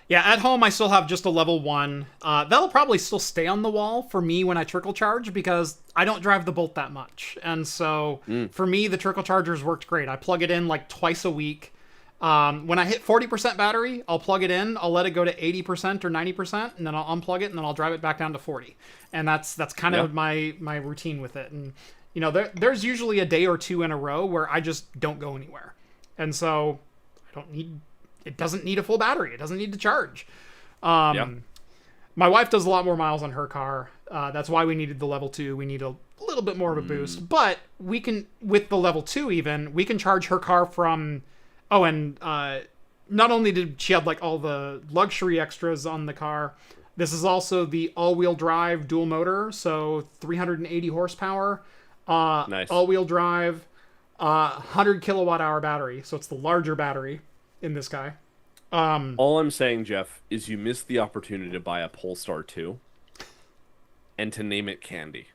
Yeah, at home I still have just a level 1. That'll probably still stay on the wall for me when I trickle charge, because I don't drive the Bolt that much. And so for me, the trickle chargers worked great. I plug it in like twice a week. When I hit 40% battery, I'll plug it in, I'll let it go to 80% or 90%, and then I'll unplug it, and then I'll drive it back down to 40. And that's kind of my routine with it. And there's usually a day or two in a row where I just don't go anywhere. And so it doesn't need a full battery. It doesn't need to charge. My wife does a lot more miles on her car. That's why we needed the level 2. We need a little bit more of a boost, but we can, with the level 2 even, we can charge her car from, not only did she have like all the luxury extras on the car, this is also the all-wheel drive dual motor, so 380 horsepower, nice. All-wheel drive, 100 kilowatt hour battery, so it's the larger battery in this guy. All I'm saying, Jeff, is you missed the opportunity to buy a Polestar 2 and to name it Candy.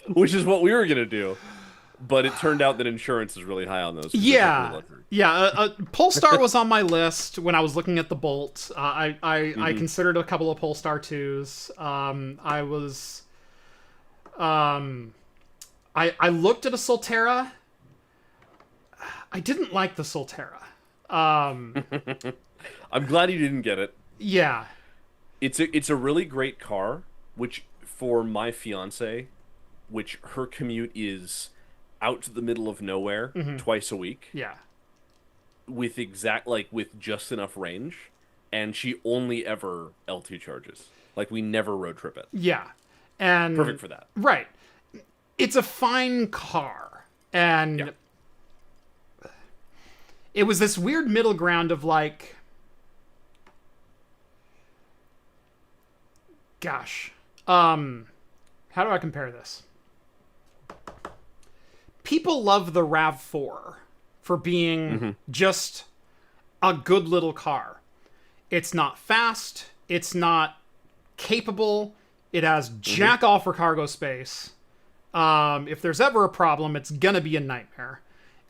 Which is what we were going to do. But it turned out that insurance is really high on those. Yeah. Polestar was on my list when I was looking at the Bolt. I considered a couple of Polestar 2s. I looked at a Solterra. I didn't like the Solterra. I'm glad you didn't get it. Yeah. It's a really great car, which for my fiance, which her commute is out to the middle of nowhere twice a week. Yeah. With just enough range, and she only ever L2 charges. Like, we never road trip it. Yeah. And perfect for that. Right. It's a fine car. And it was this weird middle ground of like, gosh, how do I compare this? People love the RAV4 for being just a good little car. It's not fast. It's not capable. It has jack all for cargo space. If there's ever a problem, it's gonna be a nightmare.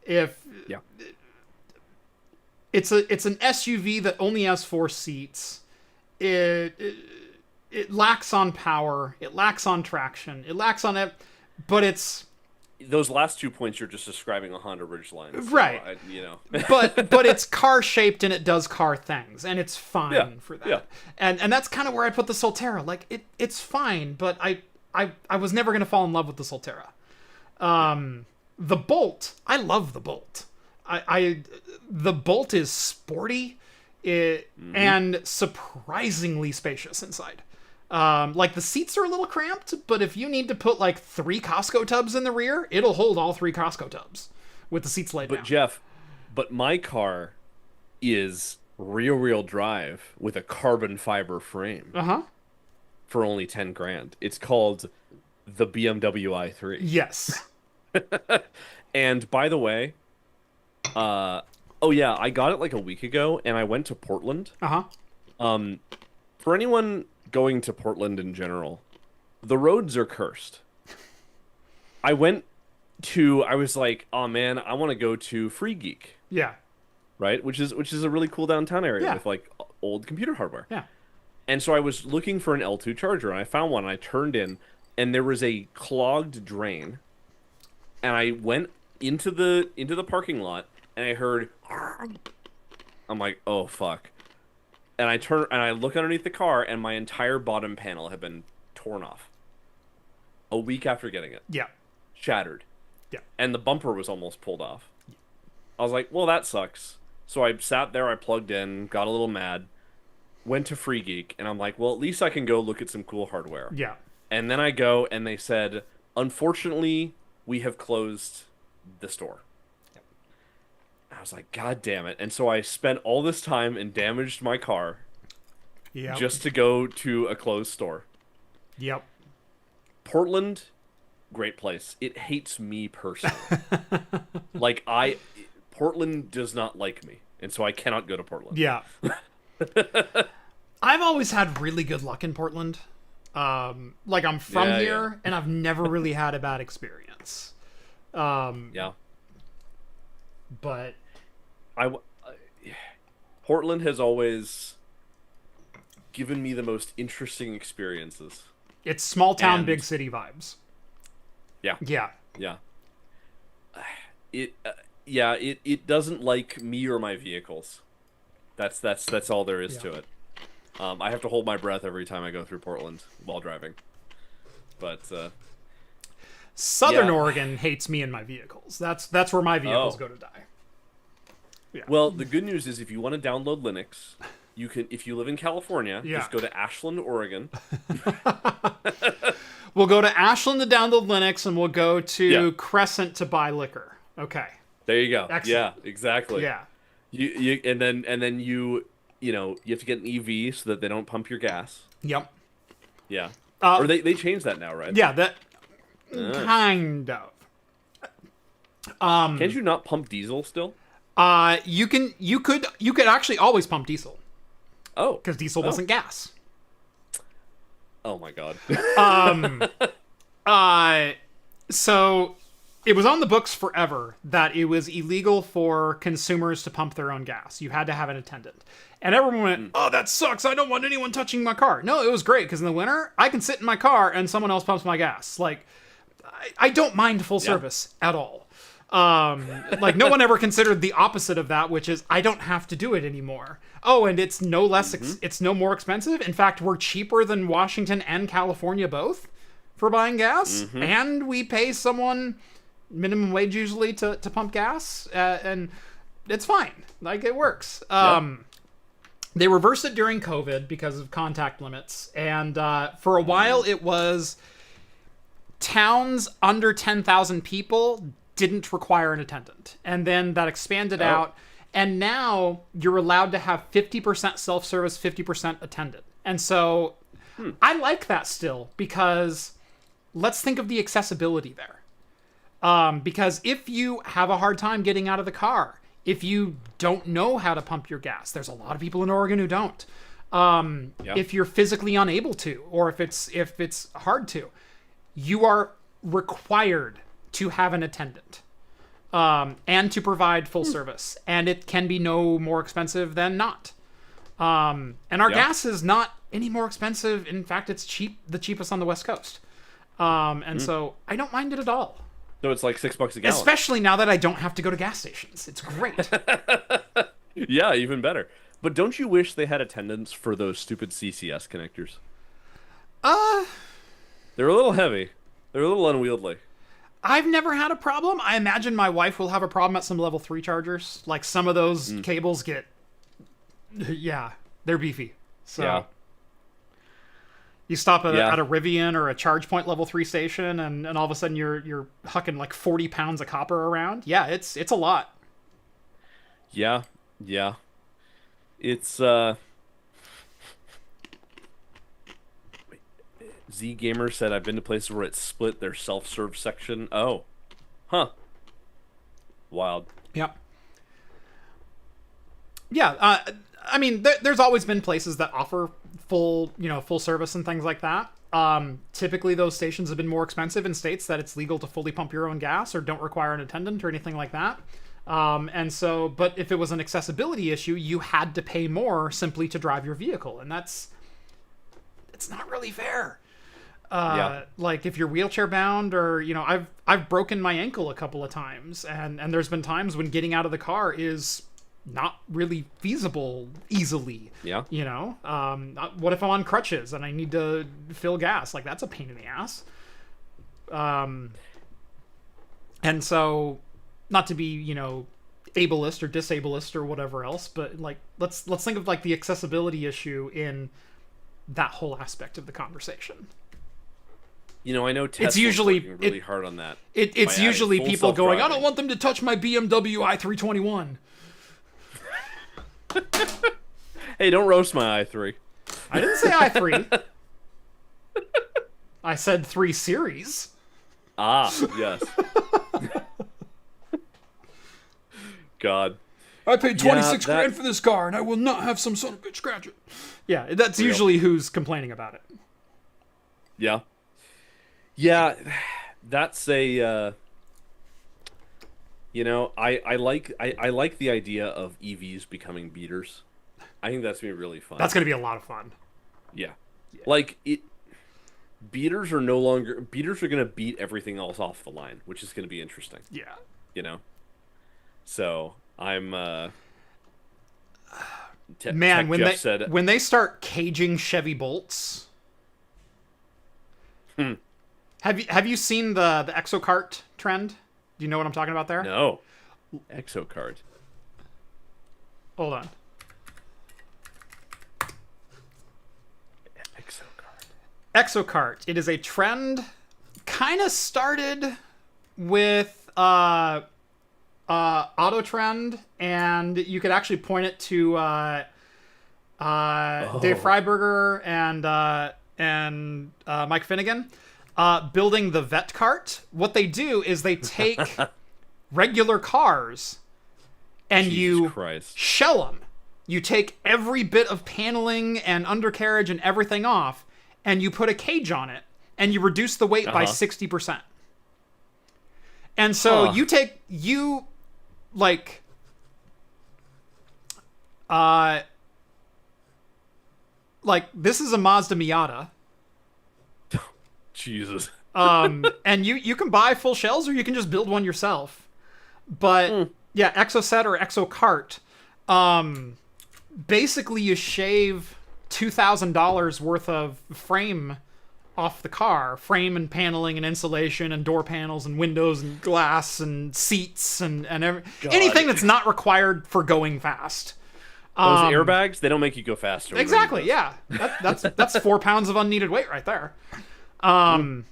It's an SUV that only has 4 seats. It lacks on power. It lacks on traction. It lacks on it, but it's. Those last 2 points, you're just describing a Honda Ridgeline, so right? But it's car shaped and it does car things, and it's fine for that. Yeah. And that's kind of where I put the Solterra. Like it's fine, but I was never gonna fall in love with the Solterra. The Bolt, I love the Bolt. The Bolt is sporty, and surprisingly spacious inside. Like the seats are a little cramped, but if you need to put like 3 Costco tubs in the rear, it'll hold all 3 Costco tubs with the seats laid down. But Jeff, my car is rear-wheel drive with a carbon fiber frame. For only 10 grand. It's called the BMW i3. Yes. And by the way, oh yeah, I got it like a week ago, and I went to Portland. For anyone going to Portland in general, the roads are cursed. I was like, oh man, I want to go to Free Geek. Yeah. Right? Which is a really cool downtown area Yeah. with like old computer hardware. Yeah. And so I was looking for an L2 charger, and I found one, and I turned in, and there was a clogged drain. And I went into the parking lot, and I heard, I'm like, oh fuck. And I look underneath the car, and my entire bottom panel had been torn off. A week after getting it. Yeah. Shattered. Yeah. And the bumper was almost pulled off. I was like, well, that sucks. So I sat there, I plugged in, got a little mad, went to Free Geek, and I'm like, well, at least I can go look at some cool hardware. Yeah. And then I go, and they said, unfortunately, we have closed the store. Yep. I was like, God damn it. And so I spent all this time and damaged my car just to go to a closed store. Yep. Portland, great place. It hates me personally. Portland does not like me, and so I cannot go to Portland. Yeah. I've always had really good luck in Portland. Like I'm from here, and I've never really had a bad experience. Yeah. But Portland has always given me the most interesting experiences. It's small town, big city vibes. Yeah. Yeah. Yeah. It doesn't like me or my vehicles. That's all there is to it. I have to hold my breath every time I go through Portland while driving. But Southern Oregon hates me and my vehicles. That's where my vehicles go to die. Yeah. Well, the good news is if you want to download Linux, you can. If you live in California, just go to Ashland, Oregon. We'll go to Ashland to download Linux, and we'll go to Crescent to buy liquor. Okay. There you go. Excellent. Yeah, exactly. Yeah. You and then you have to get an EV so that they don't pump your gas. Yep. Yeah. Or they changed that now, right? Yeah, that kind of. Can't you not pump diesel still? You could actually always pump diesel. Oh. Because diesel wasn't gas. Oh my god. So it was on the books forever that it was illegal for consumers to pump their own gas. You had to have an attendant. And everyone went, oh, that sucks. I don't want anyone touching my car. No, it was great because in the winter, I can sit in my car and someone else pumps my gas. Like, I don't mind full service at all. Like, no one ever considered the opposite of that, which is I don't have to do it anymore. Oh, and it's no less, it's no more expensive. In fact, we're cheaper than Washington and California both for buying gas. And we pay someone minimum wage usually to pump gas. And it's fine. Like, it works. They reversed it during COVID because of contact limits. And for a while, it was towns under 10,000 people didn't require an attendant. And then that expanded out. And now you're allowed to have 50% self-service, 50% attendant. And so I like that still because let's think of the accessibility there. Because if you have a hard time getting out of the car, if you don't know how to pump your gas, there's a lot of people in Oregon who don't. If you're physically unable to, or if it's hard to, you are required to have an attendant and to provide full service. And it can be no more expensive than not. And our gas is not any more expensive. In fact, it's the cheapest on the West Coast. And so I don't mind it at all. So it's like $6 a gallon. Especially now that I don't have to go to gas stations. It's great. Yeah, even better. But don't you wish they had attendants for those stupid CCS connectors? They're a little heavy. They're a little unwieldy. I've never had a problem. I imagine my wife will have a problem at some level 3 chargers. Like some of those cables get, yeah, they're beefy. So Yeah. you stop at a Rivian or a charge point level 3 station, and all of a sudden you're hucking like 40 pounds of copper around. Yeah, it's a lot. Yeah. Yeah. It's Z Gamer said, I've been to places where it's split their self-serve section. Oh. Huh. Wild. Yep. Yeah, I mean, there's always been places that offer full service and things like that. Typically, those stations have been more expensive in states that it's legal to fully pump your own gas or don't require an attendant or anything like that. And so, but if it was an accessibility issue, you had to pay more simply to drive your vehicle, and it's not really fair. Like if you're wheelchair bound, or I've broken my ankle a couple of times, and there's been times when getting out of the car is not really feasible easily. Yeah. What if I'm on crutches and I need to fill gas? Like, that's a pain in the ass. And so, not to be ableist or disableist or whatever else, but like let's think of like the accessibility issue in that whole aspect of the conversation. I know Tesla's it's usually working really hard on that. It's usually people going, I don't want them to touch my BMW i321. Hey, don't roast my i3. I didn't say i3. I said 3 Series. Ah, yes. God. I paid 26 grand for this car, and I will not have some son of a bitch scratch it. Yeah, that's usually who's complaining about it. Yeah. Yeah, that's a I like the idea of EVs becoming beaters. I think that's gonna be really fun. That's gonna be a lot of fun. Yeah. Like beaters are gonna beat everything else off the line, which is gonna be interesting. Yeah. So I'm man, when they start caging Chevy Bolts. Have you seen the Exocart trend? Do you know what I'm talking about there? No. Exocart. Hold on. Exocart. It is a trend kind of started with Auto Trend, and you could actually point it to Dave Freiberger and Mike Finnegan building the vet cart. What they do is they take regular cars and shell them. You take every bit of paneling and undercarriage and everything off, and you put a cage on it, and you reduce the weight by 60%. And so this is a Mazda Miata. Jesus. And you can buy full shells, or you can just build one yourself. But yeah, Exocet or Exocart. Basically you shave $2,000 worth of frame off the car, frame and paneling and insulation and door panels and windows and glass and seats and anything that's not required for going fast. Those airbags, they don't make you go faster. Exactly, yeah. That's 4 pounds of unneeded weight right there. And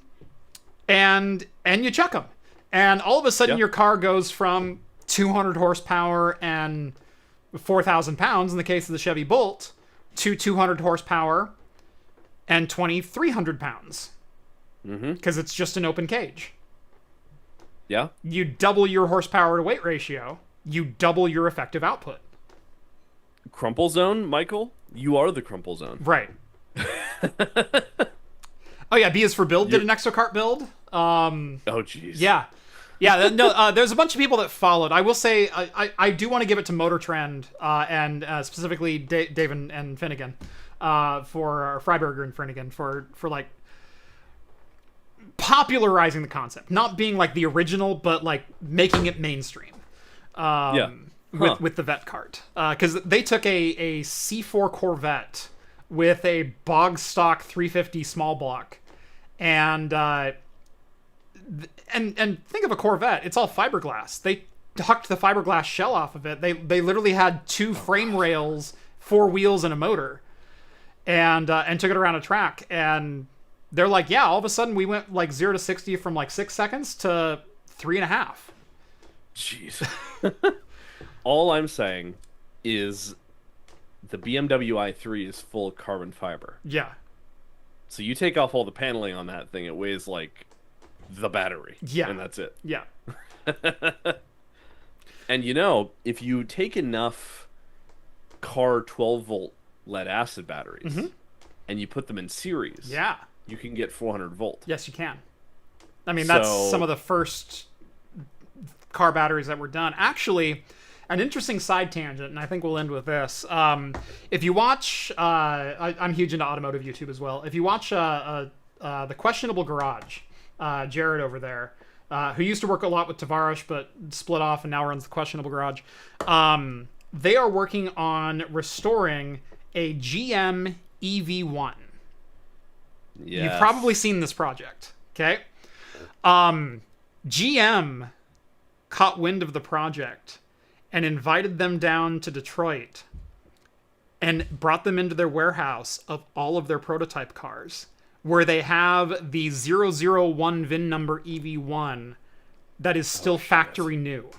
you chuck them. And all of a sudden your car goes from 200 horsepower and 4,000 pounds, in the case of the Chevy Bolt, to 200 horsepower and 2,300 pounds. Because it's just an open cage. Yeah. You double your horsepower to weight ratio. You double your effective output. Crumple zone, Michael? You are the crumple zone. Right. Oh yeah, B is for build. Did an Exocart build. Oh jeez. Yeah. No, there's a bunch of people that followed. I will say I do want to give it to Motor Trend and specifically Dave and Finnegan for Freiberger and Finnegan for like popularizing the concept, not being like the original, but like making it mainstream. With the vet cart, because they took a C4 Corvette with a bog stock 350 small block and and think of a Corvette. It's all fiberglass. They hucked the fiberglass shell off of it. They literally had two frame rails, 4 wheels, and a motor, and took it around a track. And they're like, yeah, all of a sudden we went like 0 to 60 from like 6 seconds to 3.5. Jeez. All I'm saying is the BMW i3 is full of carbon fiber. Yeah. So you take off all the paneling on that thing, it weighs like the battery. Yeah. And that's it. Yeah. And you know, if you take enough car 12-volt lead acid batteries and you put them in series, Yeah. you can get 400 volt. Yes, you can. I mean, that's So- some of the first car batteries that were done. Actually, an interesting side tangent, and I think we'll end with this. If you watch, I'm huge into automotive YouTube as well. If you watch the Questionable Garage, Jared over there, who used to work a lot with Tavares but split off and now runs the Questionable Garage, they are working on restoring a GM EV1. Yes. You've probably seen this project, okay? GM caught wind of the project and invited them down to Detroit and brought them into their warehouse of all of their prototype cars, where they have the 001 VIN number EV1 that is still factory new.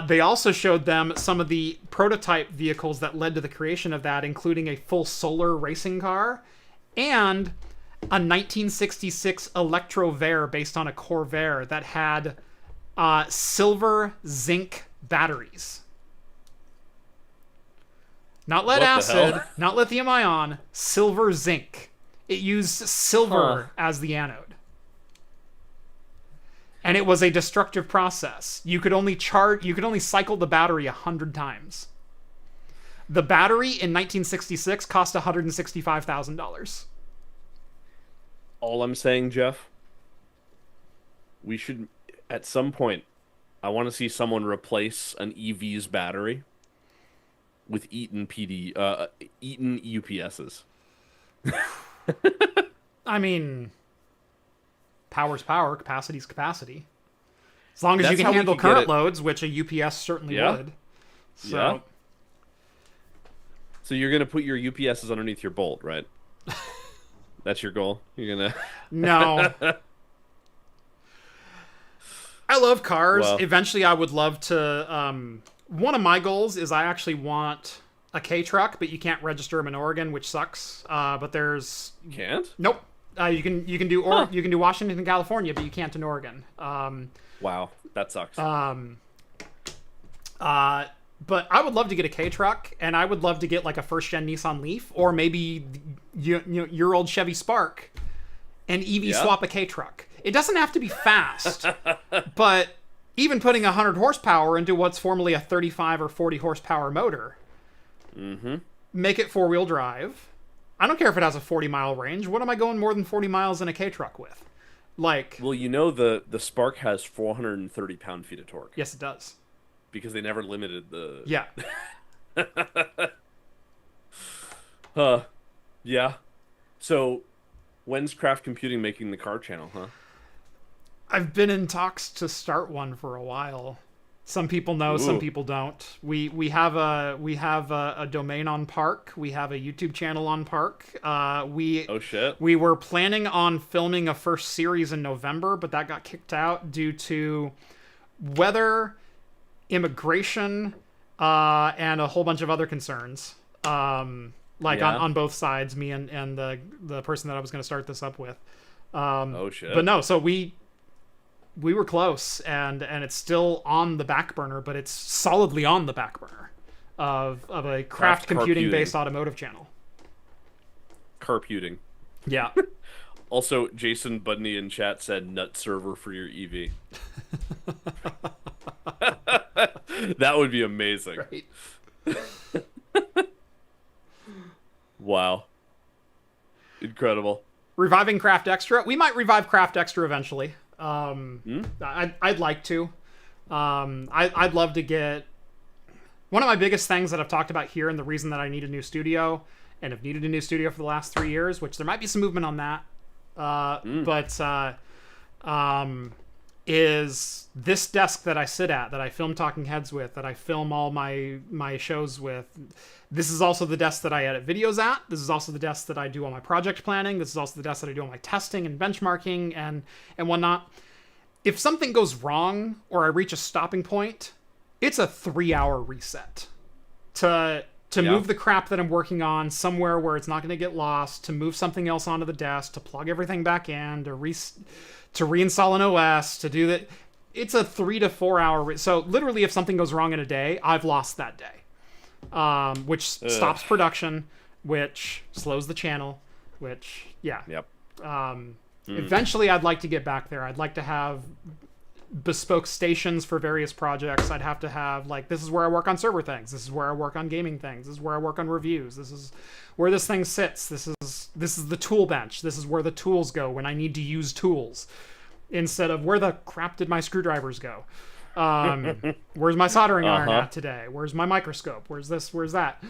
They also showed them some of the prototype vehicles that led to the creation of that, including a full solar racing car and a 1966 Electro-Vare based on a Corvair that had silver zinc batteries. Not lead What the acid, hell? not lithium ion, silver zinc. It used silver as the anode. And it was a destructive process. You could only cycle the battery 100 times. The battery in 1966 cost $165,000. All I'm saying, Jeff, we should, at some point, I want to see someone replace an EV's battery with Eaton UPSs. I mean, power's power, capacity's capacity. As long as That's you can how we handle could get current it. loads, which a UPS certainly Yeah. would. So, Yeah. So you're gonna put your UPSs underneath your bolt, right? That's your goal. You're gonna. no. I love cars. Well- Eventually, I would love to. One of my goals is I actually want a K truck, but you can't register them in Oregon, which sucks. But there's Can't? nope. You can do you can do Washington and California, but you can't in Oregon. Wow, that sucks. But I would love to get a K truck, and I would love to get like a first gen Nissan Leaf, or maybe your old Chevy Spark, and EV swap a K truck. It doesn't have to be fast, but even putting 100 horsepower into what's formerly a 35 or 40 horsepower motor, make it 4-wheel drive. I don't care if it has a 40-mile range. What am I going more than 40 miles in a K truck with? Like, Well, you know the Spark has 430 pound-feet of torque yes, it does. because they never limited the. Yeah. Yeah. So, when's Craft Computing making the car channel, huh? I've been in talks to start one for a while. Some people know, some Ooh. people don't. We have a domain on Park. We have a YouTube channel on Park. Oh shit. We were planning on filming a first series in November, but that got kicked out due to weather, immigration, and a whole bunch of other concerns. On both sides, me and the person that I was going to start this up with. Oh shit. But no, so we were close, and it's still on the back burner, but it's solidly on the back burner of a craft computing based automotive channel. Carputing. Yeah. Also, Jason Budney in chat said nut server for your EV. That would be amazing. Right. Wow. Incredible. Reviving Craft Extra. We might revive Craft Extra eventually. I'd like to. I'd love to get. One of my biggest things that I've talked about here, and the reason that I need a new studio, and have needed a new studio for the last 3 years, which there might be some movement on that. But is this desk that I sit at, that I film Talking Heads with, that I film all my shows with. This is also the desk that I edit videos at. This is also the desk that I do all my project planning. This is also the desk that I do all my testing and benchmarking and whatnot. If something goes wrong or I reach a stopping point, it's a 3-hour reset to move the crap that I'm working on somewhere where it's not going to get lost, to move something else onto the desk, to plug everything back in, to reinstall an OS, to do that. It's a 3 to 4 hour. So literally, if something goes wrong in a day, I've lost that day, which stops production, which slows the channel, which, yeah. Yep. Eventually, I'd like to get back there. I'd like to have bespoke stations for various projects. I'd have to have, like, this is where I work on server things. This is where I work on gaming things. This is where I work on reviews. This is where this thing sits. This is the tool bench. This is where the tools go when I need to use tools. Instead of, where the crap did my screwdrivers go? Where's my soldering iron at today? Where's my microscope? Where's this? Where's that?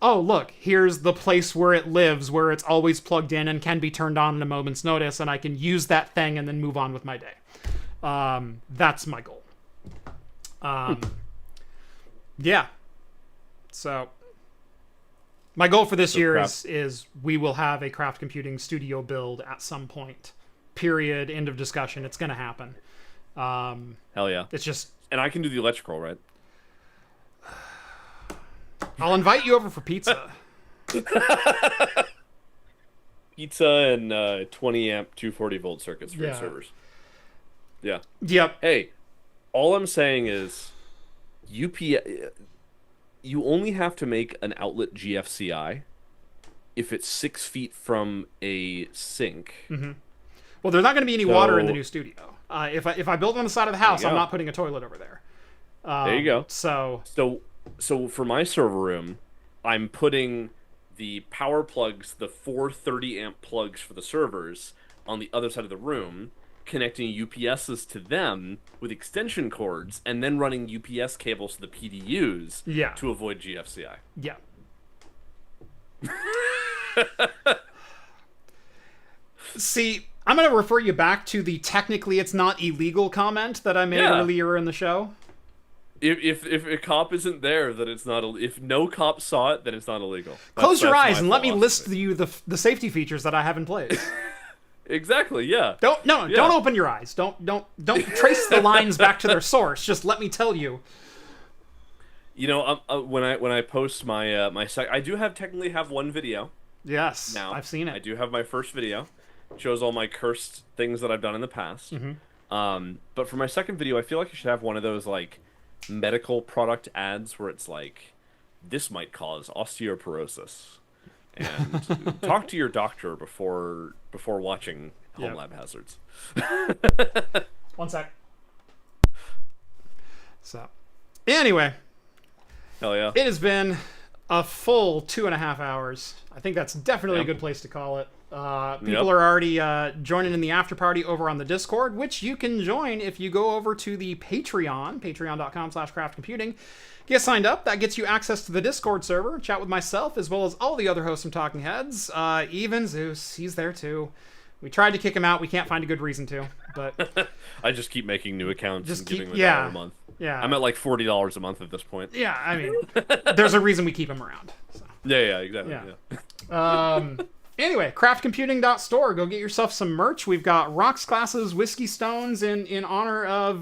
Oh, look, here's the place where it lives, where it's always plugged in and can be turned on at a moment's notice, and I can use that thing and then move on with my day. That's my goal. Yeah. So my goal for this year is we will have a craft computing studio build at some point. Period. End of discussion. It's going to happen. Hell yeah. It's just... And I can do the electrical, right? I'll invite you over for pizza. Pizza and 20 amp 240 volt circuits for your servers. Yeah. Yep. Hey, all I'm saying is UPS, you only have to make an outlet GFCI if it's 6 feet from a sink. Mm-hmm. Well, there's not going to be any water in the new studio. If I build it on the side of the house, I'm not putting a toilet over there. There you go. So for my server room, I'm putting the power plugs, the 430 amp plugs for the servers, on the other side of the room, connecting UPSs to them with extension cords, and then running UPS cables to the PDUs to avoid GFCI. Yeah. See, I'm going to refer you back to the technically it's not illegal comment that I made earlier in the show. If a cop isn't there, then it's not. If no cop saw it, then it's not illegal. Close your eyes and let me list you the safety features that I have in place. Exactly. Yeah. Don't open your eyes. Don't trace the lines back to their source. Just let me tell you. You know, when I post my I do technically have one video. Yes. Now I've seen it. I do have my first video. It shows all my cursed things that I've done in the past. Mm-hmm. But for my second video, I feel like I should have one of those like medical product ads where it's like, this might cause osteoporosis, and talk to your doctor before watching Homelab hazards. 1 sec. So, anyway, hell yeah, it has been a full 2.5 hours. I think that's definitely a good place to call it. People are already joining in the after party over on the Discord, which you can join if you go over to the Patreon, patreon.com/craftcomputing. Get signed up. That gets you access to the Discord server, chat with myself, as well as all the other hosts from Talking Heads. Even Zeus, he's there too. We tried to kick him out. We can't find a good reason to, but... I just keep making new accounts and giving them $1 a month. Yeah. I'm at like $40 a month at this point. Yeah, I mean, there's a reason we keep him around. So. Yeah, exactly. Yeah. Anyway, craftcomputing.store. Go get yourself some merch. We've got rocks, glasses, whiskey stones in honor of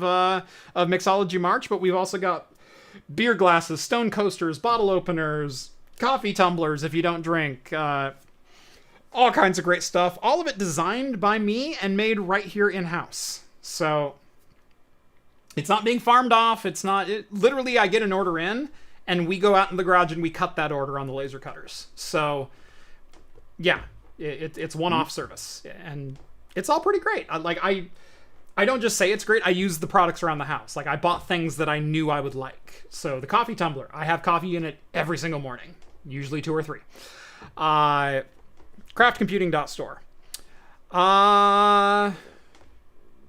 Mixology March, but we've also got beer glasses, stone coasters, bottle openers, coffee tumblers if you don't drink, all kinds of great stuff. All of it designed by me and made right here in-house. So it's not being farmed off. Literally, I get an order in, and we go out in the garage and we cut that order on the laser cutters. So yeah, it's one-off service, and it's all pretty great. I don't just say it's great. I use the products around the house. Like, I bought things that I knew I would like. So the coffee tumbler, I have coffee in it every single morning, usually 2 or 3. Craftcomputing.store.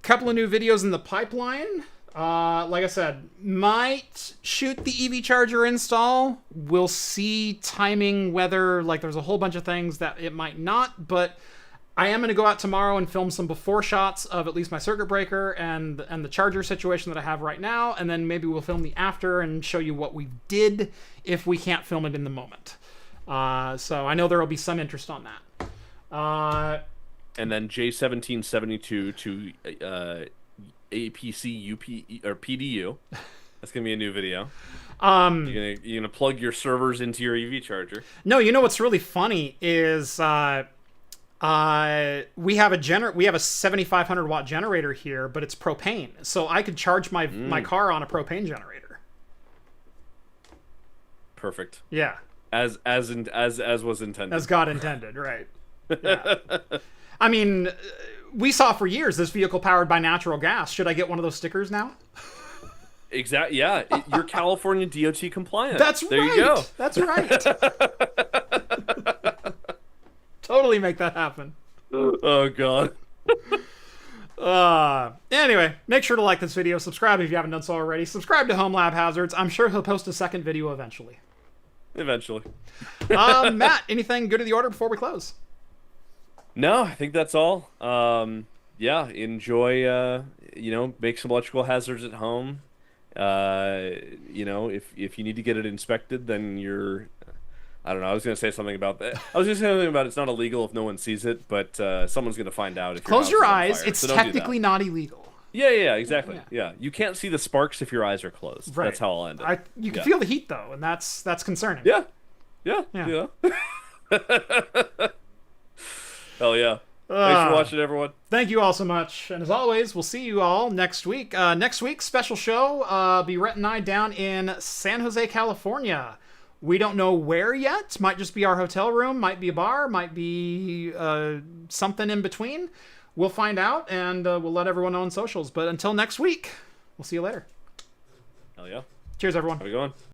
Couple of new videos in the pipeline. Like I said, might shoot the EV charger install. We'll see timing, whether, like, there's a whole bunch of things that it might not, but I am going to go out tomorrow and film some before shots of at least my circuit breaker and the charger situation that I have right now, and then maybe we'll film the after and show you what we did if we can't film it in the moment. So I know there will be some interest on that. And then J1772 to APC UP or PDU. That's gonna be a new video. You're gonna plug your servers into your EV charger. No, you know what's really funny is we have a 7,500 watt generator here, but it's propane, so I could charge my car on a propane generator. Perfect. Yeah. As was intended. As God intended, right? Yeah. I mean, we saw for years this vehicle powered by natural gas. Should I get one of those stickers now? Exactly. Yeah, you're California DOT compliant. That's there right. You go. That's right. Totally make that happen. Oh God. Anyway, make sure to like this video, subscribe if you haven't done so already. Subscribe to Homelab Hazards. I'm sure he'll post a second video eventually. Eventually. Matt, anything good of the order before we close? No, I think that's all. Yeah, enjoy. Make some electrical hazards at home. If you need to get it inspected, then you're. I don't know. I was going to say something about that. I was going to say something about it's not illegal if no one sees it, but someone's going to find out. If Close your eyes. Fire, it's so technically not illegal. Yeah, exactly. Yeah, you can't see the sparks if your eyes are closed. Right. That's how I'll end it. You can feel the heat though, and that's concerning. Yeah. Hell yeah. Thanks for watching, everyone. Thank you all so much. And as always, we'll see you all next week. Next week, special show. Be Rhett and I down in San Jose, California. We don't know where yet. Might just be our hotel room. Might be a bar. Might be something in between. We'll find out, and we'll let everyone know on socials. But until next week, we'll see you later. Hell yeah. Cheers, everyone. How we going?